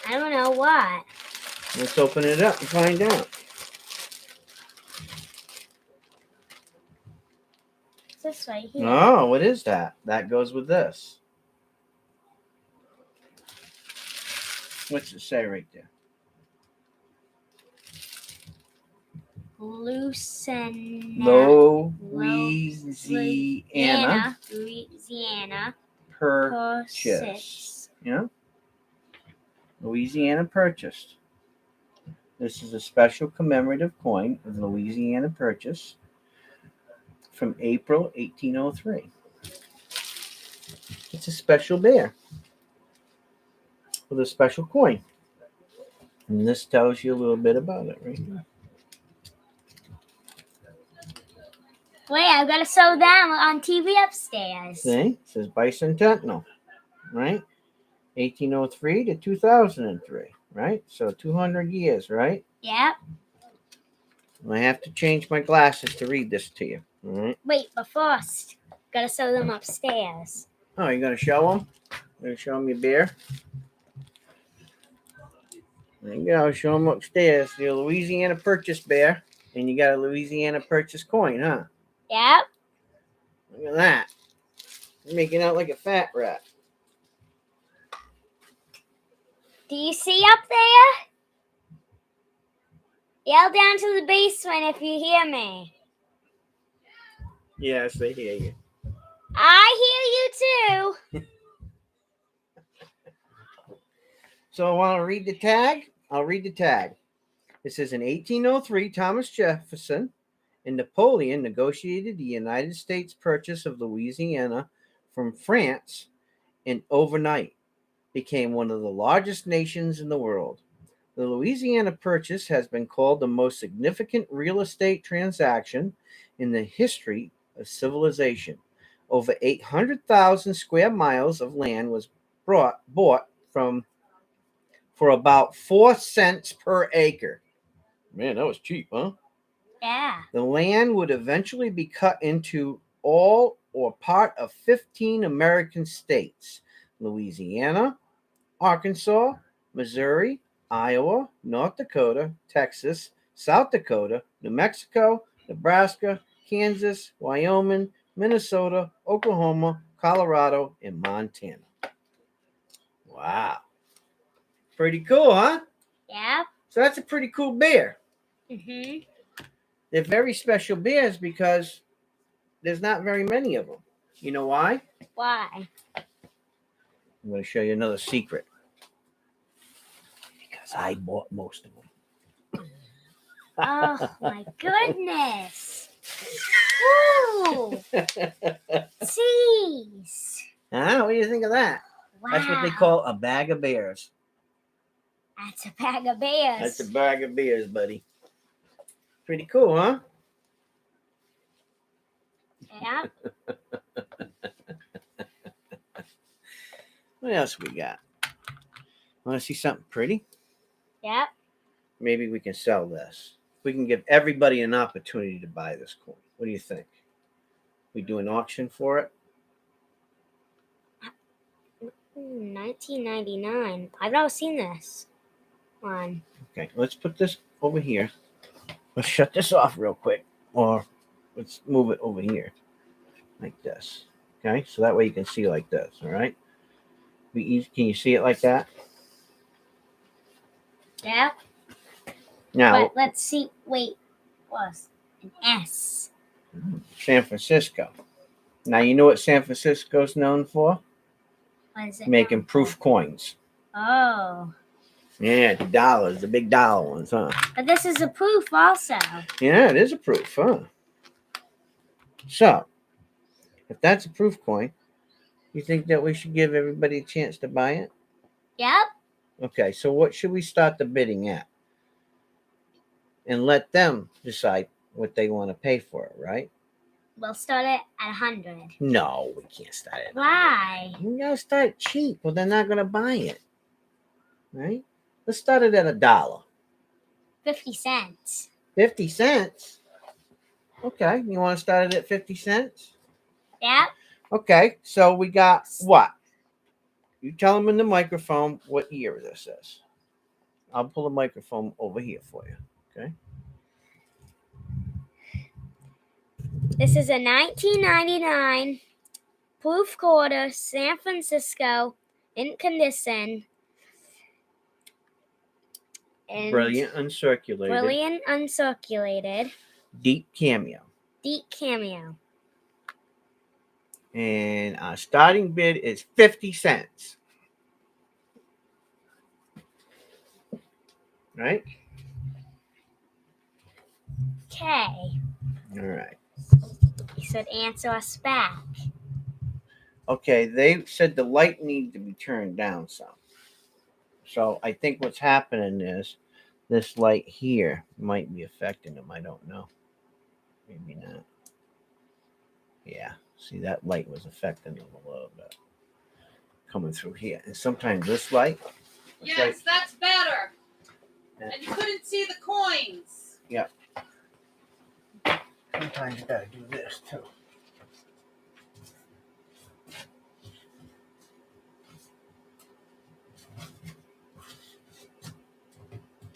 I don't know what. Let's open it up and find out. It's this right here. Oh, what is that? That goes with this. What's it say right there? Louisiana Louisiana Purchase. Yeah. Louisiana Purchase. This is a special commemorative coin of Louisiana Purchase from April 1803. It's a special bear with a special coin. And this tells you a little bit about it right here. Wait, I've got to sew them on TV upstairs. See? It says bicentennial, right? 1803 to 2003, right? So 200 years, right? Yep. I have to change my glasses to read this to you. All right. Wait, but first, got to sew them upstairs. Oh, you're going to show them? You're going to show them your bear? There you go. Show them upstairs. The Louisiana Purchase bear. And you got a Louisiana Purchase coin, huh? Yep. Look at that. You're making out like a fat rat. Do you see up there? Yell down to the basement if you hear me. Yes, they hear you. I hear you too. So I want to read the tag. I'll read the tag. It says in 1803, Thomas Jefferson and Napoleon negotiated the United States purchase of Louisiana from France, and overnight became one of the largest nations in the world. The Louisiana Purchase has been called the most significant real estate transaction in the history of civilization. Over 800,000 square miles of land was bought for about 4 cents per acre. Man, that was cheap, huh? Yeah. The land would eventually be cut into all or part of 15 American states: Louisiana, Arkansas, Missouri, Iowa, North Dakota, Texas, South Dakota, New Mexico, Nebraska, Kansas, Wyoming, Minnesota, Oklahoma, Colorado, and Montana. Wow. Pretty cool, huh? Yep. So that's a pretty cool bear. Mhm. They're very special bears because there's not very many of them. You know why? Why? I'm going to show you another secret. Because I bought most of them. Oh my goodness. Ooh. Jeez. Huh? What do you think of that? Wow. That's what they call a bag of bears. That's a bag of bears. That's a bag of bears, buddy. Pretty cool, huh? Yep. What else we got? Want to see something pretty? Yep. Maybe we can sell this. We can give everybody an opportunity to buy this coin. What do you think? We do an auction for it? 1999. I've never seen this one. Okay, let's put this over here. Let's shut this off real quick. Or let's move it over here. Like this. Okay, so that way you can see like this, all right? Can you see it like that? Yep. Now, But let's see. Wait. What's an S? San Francisco. Now, you know what San Francisco's known for? What is it? Making known proof for? coins. Oh. Yeah, the dollars, the big dollar ones, huh? But this is a proof also. Yeah, it is a proof, huh? So, if that's a proof coin, you think that we should give everybody a chance to buy it? Yep. Okay, so what should we start the bidding at? And let them decide what they want to pay for it, right? We'll start it at 100. No, we can't start it. Why? We gotta start cheap. Well, they're not gonna buy it, right? Let's start it at $1. 50 cents. 50 cents. Okay, you want to start it at 50 cents? Yep. Okay, so we got what? You tell them in the microphone what year this is. I'll pull the microphone over here for you. Okay. This is a 1999 proof quarter, San Francisco, mint condition. And Brilliant uncirculated. Brilliant uncirculated. Deep cameo. Deep cameo. And our starting bid is 50 cents. Right? Okay. All right. You said answer us back. Okay, they said the light needs to be turned down some. So I think what's happening is this light here might be affecting them. I don't know. Maybe not. Yeah. See, that light was affecting them a little bit. Coming through here. And sometimes this light. Yes, that's better. Yeah. And you couldn't see the coins. Yeah. Sometimes you gotta do this too.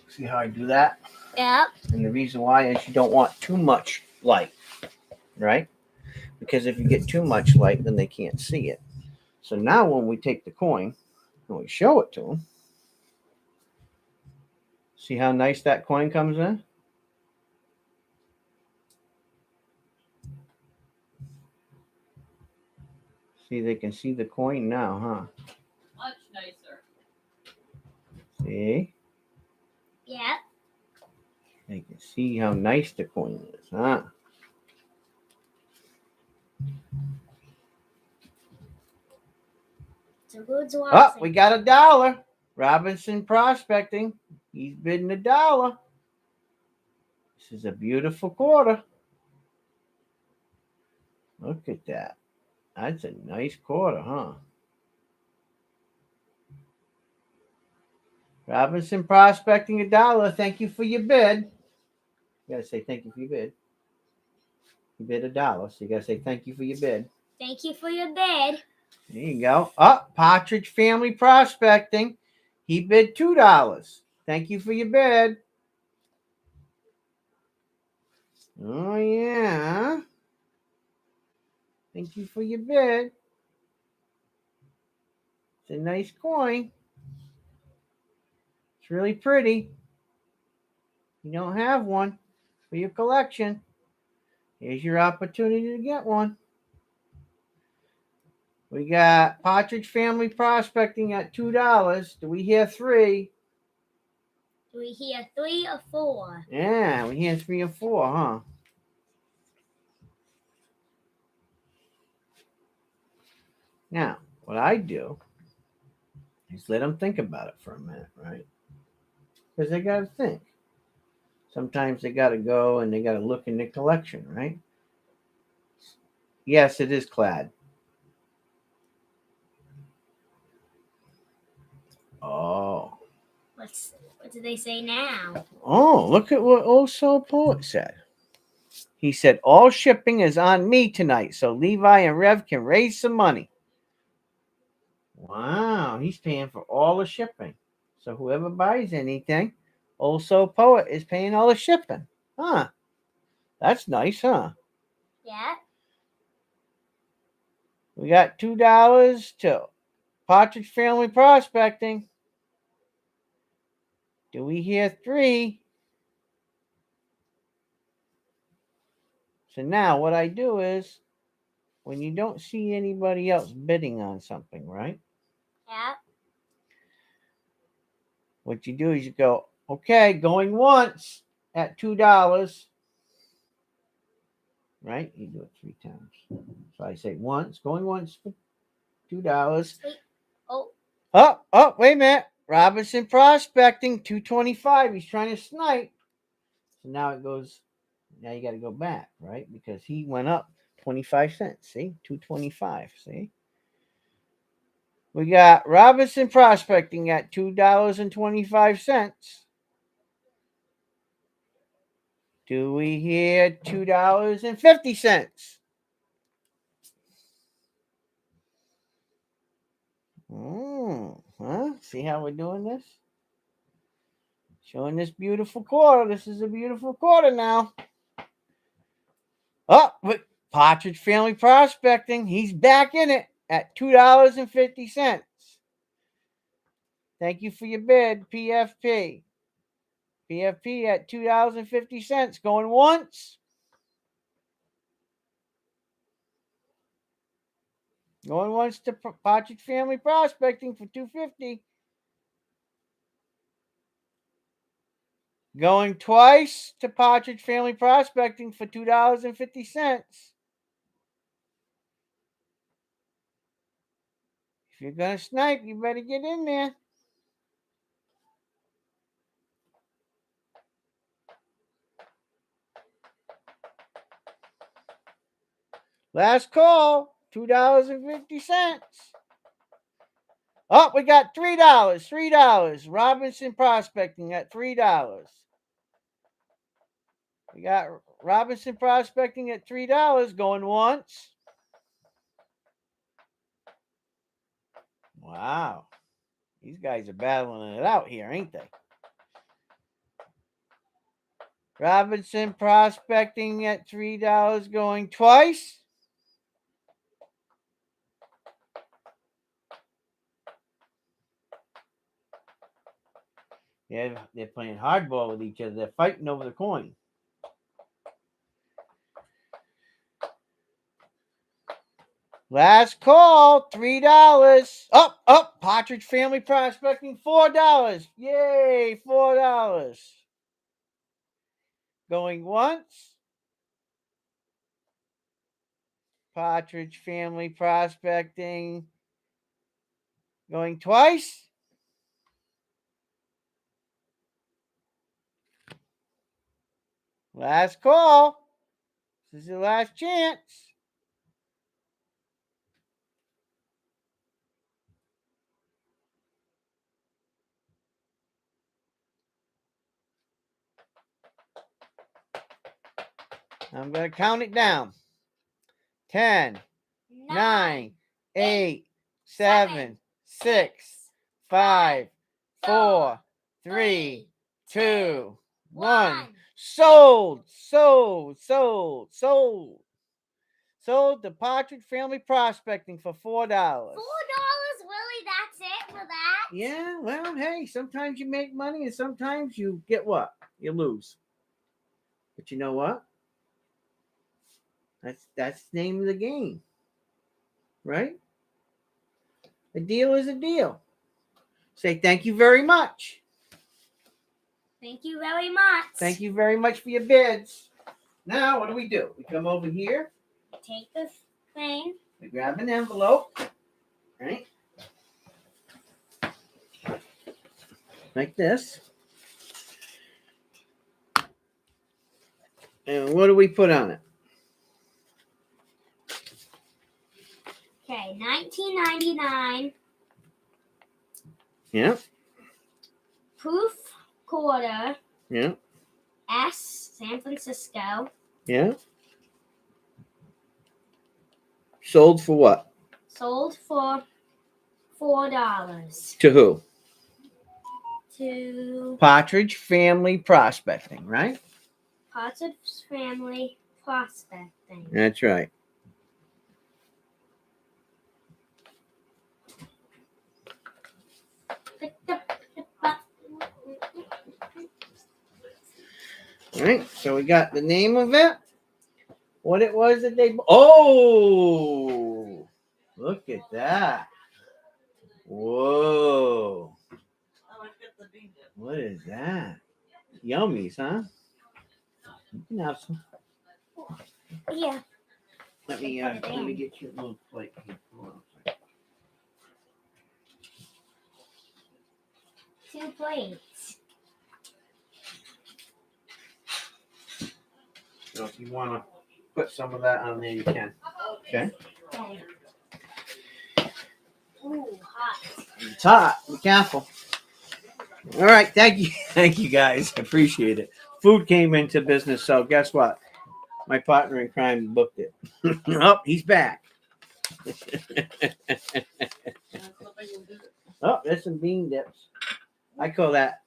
See how I do that? Yep. And the reason why is you don't want too much light, right? Because if you get too much light, then they can't see it. So now when we take the coin and we show it to them, see how nice that coin comes in? See, they can see the coin now, huh? Much nicer. See? Yep. They can see how nice the coin is, huh? So good to Oh, we got $1. Robinson Prospecting. He's bidding $1. This is a beautiful quarter. Look at that. That's a nice quarter, huh? Robinson Prospecting $1. Thank you for your bid. You gotta say thank you for your bid. You bid $1, so you gotta say thank you for your bid. Thank you for your bid. There you go. Up, Partridge Family Prospecting. He bid $2. Thank you for your bid. Oh yeah. Thank you for your bid. It's a nice coin. It's really pretty. You don't have one for your collection. Here's your opportunity to get one. We got Partridge Family Prospecting at $2. Do we hear 3? Do we hear 3 or 4? Yeah, we hear 3 or 4, huh? Now, what I do is let them think about it for a minute, right? Because they got to think. Sometimes they got to go and they got to look in their collection, right? Yes, it is clad. Oh. What do they say now? Oh, look at what Old Soul Poet said. He said, all shipping is on me tonight, so Levi and Rev can raise some money. Wow, he's paying for all the shipping. So whoever buys anything, Old Soul Poet is paying all the shipping. Huh. That's nice, huh? Yeah. We got $2 to Partridge Family Prospecting. Do we hear 3? So now what I do is, when you don't see anybody else bidding on something, right? Yeah. What you do is you go, okay, going once at $2. Right? You do it 3 times. So I say once, going once for $2. Wait. Oh. Oh, wait a minute. Robinson Prospecting, $2.25. He's trying to snipe. So now it goes, now you got to go back, right? Because he went up 25 cents. See? $2.25. See? We got Robinson Prospecting at $2.25. Do we hear $2.50? Huh? See how we're doing this? Showing this beautiful quarter. This is a beautiful quarter now. Oh, but Partridge Family Prospecting, he's back in it at $2.50. Thank you for your bid, PFP. PFP at $2.50. Going once. Going once to Partridge Family Prospecting for $2.50. Going twice to Partridge Family Prospecting for $2.50. If you're going to snipe, you better get in there. Last call, $2.50. Oh, we got $3. $3. Robinson Prospecting at $3. We got Robinson Prospecting at $3 going once. Wow. These guys are battling it out here, ain't they? Robinson Prospecting at $3 going twice. Yeah, they're playing hardball with each other. They're fighting over the coin. Last call, $3. Up. Partridge Family Prospecting, $4. Yay, $4. Going once. Partridge Family Prospecting. Going twice. Last call. This is your last chance. I'm going to count it down. 10, 9, 8, 7, 6, 5, 4, 3, 2, 1. Sold. Sold the Partridge Family Prospecting for $4. $4, Willie? That's it for that? Yeah, well, hey, sometimes you make money and sometimes you get what? You lose. But you know what? That's the name of the game. Right? A deal is a deal. Say thank you very much. Thank you very much. Thank you very much for your bids. Now, what do? We come over here. Take the thing. We grab an envelope. Right? Like this. And what do we put on it? Okay, $19.99. Yeah. Proof quarter. Yeah. S, San Francisco. Yeah. Sold for what? Sold for $4. To who? To Partridge Family Prospecting, right? Partridge Family Prospecting. That's right. All right. So we got the name of it. What it was that they... Oh! Look at that. Whoa. What is that? Yummies, huh? You can have some. Yeah. Let me get you a little plate here. Hold on a second. 2 plates. So if you want to put some of that on there, you can. Okay. Okay. Ooh, hot. It's hot. Be careful. All right. Thank you. Thank you, guys. I appreciate it. Food came into business, so guess what? My partner in crime booked it. Oh, he's back. Oh, there's some bean dips. I call that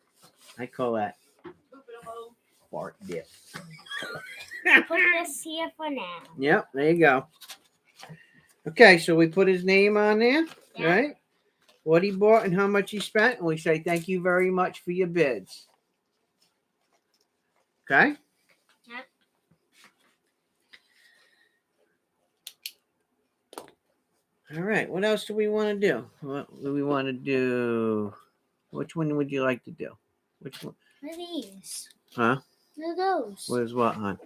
fart dip. Put this here for now. Yep, there you go. Okay, so we put his name on there, Yeah. right? What he bought and how much he spent, and we say thank you very much for your bids. Okay? Yep. All right, what else do we want to do? What do we want to do? Which one would you like to do? Which one? What are these? Huh? What are those? What is what, hon?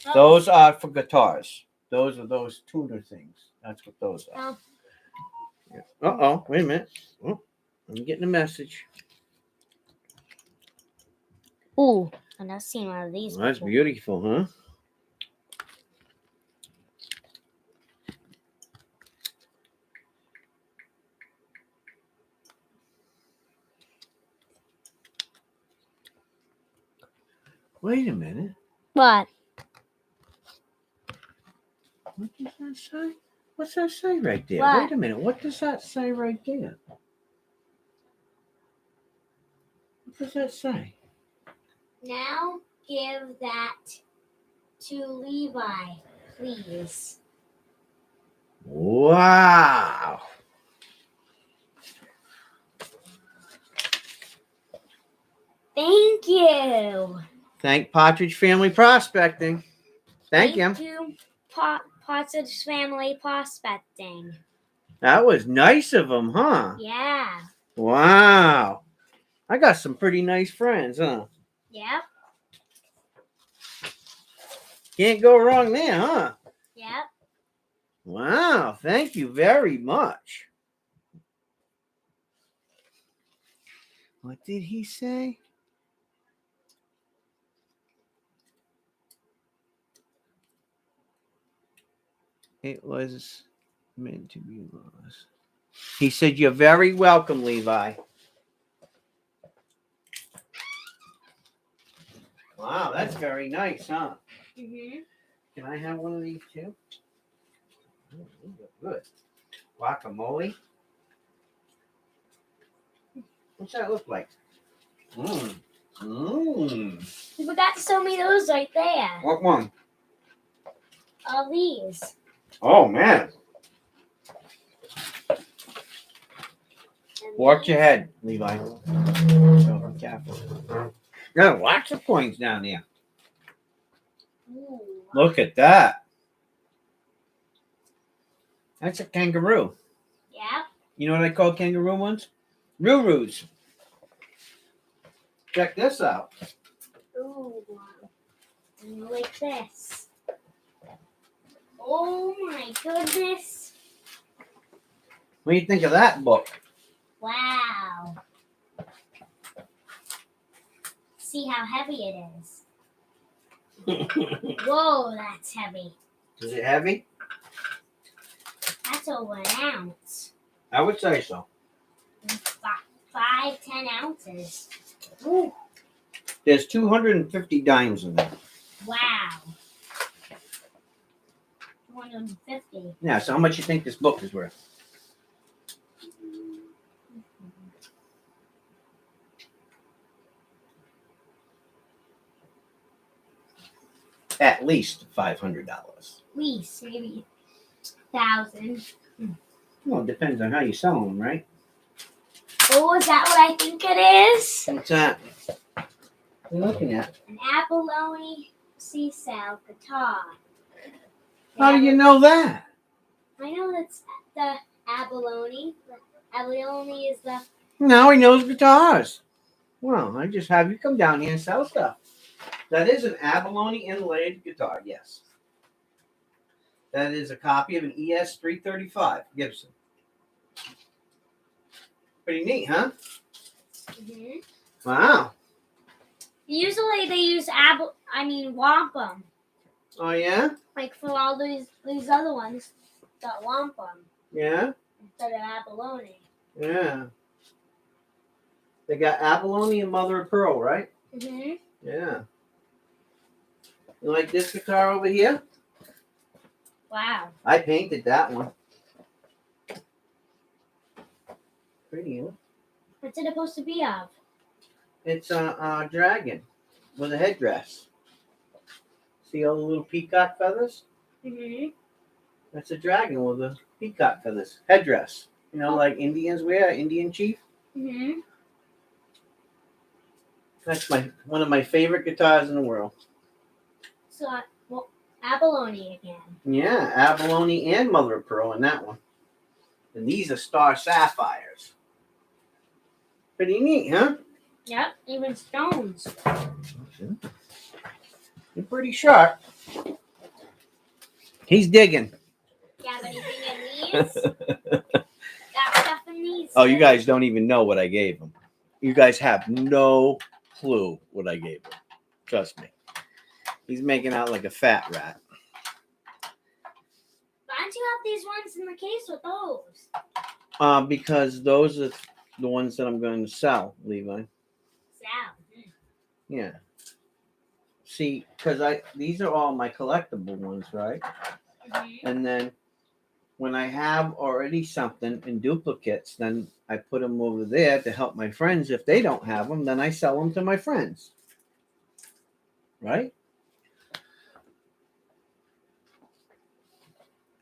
Oh. Those are for guitars. Those are those tuner things. That's what those are. Oh. Yeah. Uh-oh, wait a minute. Oh, I'm getting a message. Ooh, I've never seen one of these. Well, that's before. beautiful, huh? Wait a minute. What? What does that say? What's that say right there? What? Wait a minute. What does that say right there? What does that say? Now give that to Levi, please. Wow. Thank you. Thank Partridge Family Prospecting. Thank you. you, Partridge Family Prospecting. That was nice of them, huh? Yeah. Wow. I got some pretty nice friends, huh? Yep. Can't go wrong there, huh? Yep. Wow. Thank you very much. What did he say? It was meant to be lost. He said, "You're very welcome, Levi." Wow, that's very nice, huh? Mhm. Can I have one of these too? good. Guacamole. What's that look like? Mmm. Mmm. You forgot to show me those right there. What one? All these. Oh, man. And Watch your these. head, Levi. So be careful. Got lots of coins down there. Ooh. Look at that. That's a kangaroo. Yeah. You know what I call kangaroo ones? Roo-roos. Check this out. Ooh. And like this. Oh my goodness. What do you think of that book? Wow. See how heavy it is. Whoa, that's heavy. Is it heavy? That's over an ounce. I would say so. 10 ounces. Ooh. There's 250 dimes in there. Wow. 250. Yeah, so how much you think this book is worth? At least $500. At least, maybe 1,000. Well, it depends on how you sell them, right? Oh, is that what I think it is? What's that? What are you looking at? An abalone seashell guitar. How do you know that? I know that's the abalone. The abalone is the... Now he knows guitars. Well, I just have you come down here and sell stuff. That is an abalone inlaid guitar, yes. That is a copy of an ES-335 Gibson. Pretty neat, huh? Mhm. Wow. Usually they use wampum. Oh, yeah? Like for all these other ones that wampum Yeah? instead of abalone. Yeah. They got abalone and mother of pearl, right? Mhm. Yeah. You like this guitar over here? Wow. I painted that one. Pretty, huh? What's it supposed to be of? It's a dragon with a headdress. See all the little peacock feathers? Mhm. That's a dragon with a peacock feathers. Headdress. You know, like Indians wear, Indian chief. Mhm. That's one of my favorite guitars in the world. So, abalone again. Yeah, abalone and mother of pearl in that one. And these are star sapphires. Pretty neat, huh? Yep. Even stones. You're pretty sharp. He's digging. You have anything in these? Got stuff in these? Oh, you too? guys don't even know what I gave him. You guys have no clue what I gave him. Trust me. He's making out like a fat rat. Why don't you have these ones in the case with those? Because those are the ones that I'm going to sell, Levi. Sal. Yeah. See, because these are all my collectible ones, right? Mhm. And then when I have already something in duplicates, then I put them over there to help my friends. If they don't have them, then I sell them to my friends. Right?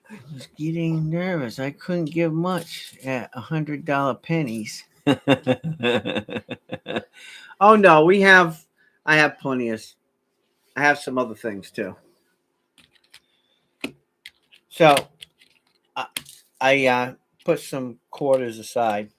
I was getting nervous. I couldn't give much at $100 pennies. Oh no, I have plenty of. I have some other things too. So I put some quarters aside.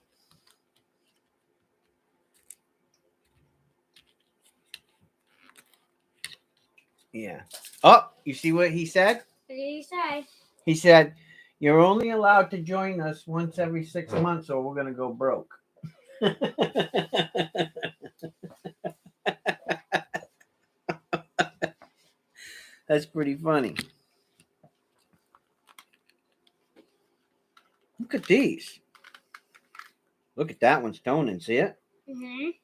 Yeah. Oh, you see what he said? What did you say? He said, "You're only allowed to join us once every 6 months, or we're gonna go broke." That's pretty funny. Look at these. Look at that one's toning. See it? Mhm.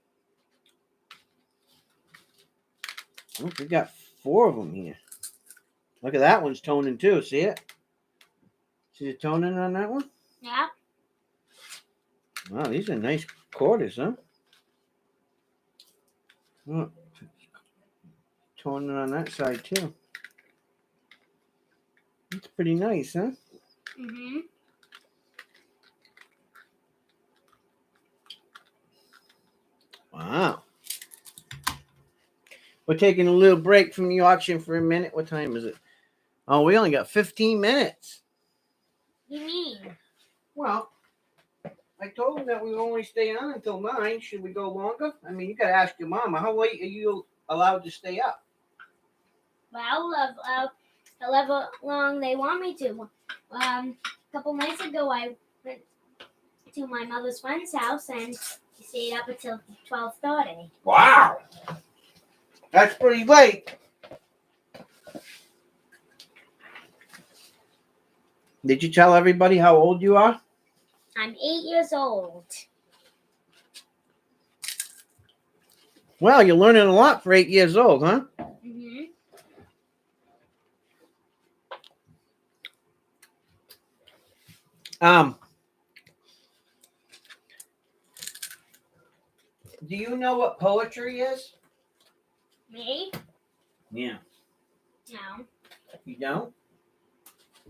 Look, we got 4 of them here. Look at that one's toning too. See it? See the toning on that one? Yeah. Wow, these are nice quarters, huh? Oh, toning on that side too. It's pretty nice, huh? Mm-hmm. Wow. We're taking a little break from the auction for a minute. What time is it? Oh, we only got 15 minutes. You mean? Well, I told him that we would only stay on until 9. Should we go longer? I mean, you got to ask your mama. How late are you allowed to stay up? Well, however long they want me to. A couple nights ago, I went to my mother's friend's house and stayed up until 12:30. Wow. That's pretty late. Did you tell everybody how old you are? I'm 8 years old. Well, you're learning a lot for 8 years old, huh? Mm-hmm. Do you know what poetry is? Me? Yeah. No. You don't?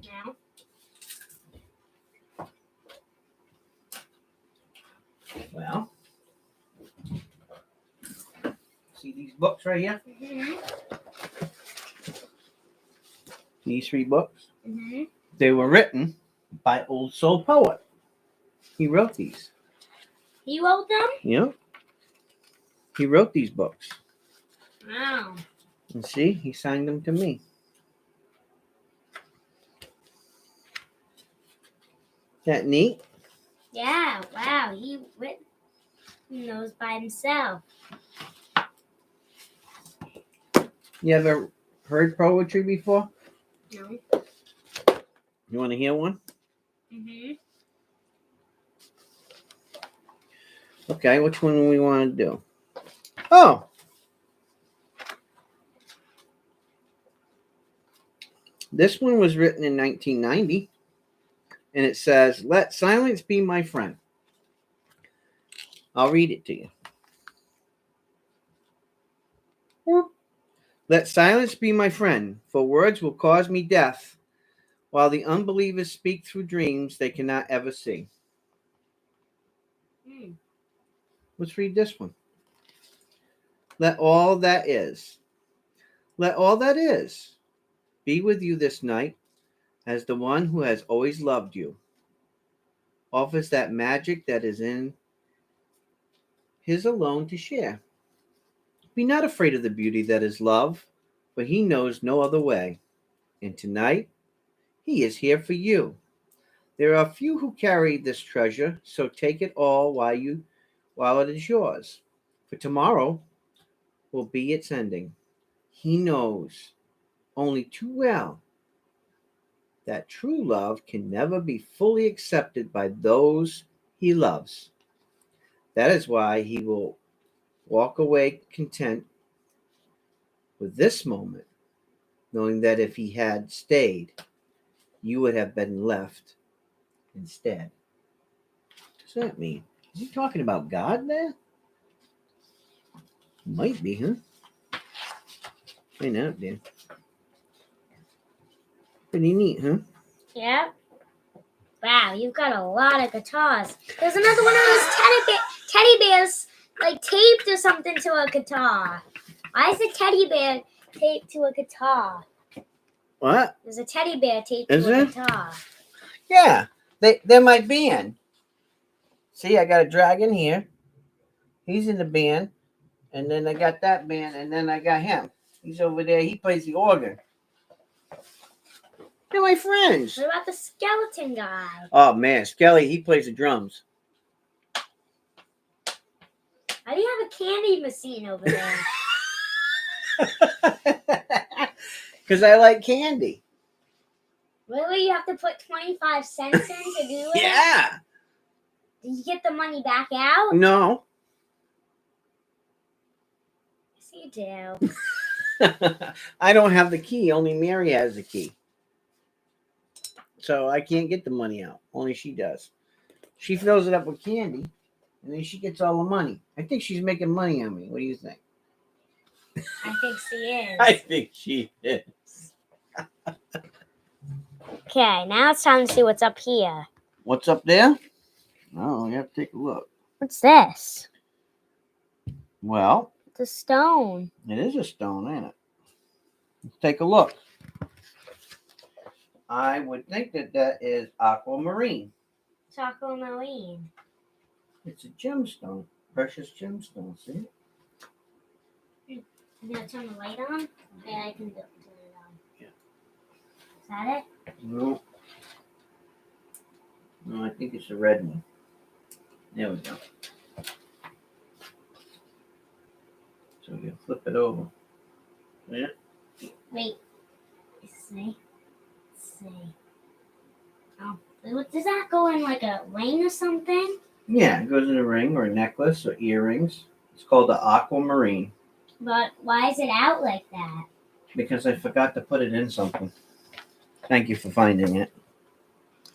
No. Well, see these books right here? Mm-hmm. These 3 books? Mm-hmm. They were written by Old Soul Poet. He wrote these. He wrote them? Yeah. He wrote these books. Wow. And see, he signed them to me. That neat? Yeah. Wow. He written those by himself. You ever heard poetry before? No. You want to hear one? Mm-hmm. Okay, which one do we want to do? Oh! This one was written in 1990, and it says, "Let silence be my friend." I'll read it to you. Let silence be my friend, for words will cause me death, while the unbelievers speak through dreams they cannot ever see. Mm. Let's read this one. Let all that is be with you this night, as the one who has always loved you offers that magic that is in his alone to share. Be not afraid of the beauty that is love, for he knows no other way. And tonight, he is here for you. There are few who carry this treasure, so take it all while it is yours. For tomorrow will be its ending. He knows only too well that true love can never be fully accepted by those he loves. That is why he will walk away content with this moment, knowing that if he had stayed, you would have been left instead. What does that mean? Is he talking about God there? Might be, huh? Find out, Dan. Pretty neat, huh? Yeah. Wow, you've got a lot of guitars. There's another one of those teddy bears, like taped or something to a guitar. Why is a teddy bear taped to a guitar? What? There's a teddy bear taped Is to there? a guitar. Yeah, they're my band. See, I got a dragon here. He's in the band. And then I got that band, and then I got him. He's over there. He plays the organ. They're my friends. What about the skeleton guy? Oh, man. Skelly, he plays the drums. Why do you have a candy machine over there? Because I like candy. Really? You have to put 25 cents in to do it? Yeah. Did you get the money back out? No. Yes, you do. I don't have the key. Only Mary has the key. So I can't get the money out. Only she does. She fills it up with candy, and then she gets all the money. I think she's making money on me. What do you think? I think she is. I think she is. Okay, now it's time to see what's up here. What's up there? Oh, you have to take a look. What's this? Well, It's a stone. it is a stone, ain't it? Let's take a look. I would think that is aquamarine. It's aquamarine. It's a gemstone, precious gemstone. See? I'm gonna turn the light on. Yeah, I can turn it on. Yeah. Is that it? No. No, I think it's a red one. There we go. So you flip it over. Yeah. Wait. Let's see. Oh, does that go in like a ring or something? Yeah, it goes in a ring or a necklace or earrings. It's called the aquamarine But why is it out like that? because I forgot to put it in something. Thank you for finding it.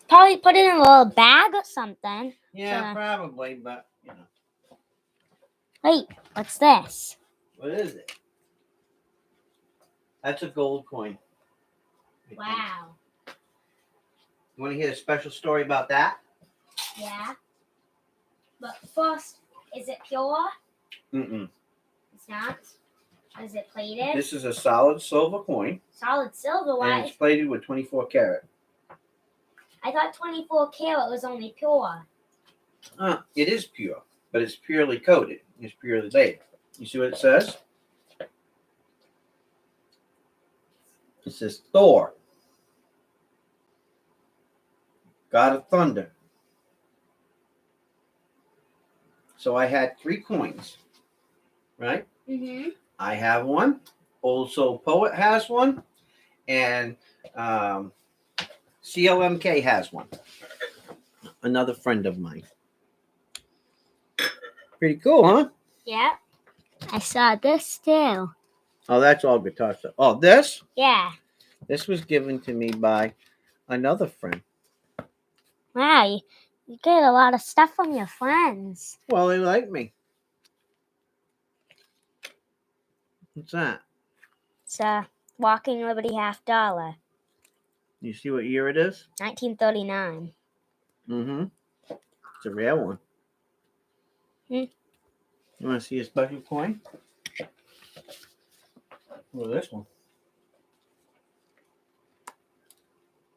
Probably put it in a little bag or something. Yeah, probably, but you know. Wait, what's this? What is it? That's a gold coin. I think. Wow. You want to hear a special story about that? Yeah. But first, is it pure? Mm-mm. It's not. Is it plated? This is a solid silver coin, Solid silver. and Why? it's plated with 24 karat. I thought 24 karat was only pure. It is pure, but it's purely coated. It's purely baked. You see what it says? It says Thor, God of Thunder. So I had 3 coins, right? Mm-hmm. I have one. Old Soul Poet has one, and CLMK has one. Another friend of mine. Pretty cool, huh? Yeah. I saw this too. Oh, that's all guitar stuff. Oh, this? Yeah. This was given to me by another friend. Wow, you get a lot of stuff from your friends. Well, they like me. What's that? It's a Walking Liberty $50. You see what year it is? 1939. Mm-hmm. It's a rare one. Hmm. You want to see a special coin? Well, this one.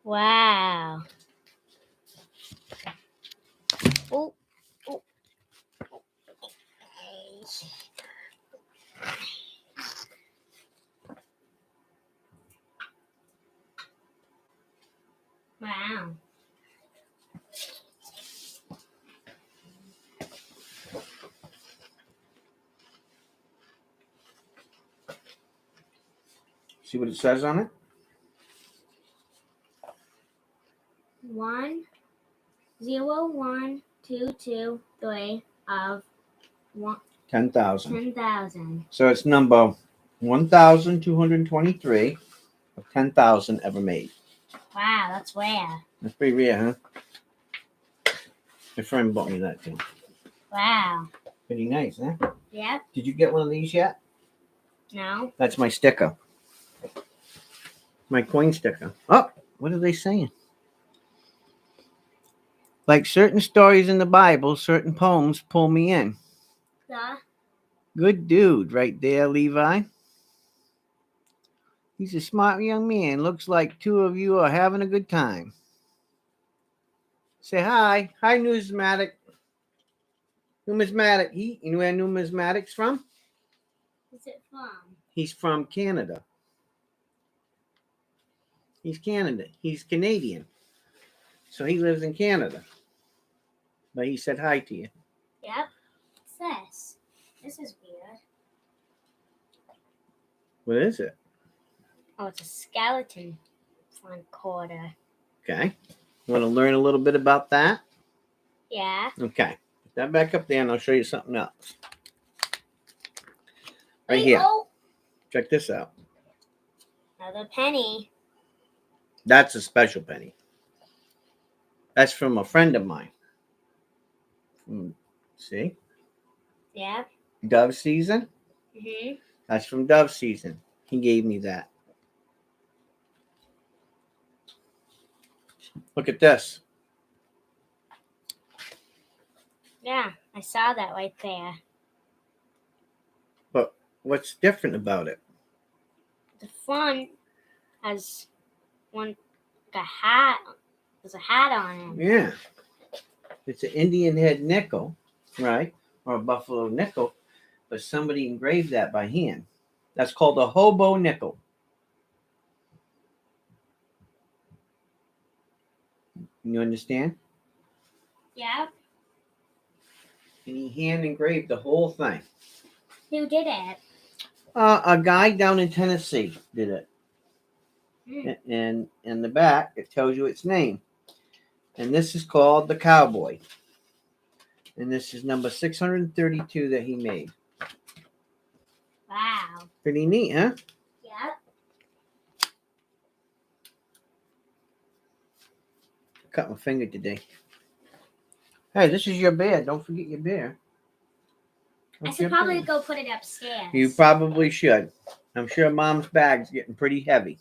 Wow. Oh. Oh. Wow. See what it says on it? 1 0 1 2 2 3 of 10,000. 10,000. So it's number 1,223 of 10,000 ever made. Wow, that's rare. That's pretty rare, huh? My friend bought me that thing. Wow. Pretty nice, huh? Yep. Did you get one of these yet? No. That's my sticker. My coin sticker. Oh, what are they saying? Like certain stories in the Bible, certain poems pull me in. The Good dude right there, Levi. He's a smart young man. Looks like 2 of you are having a good time. Say hi. Hi, numismatic. Numismatic. You know where numismatic's from? Where's it from? He's from Canada. He's Canada. He's Canadian. So he lives in Canada. But he said hi to you. Yep. What's this? This is weird. What is it? Oh, it's a skeleton front quarter. Okay. Want to learn a little bit about that? Yeah. Okay. Put that back up there and I'll show you something else. Right Wait, here. Oh, Check this out. another penny. That's a special penny. That's from a friend of mine. See? Yeah. Dove season. Mhm. That's from Dove season. He gave me that. Look at this. Yeah, I saw that right there. But what's different about it? The front has one like a hat. There's a hat on it. Yeah. It's an Indian head nickel, right? Or a buffalo nickel. But somebody engraved that by hand. That's called a hobo nickel. You understand? Yeah. And he hand engraved the whole thing. Who did it? A guy down in Tennessee did it. Mm. And in the back, it tells you its name. And this is called the Cowboy. And this is number 632 that he made. Wow. Pretty neat, huh? Yep. Cut my finger today. Hey, this is your bed. Don't forget your beer. I That's should your probably bed. go put it upstairs. You probably should. I'm sure Mom's bag's getting pretty heavy.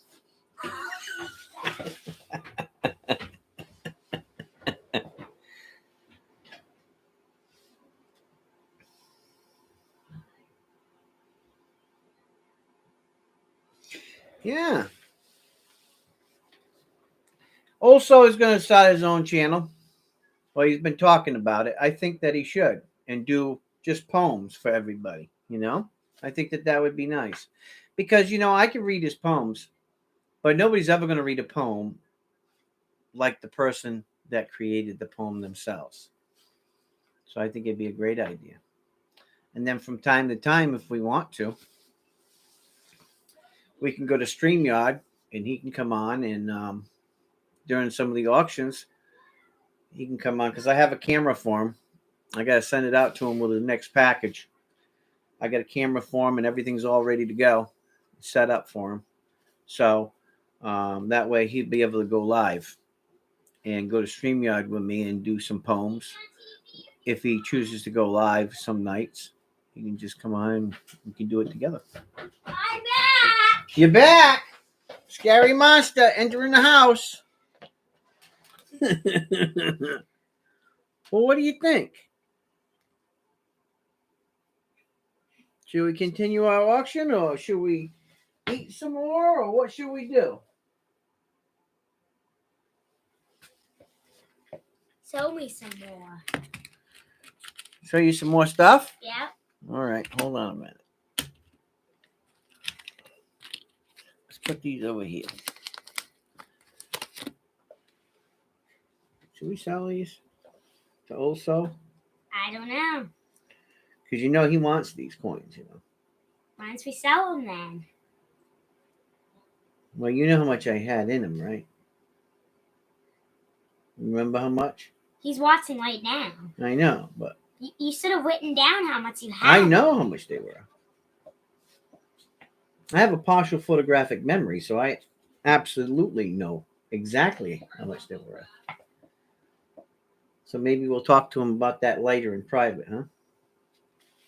Yeah. Also, he's going to start his own channel. Well, he's been talking about it. I think that he should and do just poems for everybody. You know, I think that that would be nice because I can read his poems, but nobody's ever going to read a poem like the person that created the poem themselves. So I think it'd be a great idea. And then from time to time, if we want to, we can go to StreamYard and he can come on and during some of the auctions, he can come on because I have a camera for him. I got to send it out to him with the next package. I got a camera for him and everything's all ready to go, set up for him. So that way he'd be able to go live and go to StreamYard with me and do some poems. If he chooses to go live some nights, he can just come on and we can do it together. I'm back. You're back. Scary monster entering the house. Well, what do you think? Should we continue our auction or should we eat some more or what should we do? Show me some more. Show you some more stuff? Yep. All right, hold on a minute. Let's put these over here. Should we sell these to also? I don't know. Because he wants these coins, Why don't we sell them then? Well, you know how much I had in them, right? Remember how much? He's watching right now. I know, but You should have written down how much you had. I know how much they were. I have a partial photographic memory, so I absolutely know exactly how much they were. So maybe we'll talk to him about that later in private, huh?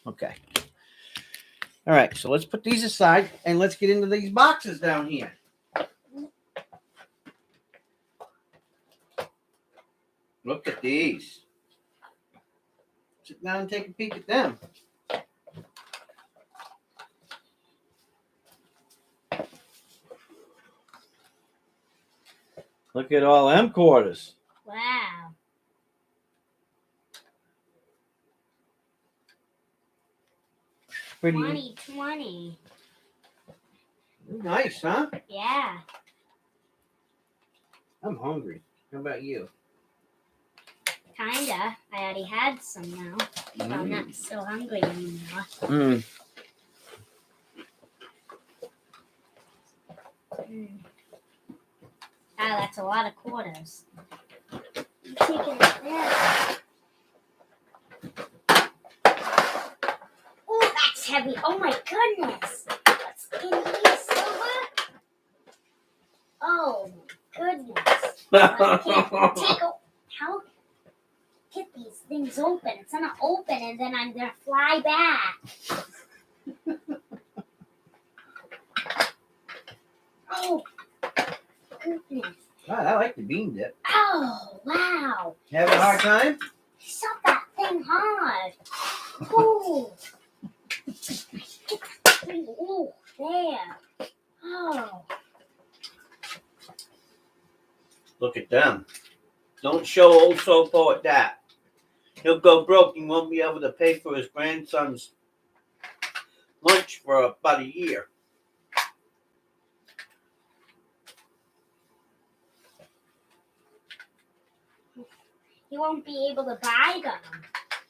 Okay. All right, so let's put these aside and let's get into these boxes down here. Look at these. Sit down and take a peek at them. Look at all them quarters. Wow. Pretty 2020. nice, huh? Yeah. I'm hungry. How about you? Kinda. I already had some now. So I'm not so hungry anymore. Mm. Ah, that's a lot of quarters. I'm taking that. Oh, that's heavy. Oh my goodness. What's in here, silver? Oh my goodness. I can't take a... get these things open. It's gonna open and then I'm gonna fly back. Oh, goodness. Wow, I like the bean dip. Oh, wow. Having a hard time? Shut that thing hard. Ooh. Get that thing. Ooh, there. Oh. Look at them. Don't show old soul poet that. He'll go broke and won't be able to pay for his grandson's lunch for about a year. He won't be able to buy them.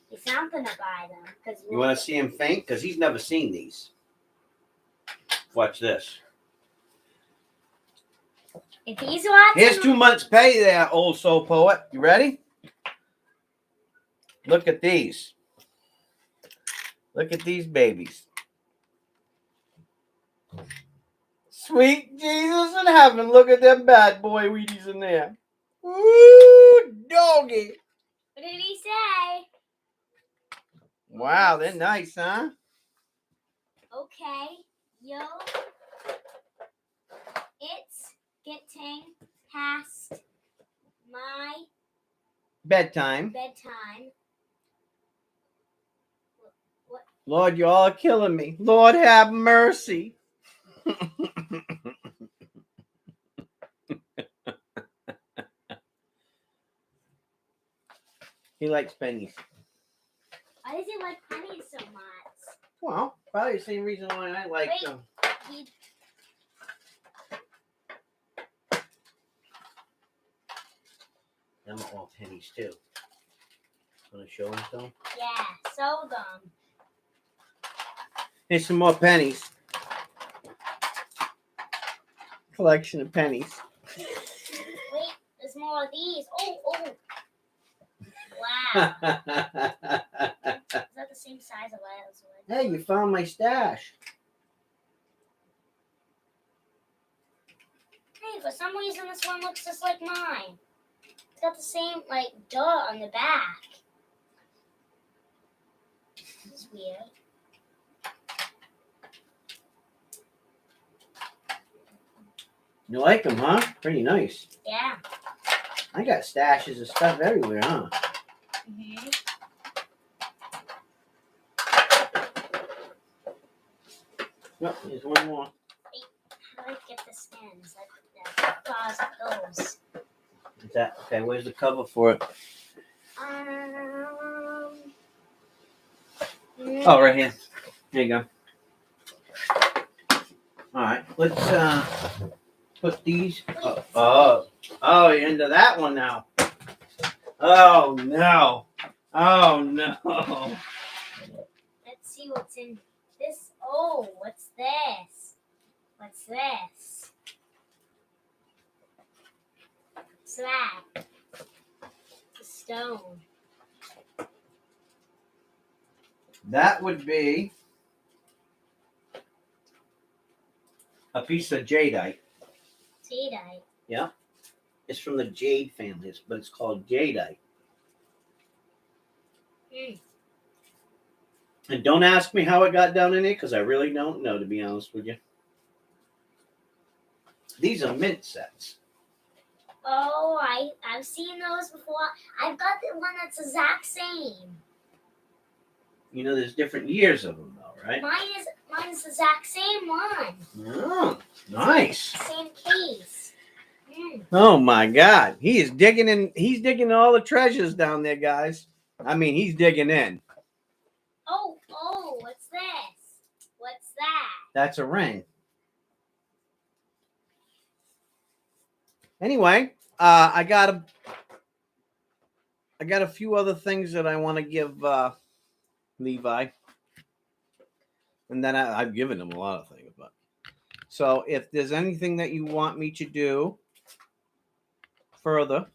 He's not going to buy them. You want to see him faint? Because he's never seen these. Watch this. If he's watching... Here's 2 months' pay there, old soul poet. You ready? Look at these. Look at these babies. Sweet Jesus in heaven. Look at them bad boy Wheaties in there. Ooh, doggy. What did he say? Wow, they're nice, huh? Okay, yo. It's getting past my Bedtime. What? Lord, you all are killing me. Lord, have mercy. He likes pennies. Why does he like pennies so much? Well, probably the same reason why I like Wait. them. He, Them are all pennies too. Want to show them some? yeah, sold them. Here's some more pennies. Collection of pennies. Wait, there's more of these. Oh. Wow. Is that the same size of Leo's wood? Hey, you found my stash. Hey, for some reason this one looks just like mine. It's got the same, like, dirt on the back. This is weird. You like them, huh? Pretty nice. Yeah. I got stashes of stuff everywhere, huh? Mm-hmm. Oh, there's one more. How do I get the skins? That claws those. Is that okay? Where's the cover for it? Oh, right here. There you go. All right, let's put these. Oh, you're into that one now. Oh no! Oh no! Let's see what's in this. Oh, what's this? What's this? What's that? It's a stone. That would be a piece of jadeite. Jadeite. Yeah, it's from the jade family, but it's called jadeite. Mm. And don't ask me how it got down in it, because I really don't know, to be honest with you. These are mint sets. Oh, I've seen those before. I've got the one that's the exact same. You know, there's different years of them, though, right? Mine's the exact same one. Oh, nice. Same case. Mm. Oh my God, he is digging in. He's digging all the treasures down there, guys. I mean, he's digging in. Oh, what's this? What's that? That's a ring. Anyway, I got a few other things that I want to give Levi, and then I've given him a lot of things. But so, if there's anything that you want me to do further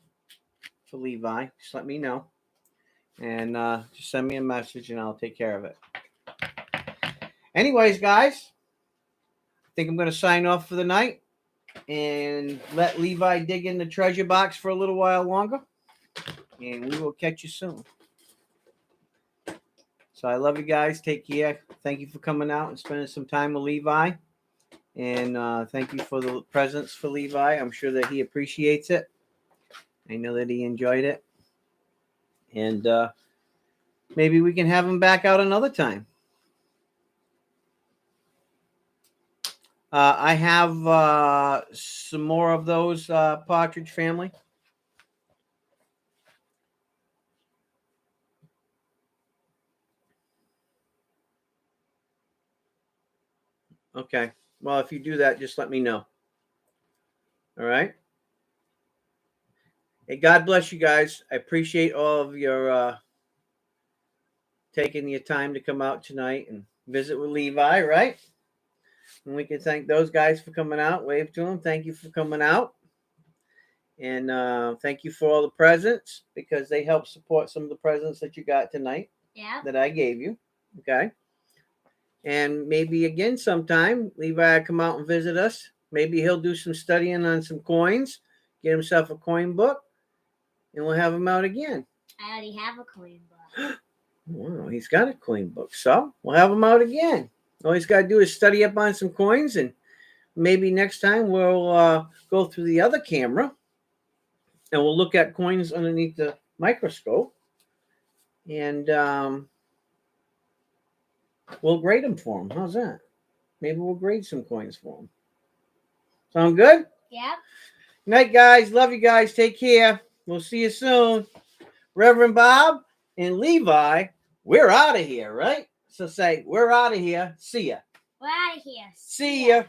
for Levi, just let me know, and just send me a message, and I'll take care of it. Anyways, guys, I think I'm going to sign off for the night and let Levi dig in the treasure box for a little while longer. And we will catch you soon. So I love you guys. Take care. Thank you for coming out and spending some time with Levi. And thank you for the presents for Levi. I'm sure that he appreciates it. I know that he enjoyed it. And maybe we can have him back out another time. I have some more of those Partridge Family. Okay. Well, if you do that, just let me know. All right. Hey, God bless you guys. I appreciate all of your taking your time to come out tonight and visit with Levi, right? And we can thank those guys for coming out. Wave to them. Thank you for coming out. And thank you for all the presents, because they help support some of the presents that you got tonight. Yeah. That I gave you. Okay. And maybe again sometime, Levi will come out and visit us. Maybe he'll do some studying on some coins, get himself a coin book, and we'll have him out again. I already have a coin book. Wow, he's got a coin book. So we'll have him out again. All he's got to do is study up on some coins, and maybe next time we'll go through the other camera and we'll look at coins underneath the microscope, and we'll grade them for him. How's that? Maybe we'll grade some coins for him. Sound good? Yep. Night, guys. Love you guys. Take care. We'll see you soon. Reverend Bob and Levi, we're out of here, right? So say, we're out of here. See ya. We're out of here. See ya.